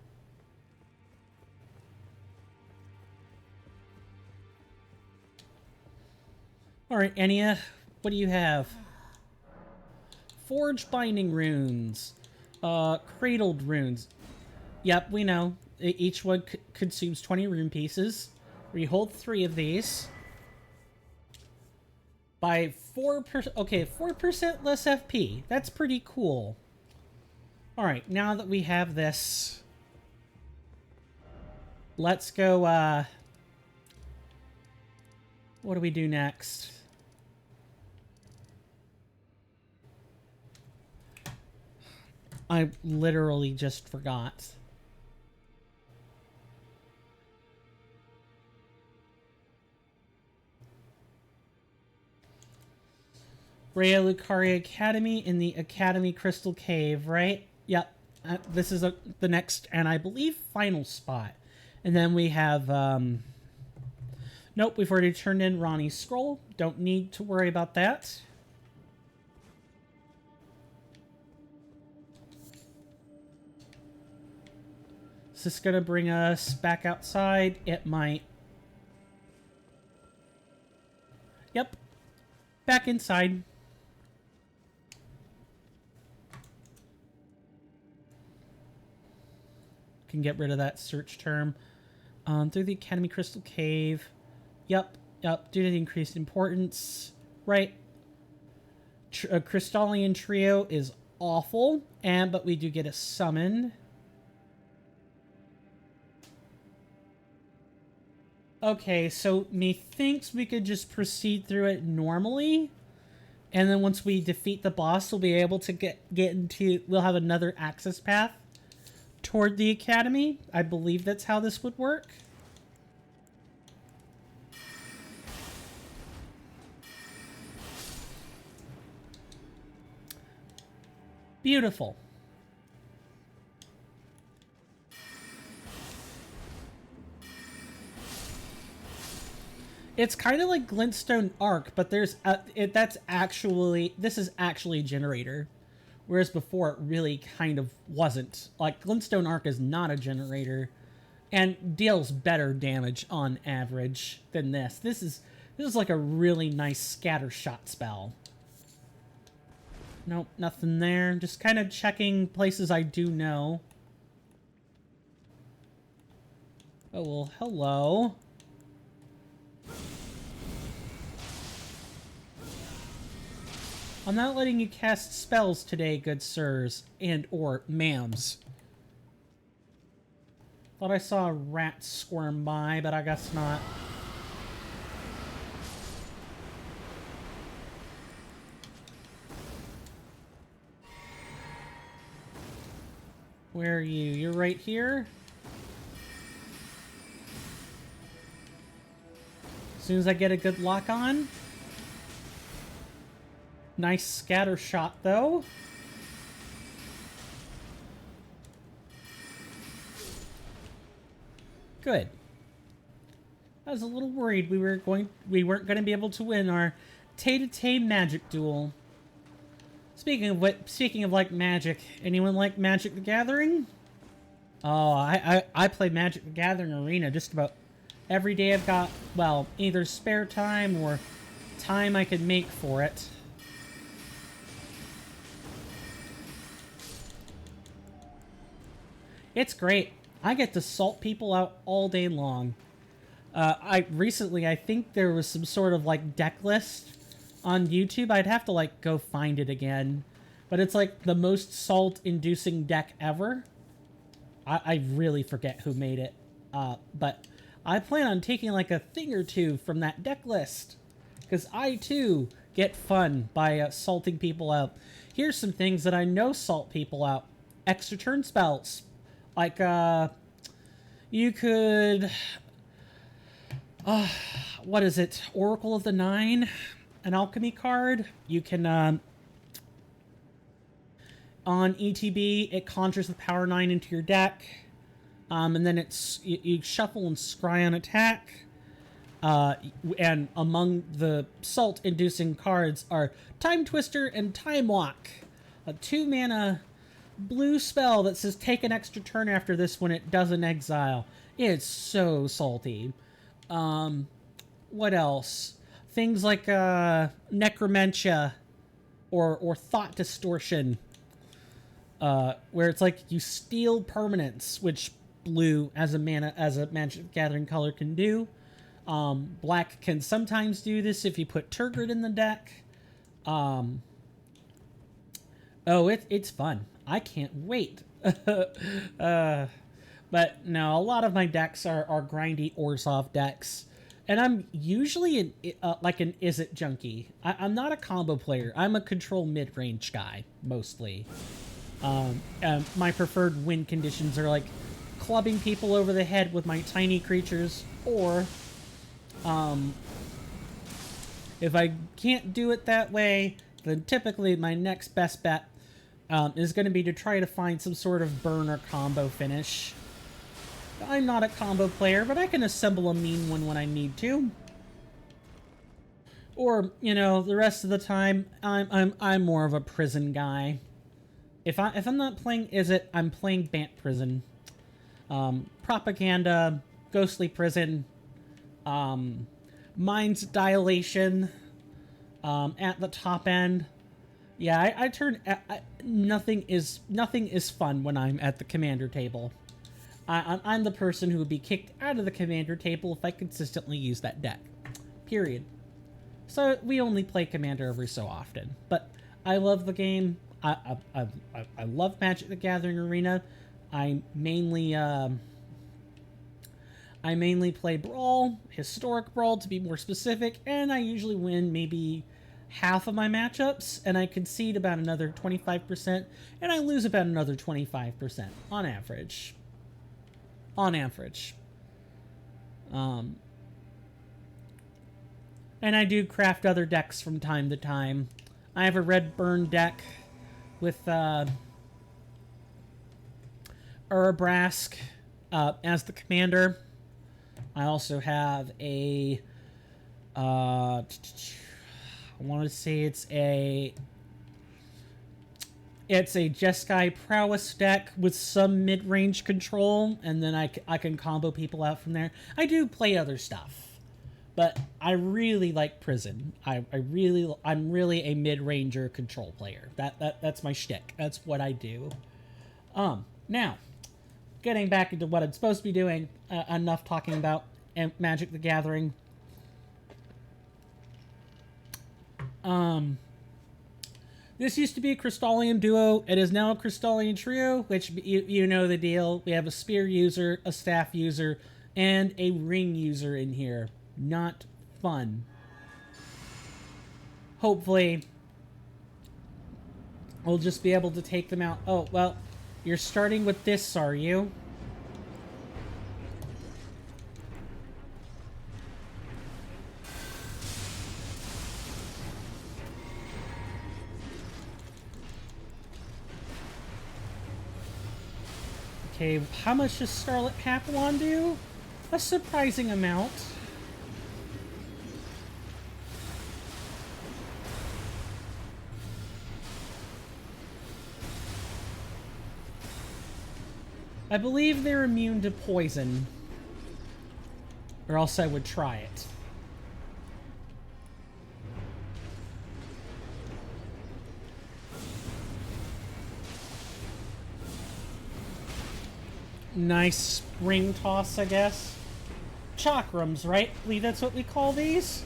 Alright, Enya, what do you have? Forged binding runes. Cradled runes. Yep, we know. Each one consumes 20 rune pieces. We hold 3 of these. By 4%... Okay, 4% less FP. That's pretty cool. Alright, now that we have this... Let's go, what do we do next? I literally just forgot. Rhea Lucaria Academy in the Academy Crystal Cave, right? Yep. This is the next and I believe final spot. And then we have... Nope, we've already turned in Ronnie's scroll. Don't need to worry about that. Is this going to bring us back outside? It might. Yep. Back inside. Can get rid of that search term. Through the Academy Crystal Cave. Yep. Due to the increased importance. Right. A Crystallian Trio is awful. But we do get a summon. Okay, so methinks we could just proceed through it normally. And then once we defeat the boss, we'll be able to get into... We'll have another access path toward the academy. I believe that's how this would work. Beautiful. It's kind of like Glintstone Arc, but there's this is actually a generator, whereas before it really kind of wasn't. Like Glintstone Arc is not a generator, and deals better damage on average than this. This is like a really nice scatter shot spell. Nope, nothing there. Just kind of checking places I do know. Oh well, hello. I'm not letting you cast spells today, good sirs, and or ma'ams. Thought I saw a rat squirm by, but I guess not. Where are you? You're right here? As soon as I get a good lock on. Nice scatter shot, though. Good. I was a little worried we weren't going to be able to win our Tay-to-Tay magic duel. Speaking of like magic, anyone like Magic the Gathering? Oh, I play Magic the Gathering Arena just about every day I've got, well, either spare time or time I could make for it. It's great. I get to salt people out all day long. I think there was some sort of like deck list on YouTube. I'd have to like go find it again. But it's like the most salt-inducing deck ever. I really forget who made it. But I plan on taking like a thing or two from that deck list. Because I too get fun by salting people out. Here's some things that I know salt people out. Extra turn spells. Like, you could, what is it? Oracle of the Nine, an alchemy card. You can, on ETB, it conjures the Power 9 into your deck. And then you shuffle and scry on attack. And among the salt-inducing cards are Time Twister and Time Walk. A 2-mana... blue spell that says take an extra turn after this when it doesn't exile. It's so salty. What else? Things like Necromentia or Thought Distortion. Where it's like you steal permanents, which blue as a Magic Gathering color can do. Black can sometimes do this if you put Turgid in the deck. It's fun. I can't wait. But no, a lot of my decks are grindy Orzhov decks. And I'm usually like an Izzet junkie. I'm not a combo player. I'm a control mid-range guy, mostly. My preferred win conditions are like clubbing people over the head with my tiny creatures, or if I can't do it that way, then typically my next best bet is going to be to try to find some sort of burn or combo finish. I'm not a combo player, but I can assemble a mean one when I need to. Or, you know, the rest of the time, I'm more of a prison guy. If I'm not playing Izzet, I'm playing Bant Prison. Propaganda, Ghostly Prison, Mind's Dilation, at the top end. Yeah, I turn... nothing is fun when I'm at the commander table. I'm the person who would be kicked out of the commander table if I consistently use that deck. Period. So we only play commander every so often. But I love the game. I love Magic the Gathering Arena. I mainly play Brawl, Historic Brawl to be more specific, and I usually win maybe half of my matchups, and I concede about another 25%, and I lose about another 25% on average. On average. And I do craft other decks from time to time. I have a red burn deck with Urabrask as the commander. I also have a I want to say it's a Jeskai Prowess deck with some mid-range control, and then I can combo people out from there. I do play other stuff, but I really like Prison. I'm really a mid-ranger control player. That's my shtick. That's what I do. Now, getting back into what I'm supposed to be doing, enough talking about Magic the Gathering. This used to be a Crystallian duo. It is now a Crystallian trio, which you know the deal. We have a spear user, a staff user, and a ring user in here. Not fun. Hopefully, we'll just be able to take them out. Oh, well, you're starting with this, are you? Okay, how much does Scarlet Papillon do? A surprising amount. I believe they're immune to poison. Or else I would try it. Nice ring toss, I guess. Chakrams, right? I believe that's what we call these.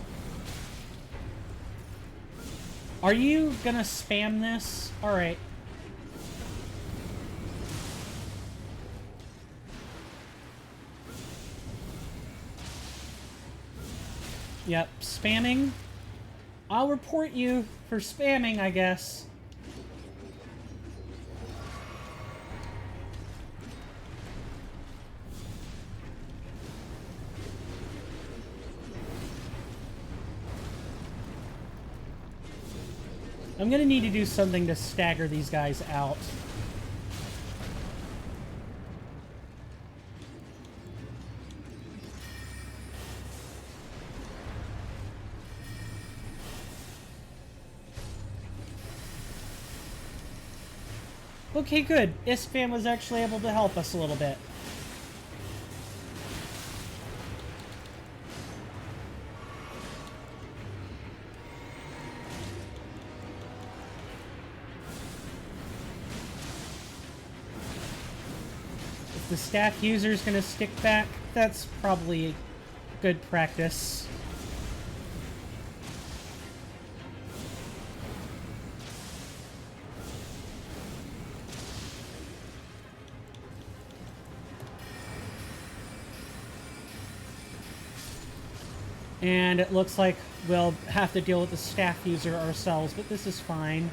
Are you gonna spam this? Alright. Yep, spamming. I'll report you for spamming, I guess. I'm gonna need to do something to stagger these guys out. Okay, good. Isfam was actually able to help us a little bit. If the staff user is going to stick back, that's probably good practice. And it looks like we'll have to deal with the staff user ourselves, but this is fine.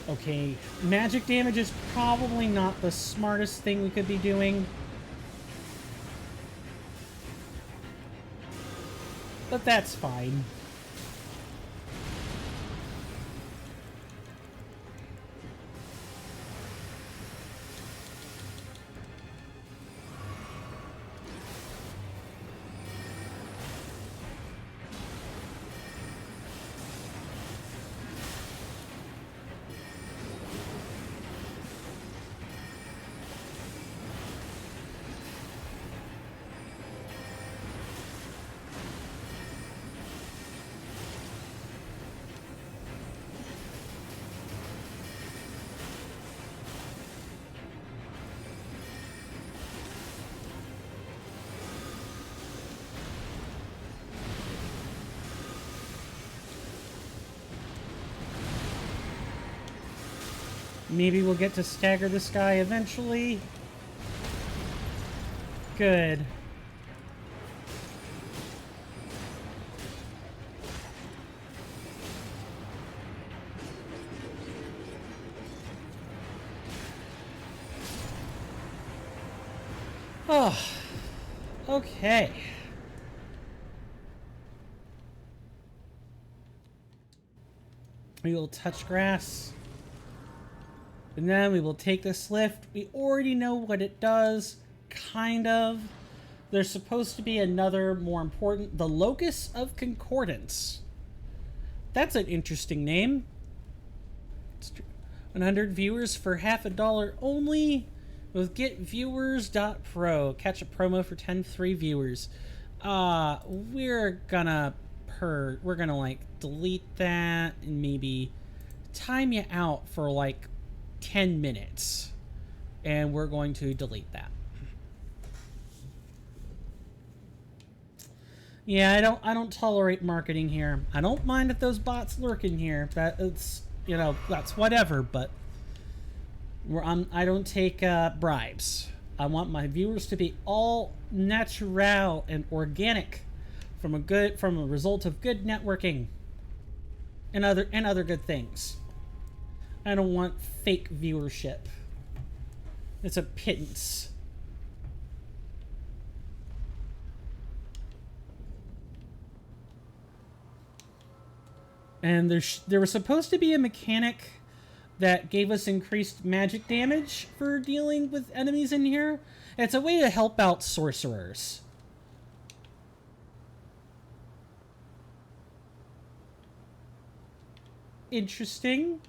Okay, magic damage is probably not the smartest thing we could be doing. But that's fine. Maybe we'll get to stagger this guy eventually. Good. Oh, okay. We will touch grass. And then we will take this lift. We already know what it does, kind of. There's supposed to be another more important, the Locus of Concordance. That's an interesting name. 100 viewers for $50 only with getviewers.pro. Catch a promo for 10 free viewers. We're gonna like delete that and maybe time you out for like 10 minutes. And we're going to delete that. Yeah, I don't tolerate marketing here. I don't mind if those bots lurk in here. It's, you know, that's whatever, but I don't take bribes. I want my viewers to be all natural and organic from a result of good networking and other good things. I don't want fake viewership. It's a pittance. And there was supposed to be a mechanic that gave us increased magic damage for dealing with enemies in here. It's a way to help out sorcerers. Interesting.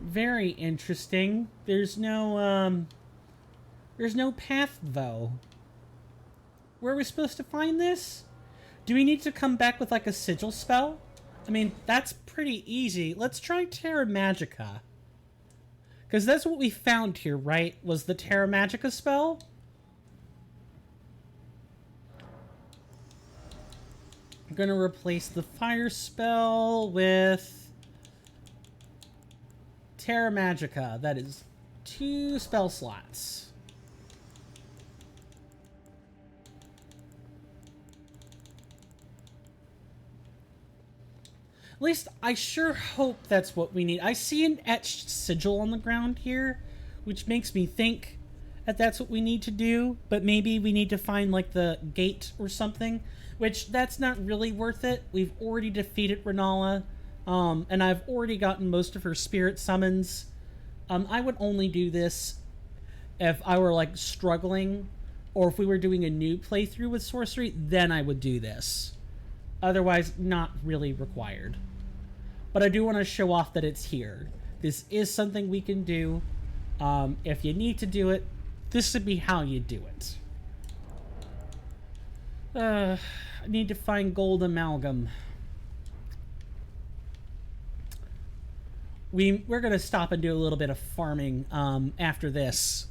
Very interesting. There's no path, though. Where are we supposed to find this? Do we need to come back with, like, a sigil spell? I mean, that's pretty easy. Let's try Terra Magica. Because that's what we found here, right? Was the Terra Magica spell? I'm going to replace the fire spell with Terra Magica. That is 2 spell slots. At least, I sure hope that's what we need. I see an etched sigil on the ground here, which makes me think that that's what we need to do. But maybe we need to find, like, the gate or something, which that's not really worth it. We've already defeated Renala, and I've already gotten most of her spirit summons. I would only do this if I were, like, struggling, or if we were doing a new playthrough with sorcery, then I would do this. Otherwise, not really required. But I do want to show off that it's here. This is something we can do. If you need to do it, this would be how you do it. I need to find gold amalgam. We're going to stop and do a little bit of farming after this.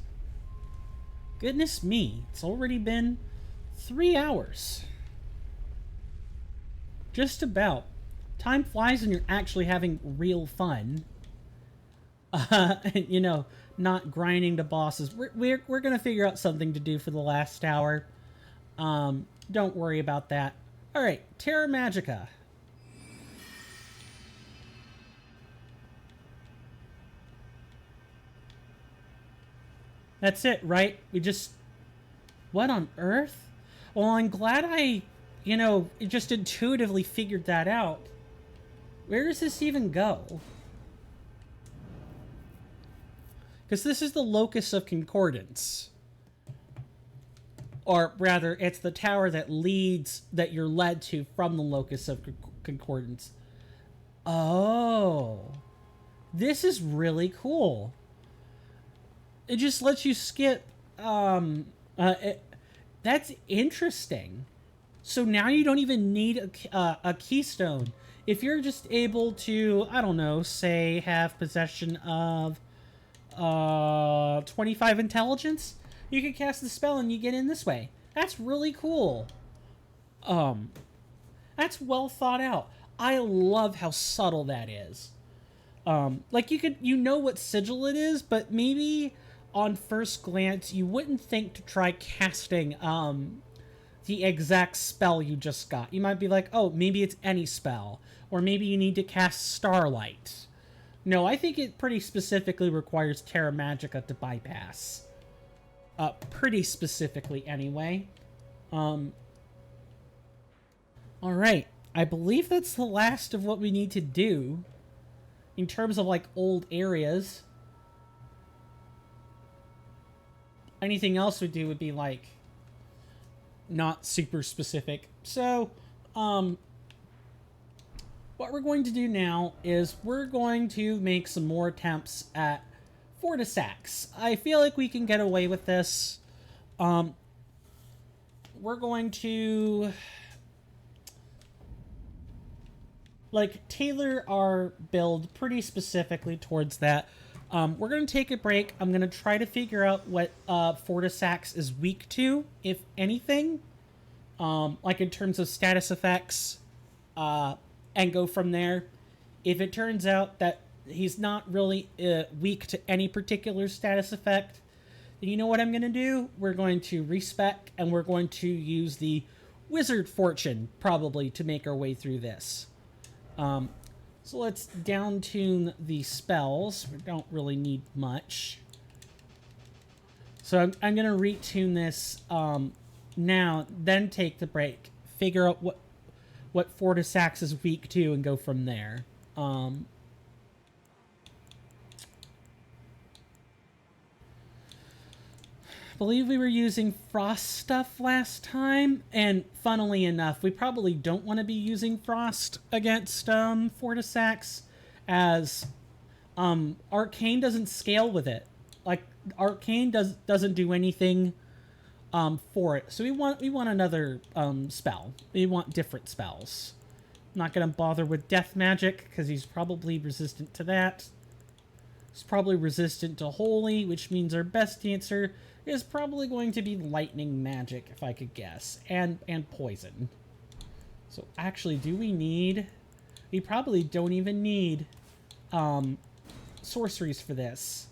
Goodness me, it's already been 3 hours. Just about. Time flies when you're actually having real fun. You know, not grinding to bosses. We're going to figure out something to do for the last hour. Don't worry about that. All right, Terra Magica. That's it, right? We just... What on earth? Well, I'm glad I, just intuitively figured that out. Where does this even go? Because this is the locus of concordance. Or rather, it's the tower that you're led to from the locus of concordance. Oh. This is really cool. It just lets you skip, that's interesting. So now you don't even need a keystone. If you're just able to, I don't know, say have possession of 25 intelligence, you can cast the spell and you get in this way. That's really cool. That's well thought out. I love how subtle that is. Like you know what sigil it is, but maybe on first glance you wouldn't think to try casting the exact spell you just got. You might be like, oh, maybe it's any spell, or maybe you need to cast Starlight. No, I think it pretty specifically requires Terra Magica to bypass. Pretty specifically, anyway. Alright. I believe that's the last of what we need to do. In terms of, like, old areas. Anything else we do would be, like, not super specific. So, what we're going to do now is we're going to make some more attempts at Fortisax. I feel like we can get away with this. We're going to tailor our build pretty specifically towards that. We're going to take a break. I'm going to try to figure out what Fortisax is weak to, if anything. Like in terms of status effects. And go from there. If it turns out that he's not really weak to any particular status effect, then you know what I'm going to do? We're going to respec, and we're going to use the Wizard Fortune, probably, to make our way through this. So let's down-tune the spells. We don't really need much. So I'm going to retune this now, then take the break. Figure out what Fortisax is weak to and go from there. I believe we were using frost stuff last time, and funnily enough, we probably don't want to be using frost against Fortisax, as Arcane doesn't scale with it. Like, Arcane doesn't do anything for it. So we want another spell. We want different spells. I'm not going to bother with Death Magic, because he's probably resistant to that. He's probably resistant to Holy, which means our best answer is probably going to be Lightning Magic, if I could guess. And Poison. So actually, do we need... We probably don't even need sorceries for this.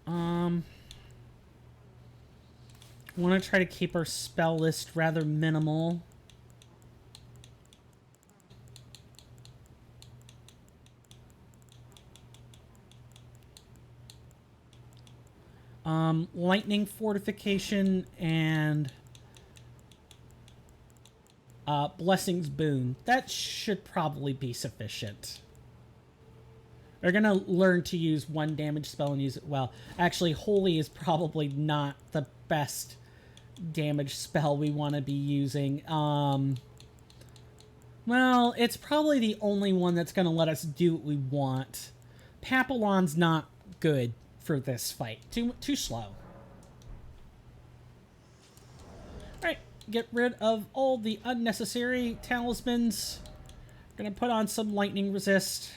Want to try to keep our spell list rather minimal. Lightning Fortification and Blessings Boon. That should probably be sufficient. They're going to learn to use one damage spell and use it well. Actually, Holy is probably not the best damage spell we want to be using. Well, it's probably the only one that's going to let us do what we want. Papillon's not good for this fight. Too slow. Alright, get rid of all the unnecessary talismans. Gonna put on some lightning resist.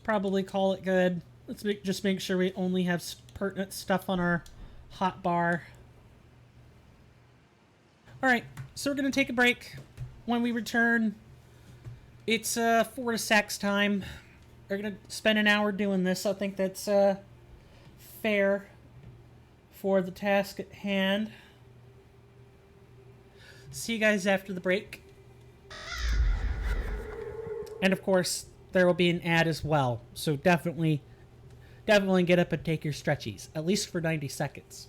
Probably call it good. Let's just make sure we only have pertinent stuff on our hotbar. Alright, so we're going to take a break. When we return, It's 4 to 6 time. We're gonna spend an hour doing this. I think that's fair for the task at hand. See you guys after the break. And of course, there will be an ad as well. So definitely get up and take your stretchies, at least for 90 seconds.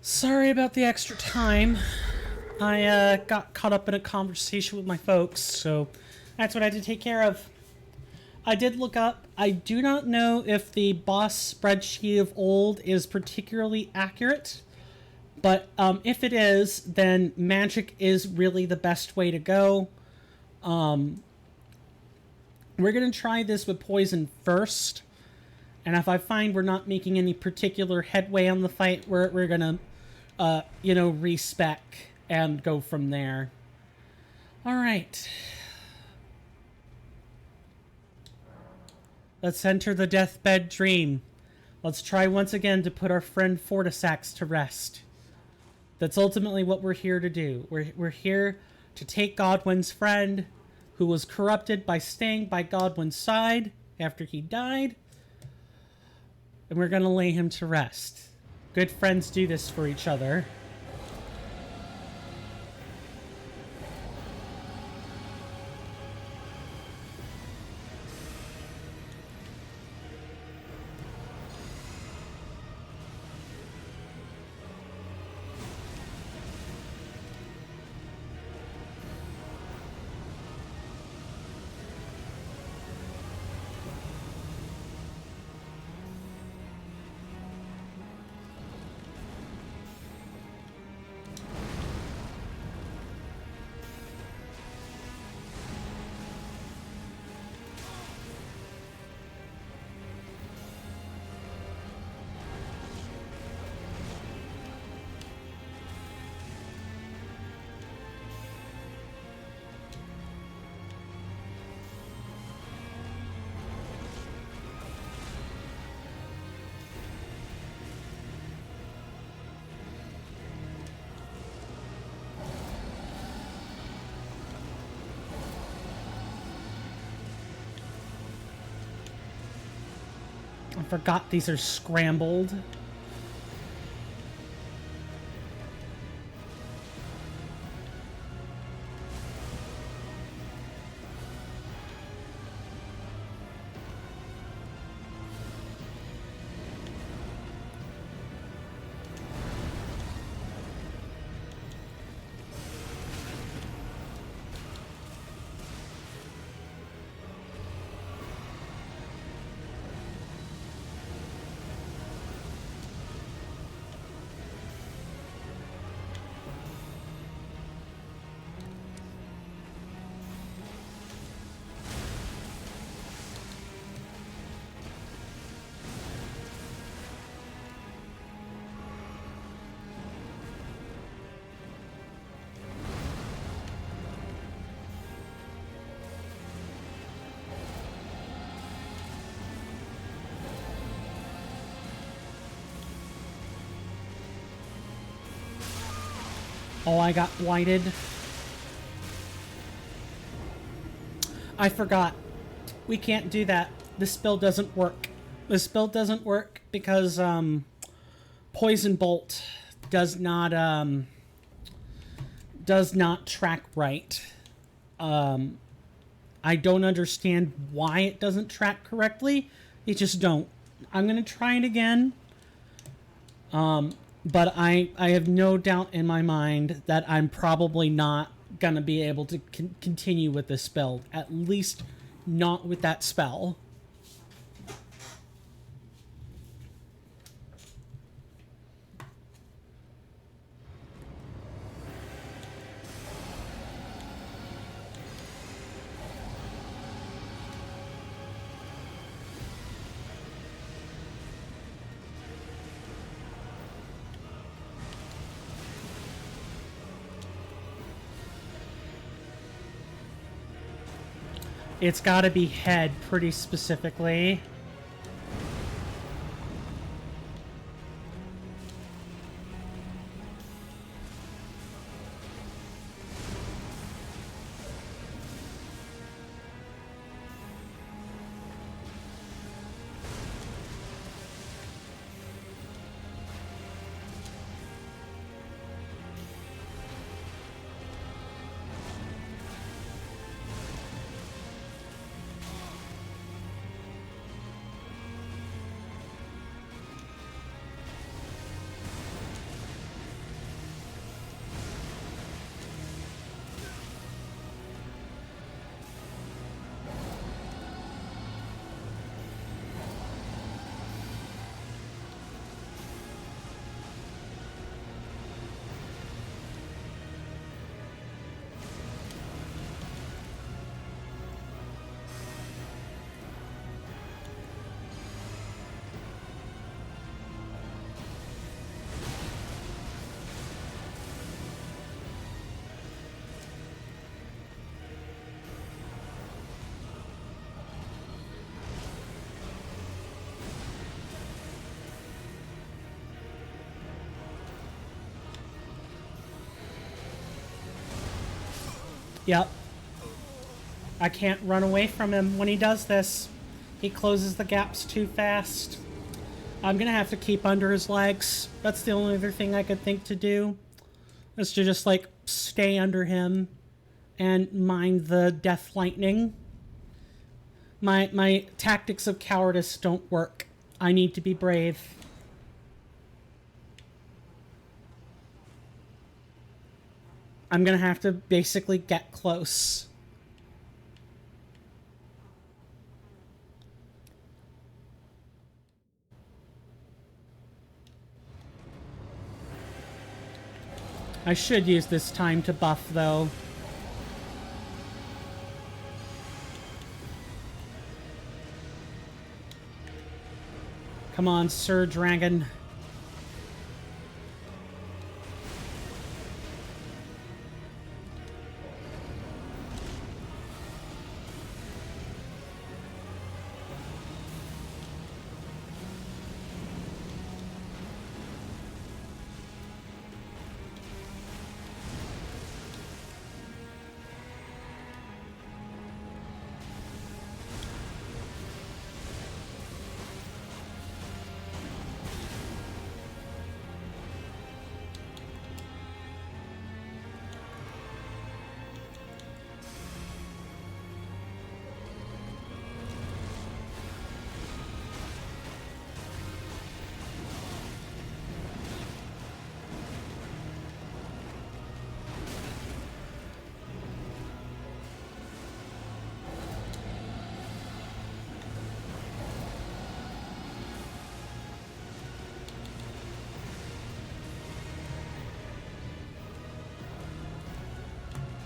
Sorry about the extra time. I got caught up in a conversation with my folks, so that's what I had to take care of. I did look up. I do not know if the boss spreadsheet of old is particularly accurate, but if it is, then magic is really the best way to go. We're going to try this with poison first, and if I find we're not making any particular headway on the fight, we're going to, respec and go from there. All right. Let's enter the deathbed dream. Let's try once again to put our friend Fortisax to rest. That's ultimately what we're here to do. We're here to take Godwin's friend, who was corrupted by staying by Godwin's side after he died, and we're going to lay him to rest. Good friends do this for each other. I forgot these are scrambled. Oh, I got blighted. I forgot. We can't do that. This spell doesn't work. This spell doesn't work because Poison Bolt does not track right. I don't understand why it doesn't track correctly. It just don't. I'm gonna try it again. But I have no doubt in my mind that I'm probably not going to be able to continue with this spell. At least not with that spell. It's got to be head pretty specifically. Yep. I can't run away from him when he does this. He closes the gaps too fast. I'm gonna have to keep under his legs. That's the only other thing I could think to do. Is to just, like, stay under him and mind the death lightning. My tactics of cowardice don't work. I need to be brave. I'm gonna have to basically get close. I should use this time to buff, though. Come on, Sir Dragon.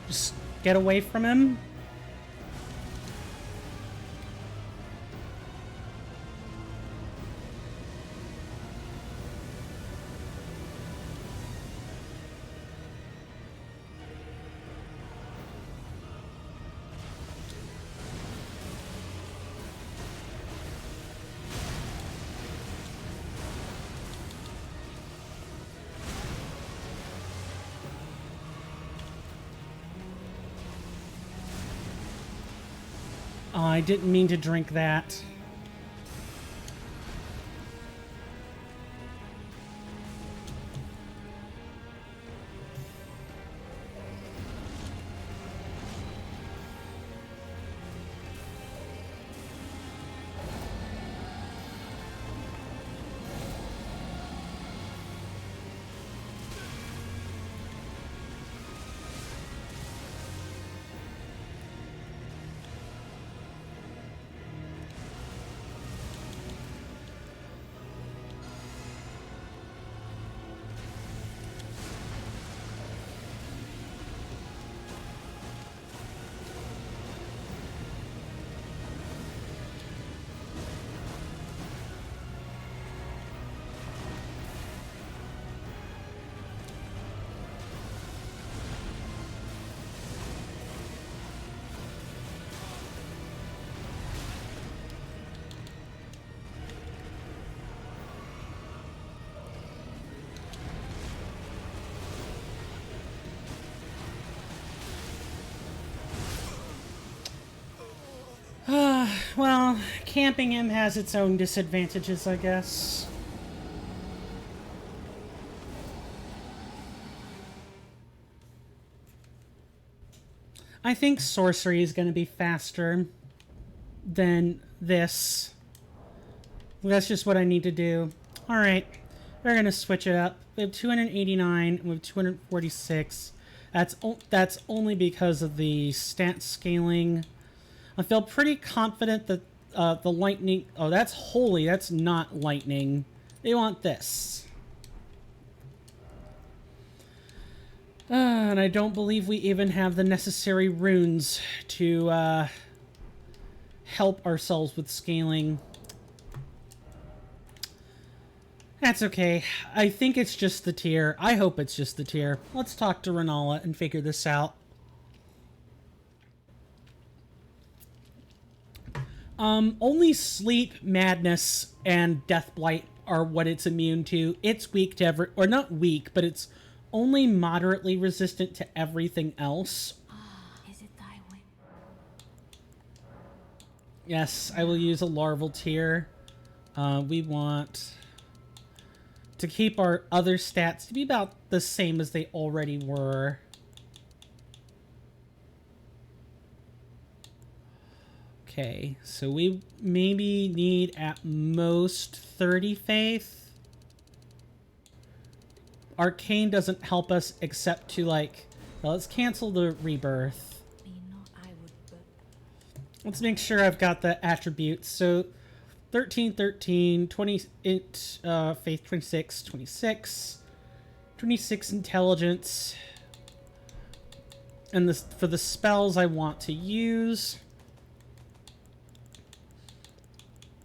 Just get away from him. Oh, I didn't mean to drink that. Well, camping him has its own disadvantages, I guess. I think sorcery is going to be faster than this. That's just what I need to do. Alright, we're going to switch it up. We have 289, we have 246. That's only because of the stat scaling. I feel pretty confident that the lightning... Oh, that's holy. That's not lightning. They want this. And I don't believe we even have the necessary runes to help ourselves with scaling. That's okay. I think it's just the tier. I hope it's just the tier. Let's talk to Renala and figure this out. Only sleep, madness, and death blight are what it's immune to. It's weak to every... Or not weak, but it's only moderately resistant to everything else. Yes, I will use a larval tier. We want to keep our other stats to be about the same as they already were. Okay, so we maybe need at most 30 faith. Arcane doesn't help us except to, like... Well, let's cancel the rebirth. Let's make sure I've got the attributes. So 13, 13, 20 faith, 26, 26, 26 intelligence. And this for the spells I want to use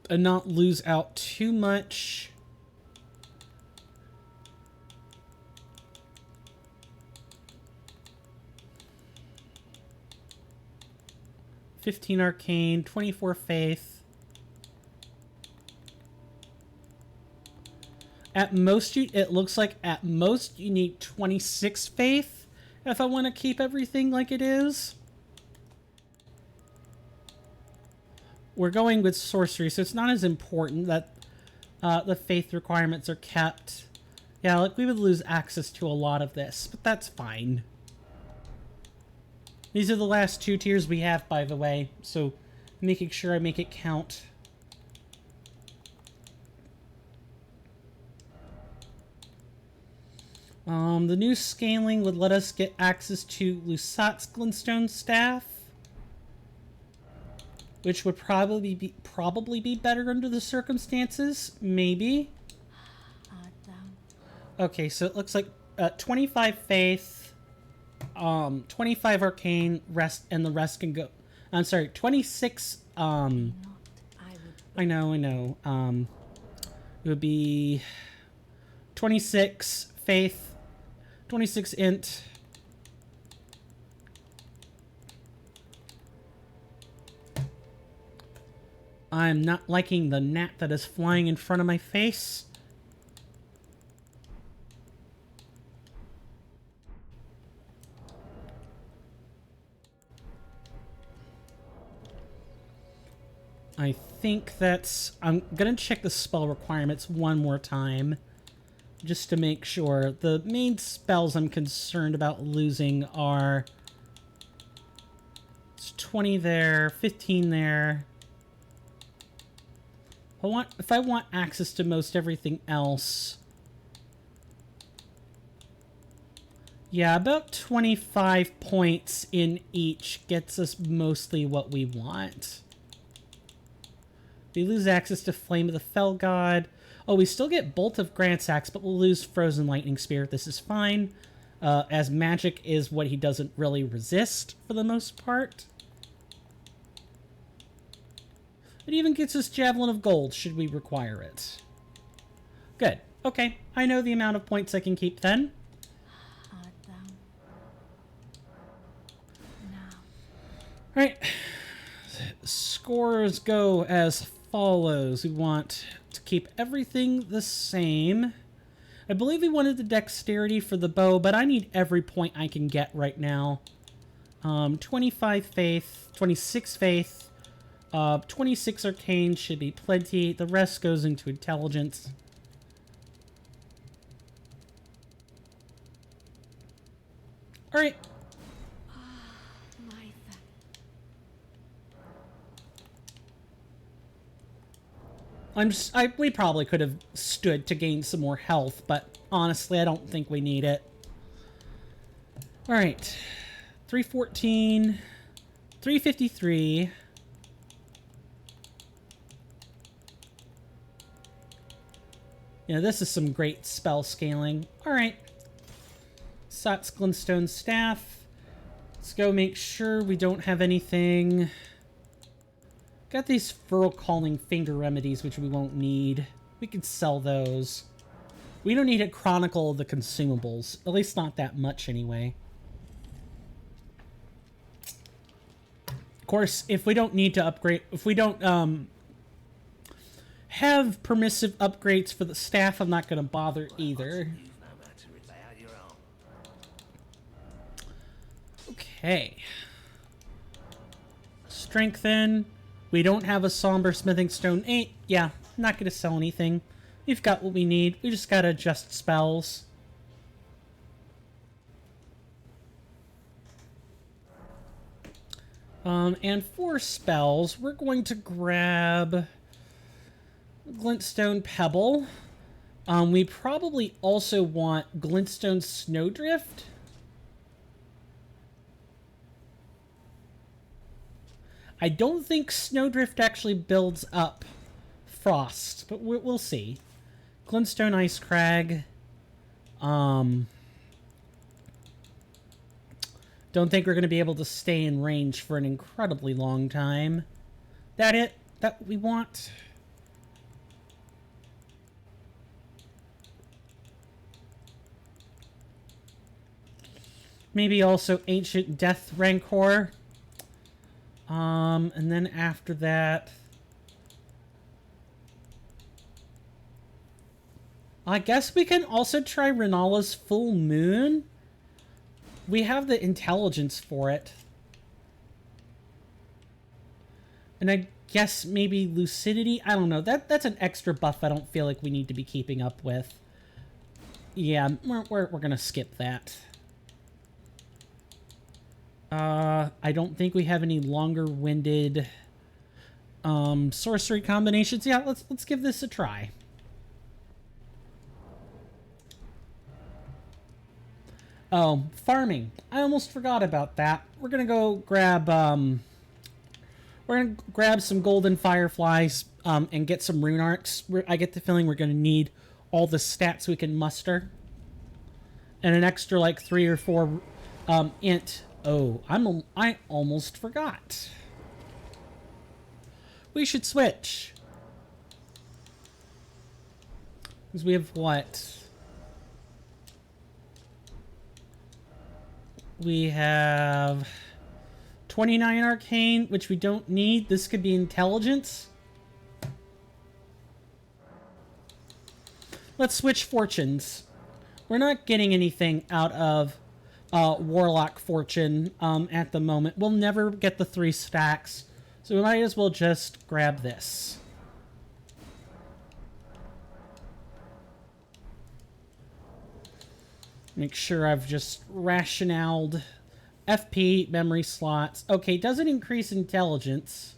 and not lose out too much. $15 arcane, 24 faith. At most, it looks like at most you need 26 faith if I want to keep everything like it is. We're going with sorcery, so it's not as important that the faith requirements are kept. Yeah, like we would lose access to a lot of this, but that's fine. These are the last 2 tiers we have, by the way, so making sure I make it count. The new scaling would let us get access to Lusat's Glintstone Staff, which would probably be better under the circumstances. Maybe. Okay, so it looks like 25 faith, 25 arcane, and the rest can go. I'm sorry, 26. I know. It would be 26 faith, 26 int. I'm not liking the gnat that is flying in front of my face. I think that's... I'm gonna check the spell requirements one more time, just to make sure. The main spells I'm concerned about losing are... It's 20 there, 15 there. If I want access to most everything else... Yeah, about 25 points in each gets us mostly what we want. We lose access to Flame of the Fell God. Oh, we still get Bolt of Grantsax, but we'll lose Frozen Lightning Spear. This is fine, as magic is what he doesn't really resist for the most part. It even gets us Javelin of Gold, should we require it. Good. Okay, I know the amount of points I can keep then. Alright. Scores go as follows. We want to keep everything the same. I believe we wanted the dexterity for the bow, but I need every point I can get right now. 25 faith, 26 faith, 26 arcane should be plenty. The rest goes into intelligence. Alright. We probably could have stood to gain some more health, but honestly, I don't think we need it. Alright. 314. 353. Yeah, this is some great spell scaling. Alright. Sat's Glintstone Staff. Let's go make sure we don't have anything... Got these Furl Calling Finger Remedies, which we won't need. We could sell those. We don't need a Chronicle of the consumables. At least not that much, anyway. Of course, if we don't need to upgrade... If we don't, have permissive upgrades for the staff, I'm not going to bother either. Okay. Strengthen... We don't have a somber smithing stone. Yeah, not going to sell anything. We've got what we need. We just got to adjust spells. And for spells, we're going to grab Glintstone Pebble. We probably also want Glintstone Snowdrift. I don't think Snowdrift actually builds up Frost, but we'll see. Glintstone Ice Crag. Don't think we're going to be able to stay in range for an incredibly long time. That it? That what we want? Maybe also Ancient Death Rancor. And then after that, I guess we can also try Renala's Full Moon. We have the intelligence for it. And I guess maybe Lucidity. I don't know. That's an extra buff I don't feel like we need to be keeping up with. Yeah, we're going to skip that. I don't think we have any longer-winded sorcery combinations. Yeah, let's give this a try. Oh, farming. I almost forgot about that. We're gonna go grab some golden fireflies and get some rune arcs. I get the feeling we're gonna need all the stats we can muster. And an extra like 3 or 4 int. Oh, I almost forgot. We should switch. Because we have what? We have 29 arcane, which we don't need. This could be intelligence. Let's switch fortunes. We're not getting anything out of Warlock Fortune at the moment. We'll never get the 3 stacks, so we might as well just grab this. Make sure I've just rationaled FP, memory slots. Okay, doesn't increase intelligence.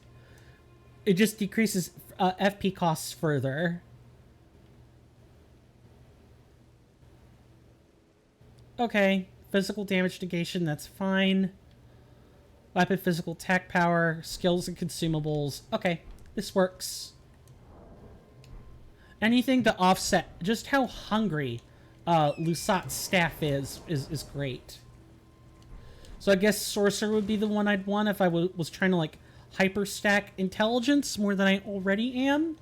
It just decreases FP costs further. Okay. Physical damage negation, that's fine. Weapon physical attack power, skills and consumables. Okay, this works. Anything to offset just how hungry Lusat's staff is great. So I guess Sorcerer would be the one I'd want if I was trying to like hyper stack intelligence more than I already am.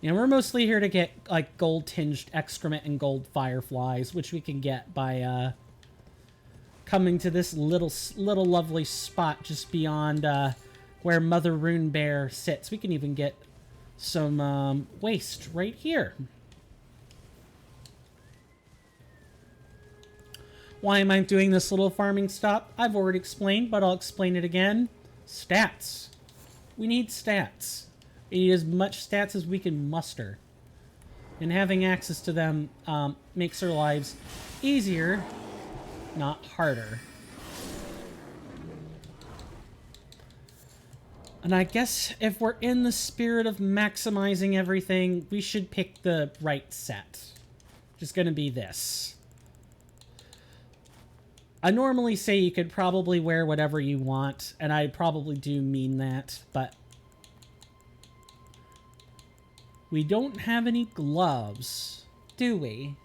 Yeah, we're mostly here to get, like, gold-tinged excrement and gold fireflies, which we can get by, coming to this little lovely spot just beyond, where Mother Rune Bear sits. We can even get some, waste right here. Why am I doing this little farming stop? I've already explained, but I'll explain it again. Stats. We need stats. We need as much stats as we can muster. And having access to them makes our lives easier, not harder. And I guess if we're in the spirit of maximizing everything, we should pick the right set. Which is going to be this. I normally say you could probably wear whatever you want, and I probably do mean that, but we don't have any gloves, do we?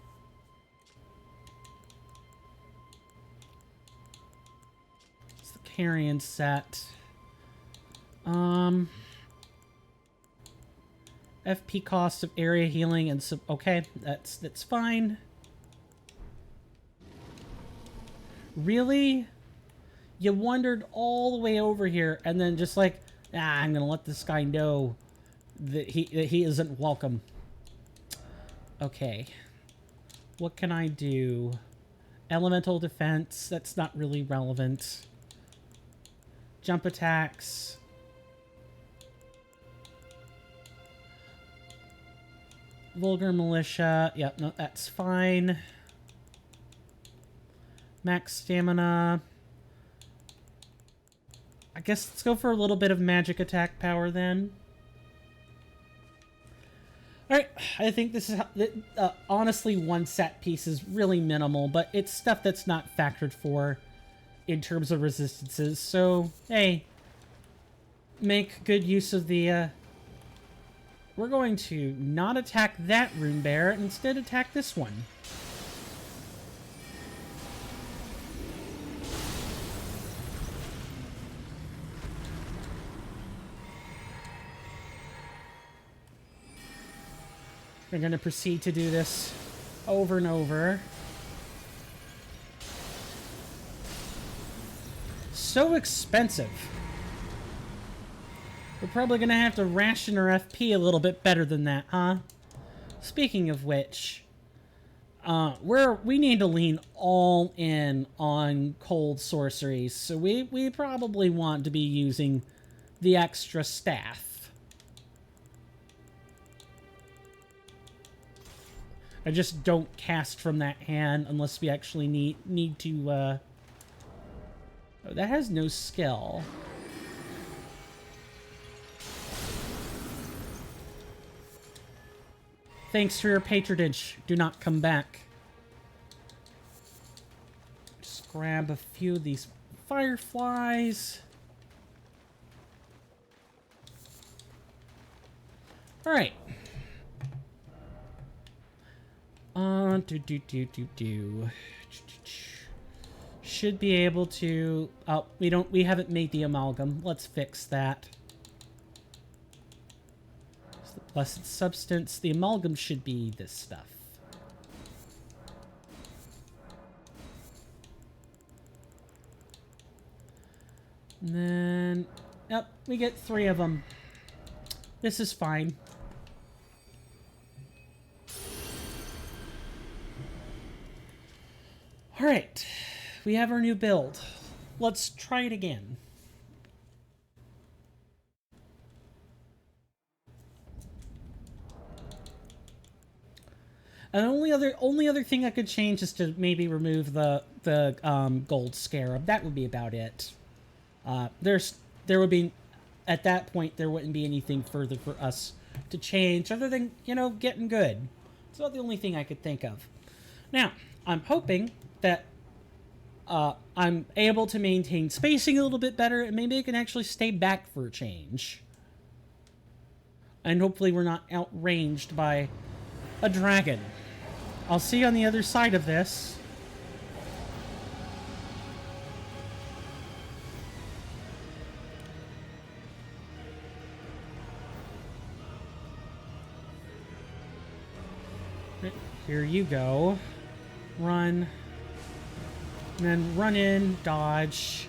It's the carrion set. FP cost of area healing and okay, that's fine. Really? You wandered all the way over here and then just like, I'm gonna let this guy know that he isn't welcome. Okay. What can I do? Elemental defense, that's not really relevant. Jump attacks. Vulgar militia. Yep, no, that's fine. Max stamina. I guess let's go for a little bit of magic attack power then. Alright, I think this is how, honestly, one set piece is really minimal, but it's stuff that's not factored for in terms of resistances, so, hey, make good use of the, we're going to not attack that rune bear, and instead attack this one. We're going to proceed to do this over and over. So expensive. We're probably going to have to ration our FP a little bit better than that, huh? Speaking of which, we need to lean all in on cold sorceries, so we probably want to be using the extra staff. I just don't cast from that hand unless we actually need to, Oh, that has no skill. Thanks for your patronage. Do not come back. Just grab a few of these fireflies. Alright. Should be able to... Oh, we haven't made the amalgam. Let's fix that. It's the blessed substance. The amalgam should be this stuff. And then... Yep, we get 3 of them. This is fine. Alright, we have our new build. Let's try it again. And the only other thing I could change is to maybe remove the gold scarab. That would be about it. There would be, at that point, there wouldn't be anything further for us to change other than, getting good. It's about the only thing I could think of. Now, I'm hoping that I'm able to maintain spacing a little bit better, and maybe I can actually stay back for a change. And hopefully we're not outranged by a dragon. I'll see you on the other side of this. Here you go. Run. And then run in, dodge.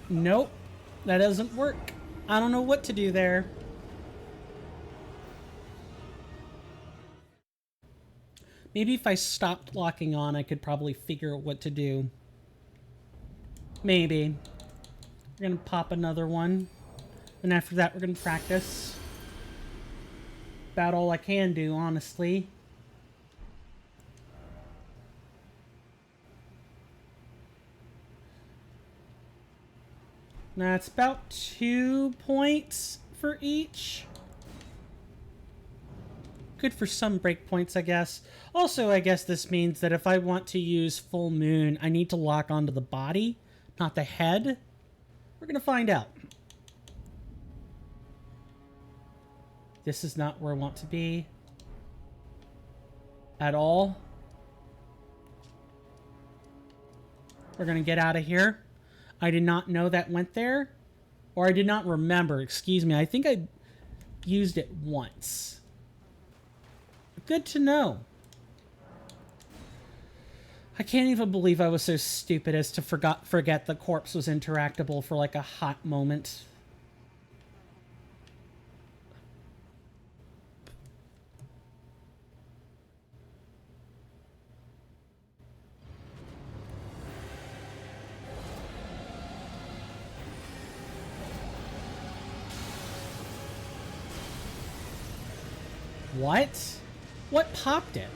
Nope. That doesn't work. I don't know what to do there. Maybe if I stopped locking on, I could probably figure out what to do. Maybe. We're gonna pop another one. And after that, we're gonna practice. About all I can do, honestly. That's about 2 points for each. Good for some breakpoints, I guess. Also, I guess this means that if I want to use Full Moon, I need to lock onto the body, not the head. We're gonna find out. This is not where I want to be. At all. We're gonna get out of here. I did not know that went there. Or I did not remember, excuse me. I think I used it once. Good to know. I can't even believe I was so stupid as to forget the corpse was interactable for like a hot moment. What? What popped it?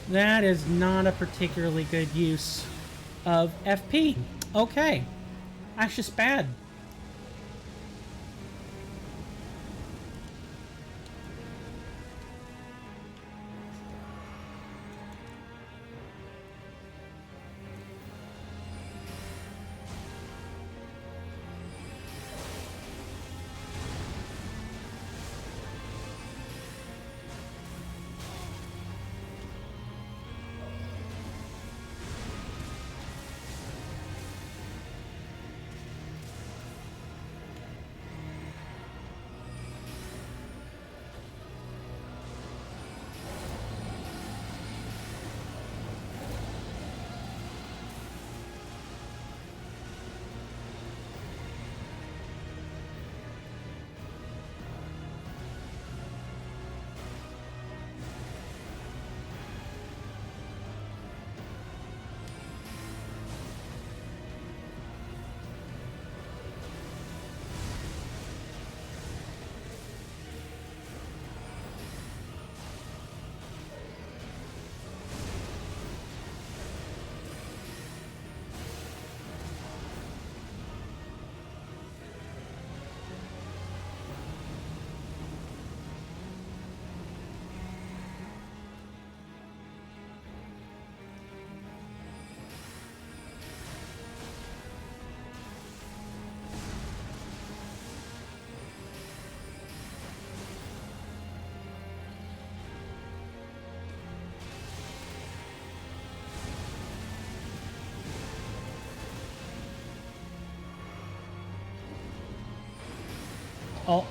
That is not a particularly good use of FP. Okay. That's just bad. Oh.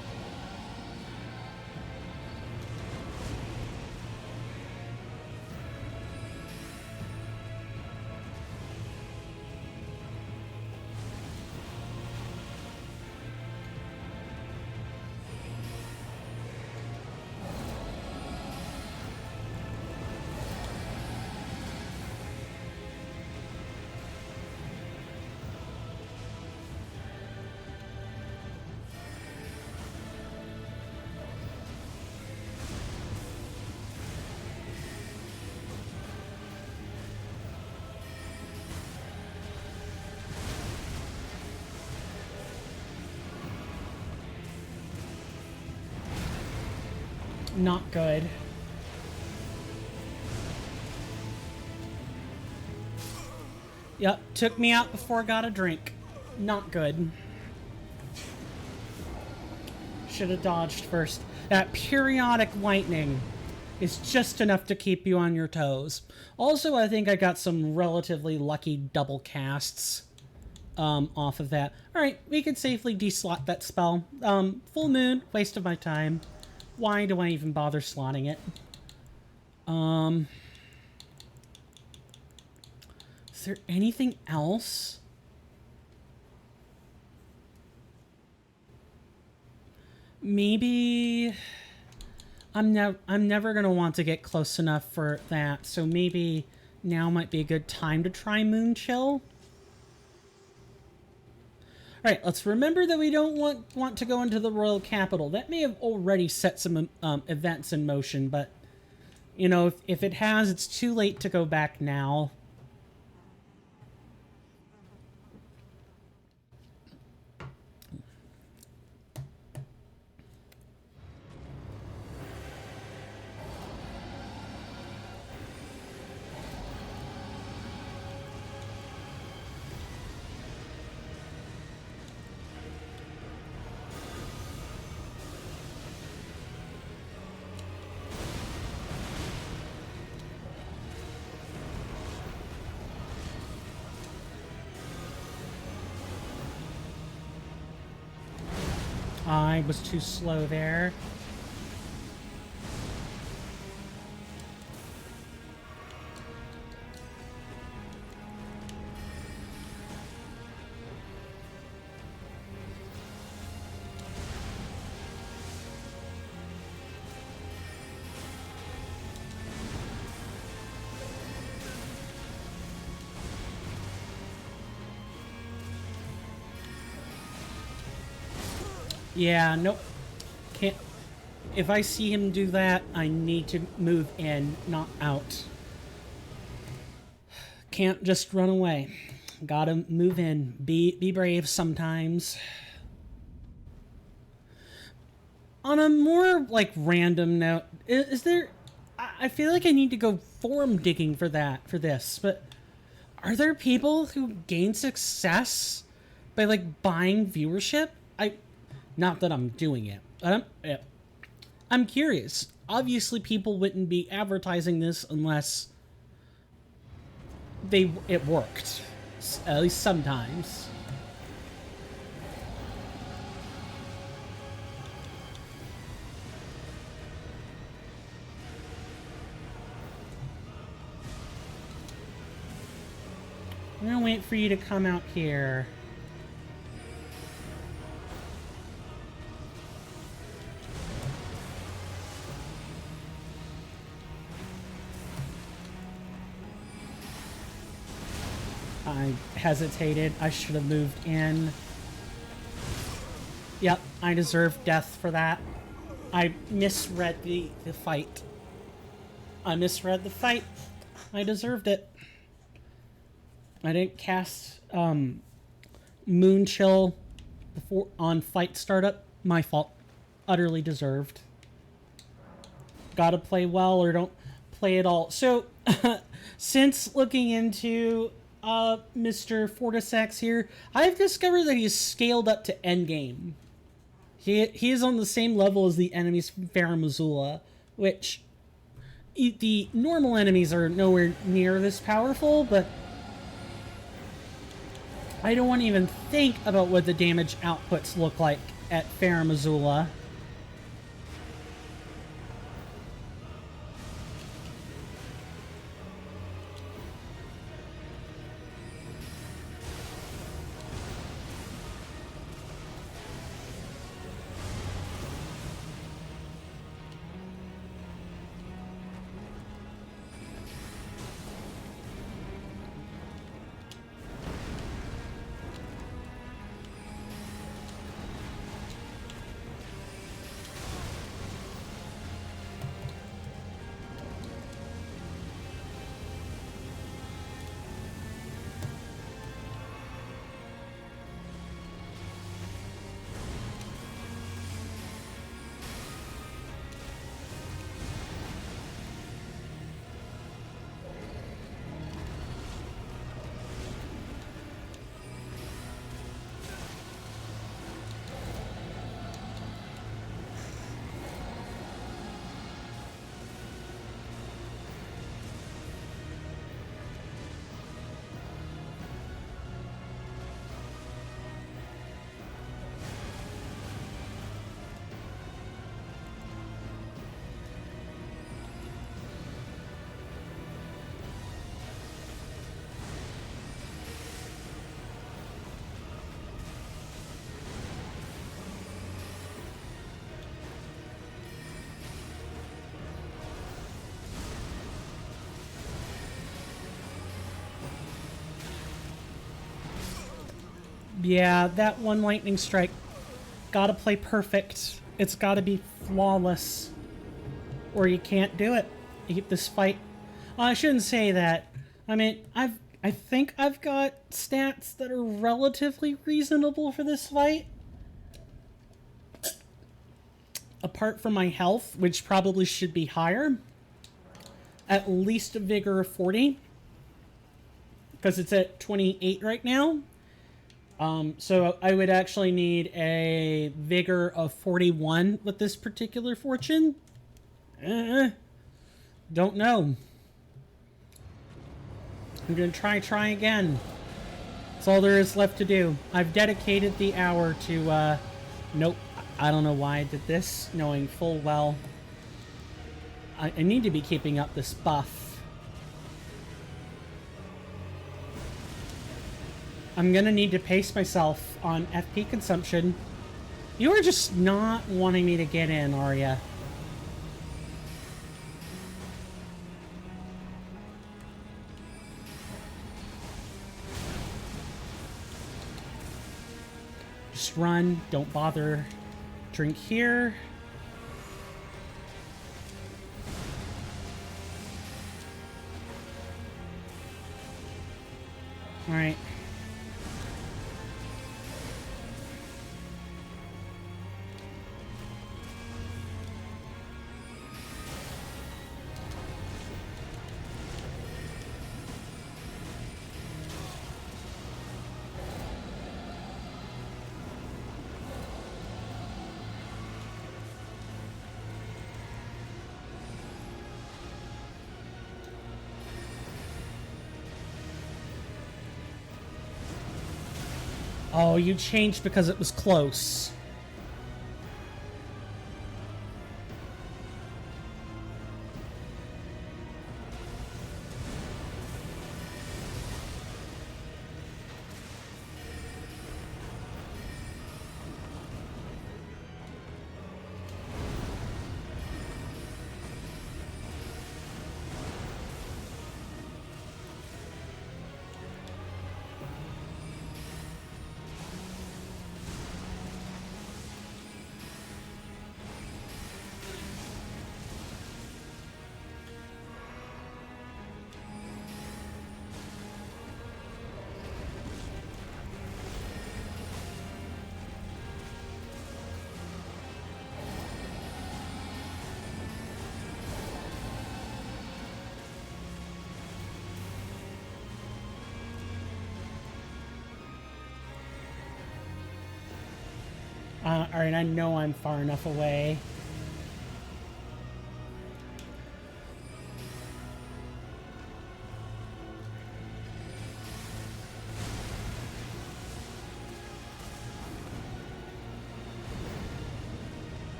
Not good. Yep, took me out before I got a drink. Not good. Should have dodged first. That periodic lightning is just enough to keep you on your toes. Also, I think I got some relatively lucky double casts off of that. All right, we could safely deslot that spell. Full moon, waste of my time. Why do I even bother slotting it? Is there anything else? Maybe I'm never gonna want to get close enough for that, so maybe now might be a good time to try Moon Chill. Alright, let's remember that we don't want to go into the Royal Capital. That may have already set some events in motion, but, you know, if it has, it's too late to go back now. I was too slow there. Yeah, nope. Can't. If I see him do that, I need to move in, not out. Can't just run away. Gotta move in. Be brave sometimes. On a more, like, random note, is there... I feel like I need to go forum digging for this, but... Are there people who gain success by, like, buying viewership? Not that I'm doing it, but I'm curious. Obviously, people wouldn't be advertising this unless it worked, at least sometimes. I'm gonna wait for you to come out here. I hesitated. I should have moved in. Yep, I deserve death for that. I misread the fight. I misread the fight. I deserved it. I didn't cast Moon Chill before on fight startup. My fault. Utterly deserved. Gotta play well or don't play at all. So, since looking into Mr. Fortisex here, I've discovered that he's scaled up to endgame. He is on the same level as the enemies from Farum Azula, which the normal enemies are nowhere near this powerful, but I don't want to even think about what the damage outputs look like at Farum Azula. Yeah, that one lightning strike. Gotta play perfect. It's gotta be flawless. Or you can't do it. You keep this fight. Well, I shouldn't say that. I mean, I think I've got stats that are relatively reasonable for this fight. Apart from my health, which probably should be higher. At least a vigor of 40. Because it's at 28 right now. So I would actually need a vigor of 41 with this particular fortune. Don't know. I'm gonna try again. That's all there is left to do. I've dedicated the hour to, nope. I don't know why I did this, knowing full well I need to be keeping up this buff. I'm gonna need to pace myself on FP consumption. You are just not wanting me to get in, are ya? Just run, don't bother. Drink here. All right. Oh, you changed because it was close. Alright, I know I'm far enough away.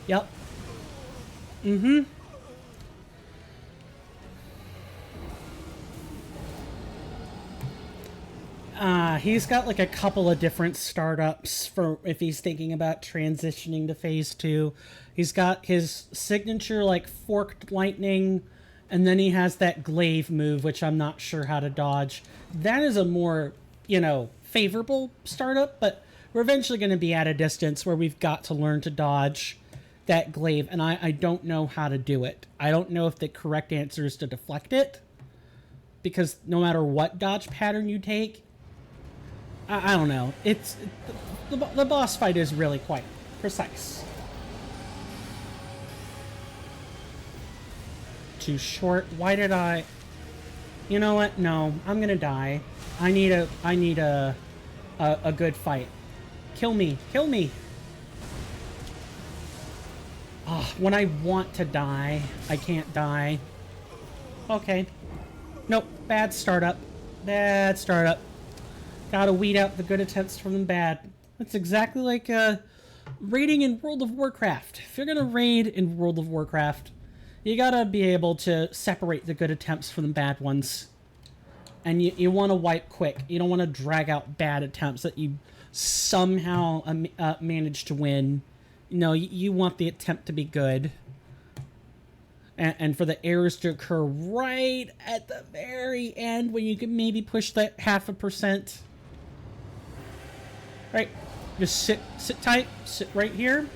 Yep. Mm-hmm. He's got like a couple of different startups for if he's thinking about transitioning to phase 2. He's got his signature like forked lightning, and then he has that glaive move, which I'm not sure how to dodge. That is a more, favorable startup, but we're eventually going to be at a distance where we've got to learn to dodge that glaive, and I don't know how to do it. I don't know if the correct answer is to deflect it, because no matter what dodge pattern you take, I don't know. The boss fight is really quite precise. Too short. Why did I? You know what? No, I'm gonna die. I need a good fight. Kill me. Kill me. When I want to die, I can't die. Okay. Nope. Bad startup. Bad startup. Gotta weed out the good attempts from the bad. That's exactly like raiding in World of Warcraft. If you're gonna raid in World of Warcraft, you gotta be able to separate the good attempts from the bad ones. And you want to wipe quick. You don't want to drag out bad attempts that you somehow manage to win. No, you want the attempt to be good. And for the errors to occur right at the very end when you can maybe push that 0.5%. Right. Just sit tight. Sit right here.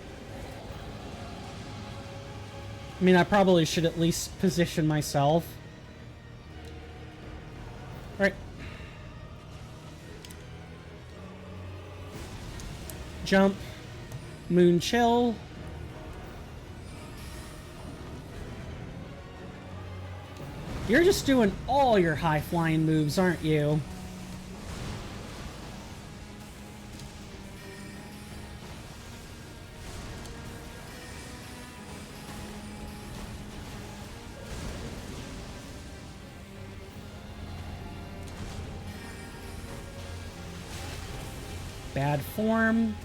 I mean, I probably should at least position myself. Right. Jump. Moon chill. You're just doing all your high flying moves, aren't you? Bad form.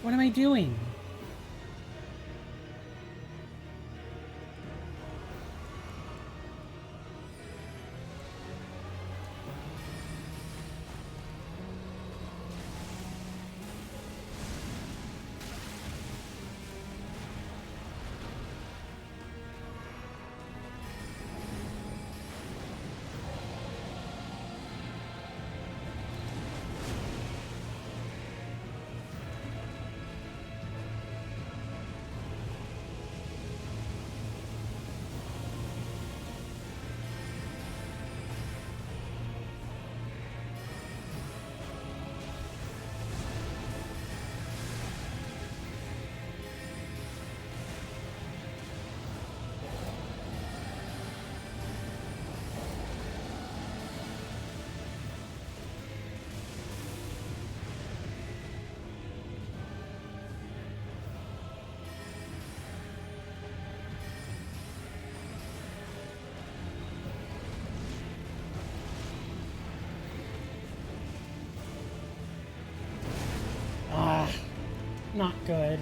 What am I doing? not good.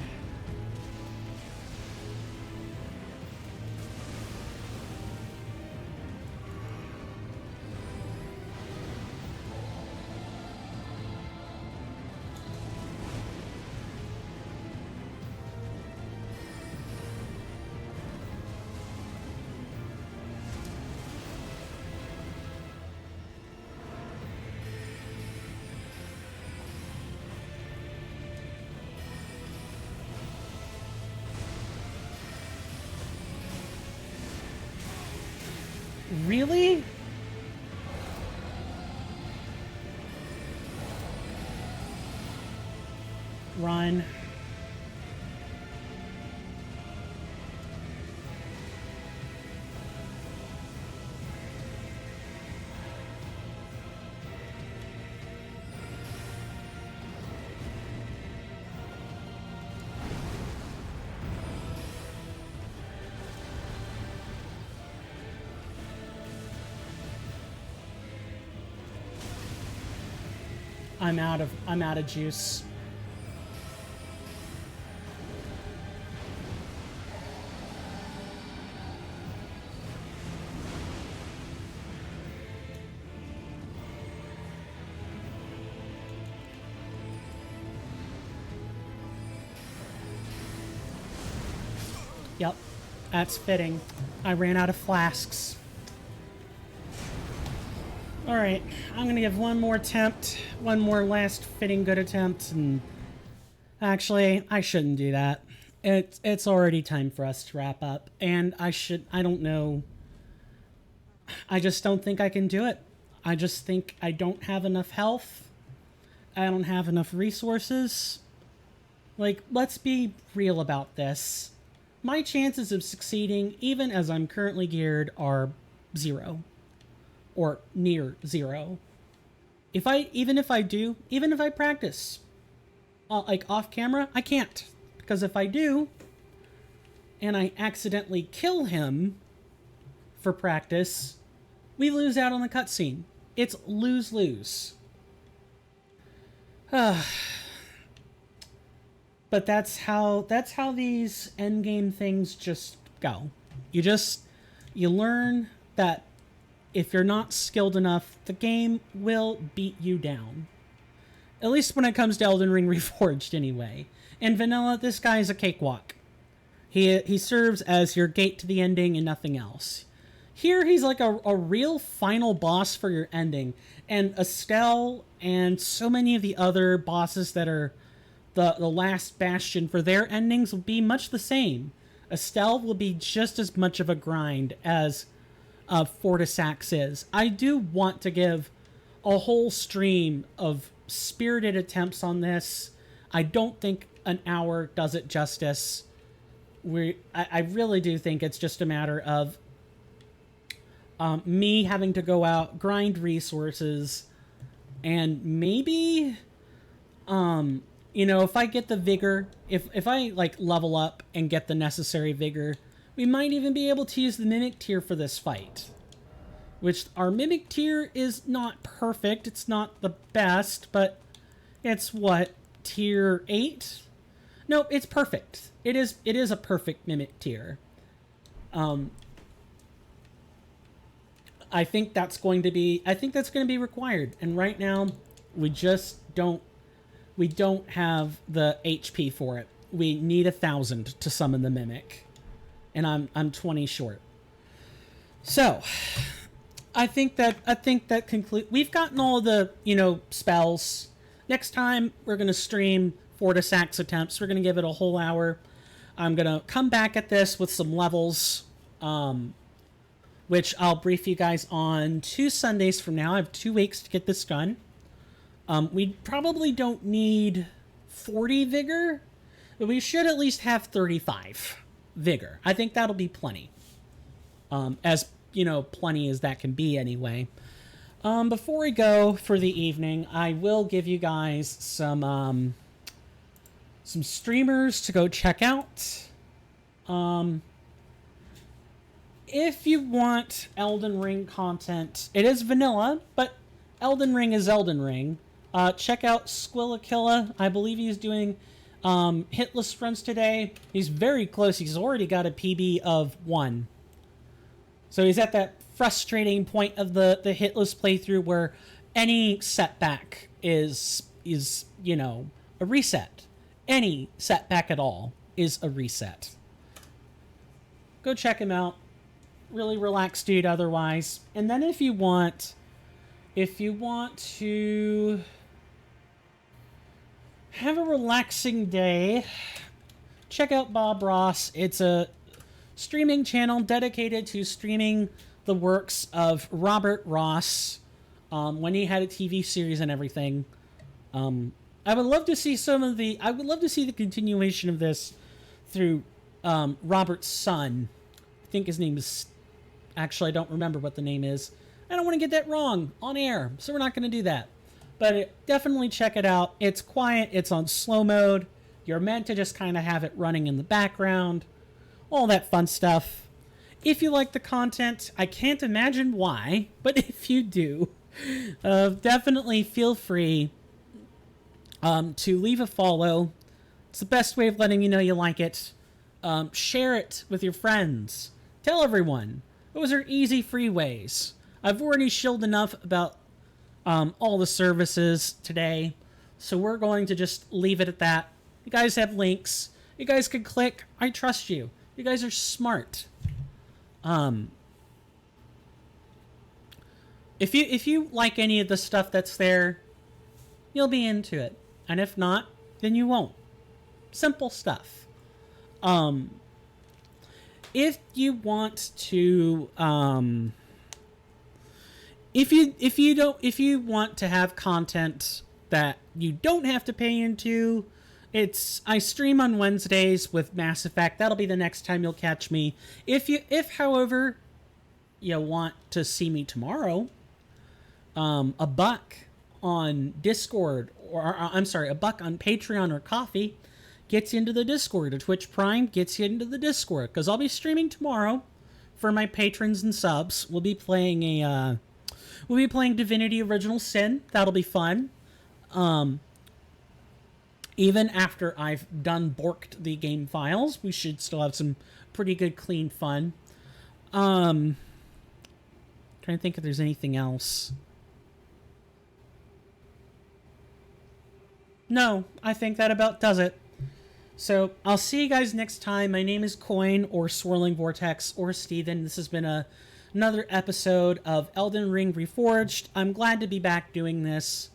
Really? Run. I'm out of juice. Yep, that's fitting. I ran out of flasks. Alright, I'm gonna give one more attempt, one more last fitting good attempt, and actually, I shouldn't do that. It's already time for us to wrap up, and I don't know, I just don't think I can do it. I just think I don't have enough health, I don't have enough resources. Like, let's be real about this. My chances of succeeding, even as I'm currently geared, are 0. Or near 0. Even if I practice, like off camera, I can't. Because if I do, and I accidentally kill him for practice, we lose out on the cutscene. It's lose-lose. But that's how these endgame things just go. You learn that if you're not skilled enough, the game will beat you down. At least when it comes to Elden Ring Reforged, anyway. In vanilla, this guy's a cakewalk. He serves as your gate to the ending and nothing else. Here, he's like a real final boss for your ending. And Estelle and so many of the other bosses that are the last bastion for their endings will be much the same. Estelle will be just as much of a grind as Fortisax is. I do want to give a whole stream of spirited attempts on this. I don't think an hour does it justice. I really do think it's just a matter of me having to go out, grind resources, and maybe, if I get the vigor, if I like level up and get the necessary vigor, we might even be able to use the Mimic tier for this fight. Which, our Mimic tier is not perfect. It's not the best, but it's what? Tier 8? No, it's perfect. It is a perfect Mimic tier. I think that's going to be required. And right now, we don't have the HP for it. We need 1,000 to summon the Mimic. And I'm 20 short. So, I think that conclude. We've gotten all the spells. Next time we're gonna stream Fortisax attempts. We're gonna give it a whole hour. I'm gonna come back at this with some levels, which I'll brief you guys on 2 Sundays from now. I have 2 weeks to get this done. We probably don't need 40 vigor, but we should at least have 35 vigor. I think that'll be plenty. As plenty as that can be anyway. Before we go for the evening, I will give you guys some streamers to go check out. If you want Elden Ring content, it is vanilla, but Elden Ring is Elden Ring. Check out Squillakilla. I believe he's doing hit list runs today. He's very close. He's already got a PB of 1. So he's at that frustrating point of the hit list playthrough where any setback is a reset. Any setback at all is a reset. Go check him out. Really relaxed dude otherwise. And then if you want to have a relaxing day, check out Bob Ross. It's a streaming channel dedicated to streaming the works of Robert Ross when he had a TV series and everything. I would love to see the continuation of this through Robert's son. I think his name is... Actually, I don't remember what the name is. I don't want to get that wrong on air, so we're not going to do that. But definitely check it out. It's quiet. It's on slow mode. You're meant to just kind of have it running in the background. All that fun stuff. If you like the content, I can't imagine why, but if you do, definitely feel free to leave a follow. It's the best way of letting me know you like it. Share it with your friends. Tell everyone. Those are easy, free ways. I've already shilled enough about all the services today, so we're going to just leave it at that. You guys have links. You guys can click. I trust you. You guys are smart. If you like any of the stuff that's there, you'll be into it. And if not, then you won't. Simple stuff. If you want to, if you want to have content that you don't have to pay into, I stream on Wednesdays with Mass Effect. That'll be the next time you'll catch me. If however you want to see me tomorrow, a buck on Discord, or I'm sorry, a buck on Patreon or Coffee gets you into the Discord. A Twitch Prime gets you into the Discord, because I'll be streaming tomorrow for my patrons and subs. We'll be playing Divinity Original Sin. That'll be fun. Even after I've done borked the game files, we should still have some pretty good, clean fun. Trying to think if there's anything else. No, I think that about does it. So, I'll see you guys next time. My name is Coin, or Swirling Vortex, or Steven. This has been another episode of Elden Ring Reforged. I'm glad to be back doing this.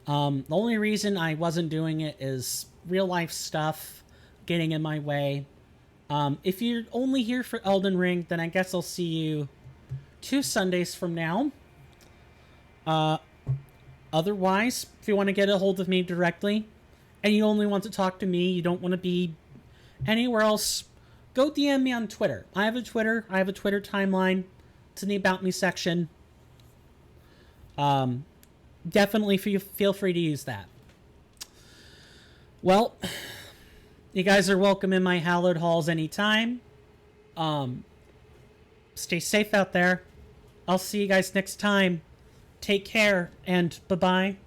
The only reason I wasn't doing it is real-life stuff getting in my way. If you're only here for Elden Ring, then I guess I'll see you 2 Sundays from now. Otherwise, if you want to get a hold of me directly, and you only want to talk to me, you don't want to be anywhere else, go DM me on Twitter. I have a Twitter timeline. It's in the About Me section. Definitely feel free to use that. Well, you guys are welcome in my hallowed halls anytime. Stay safe out there. I'll see you guys next time. Take care, and bye-bye.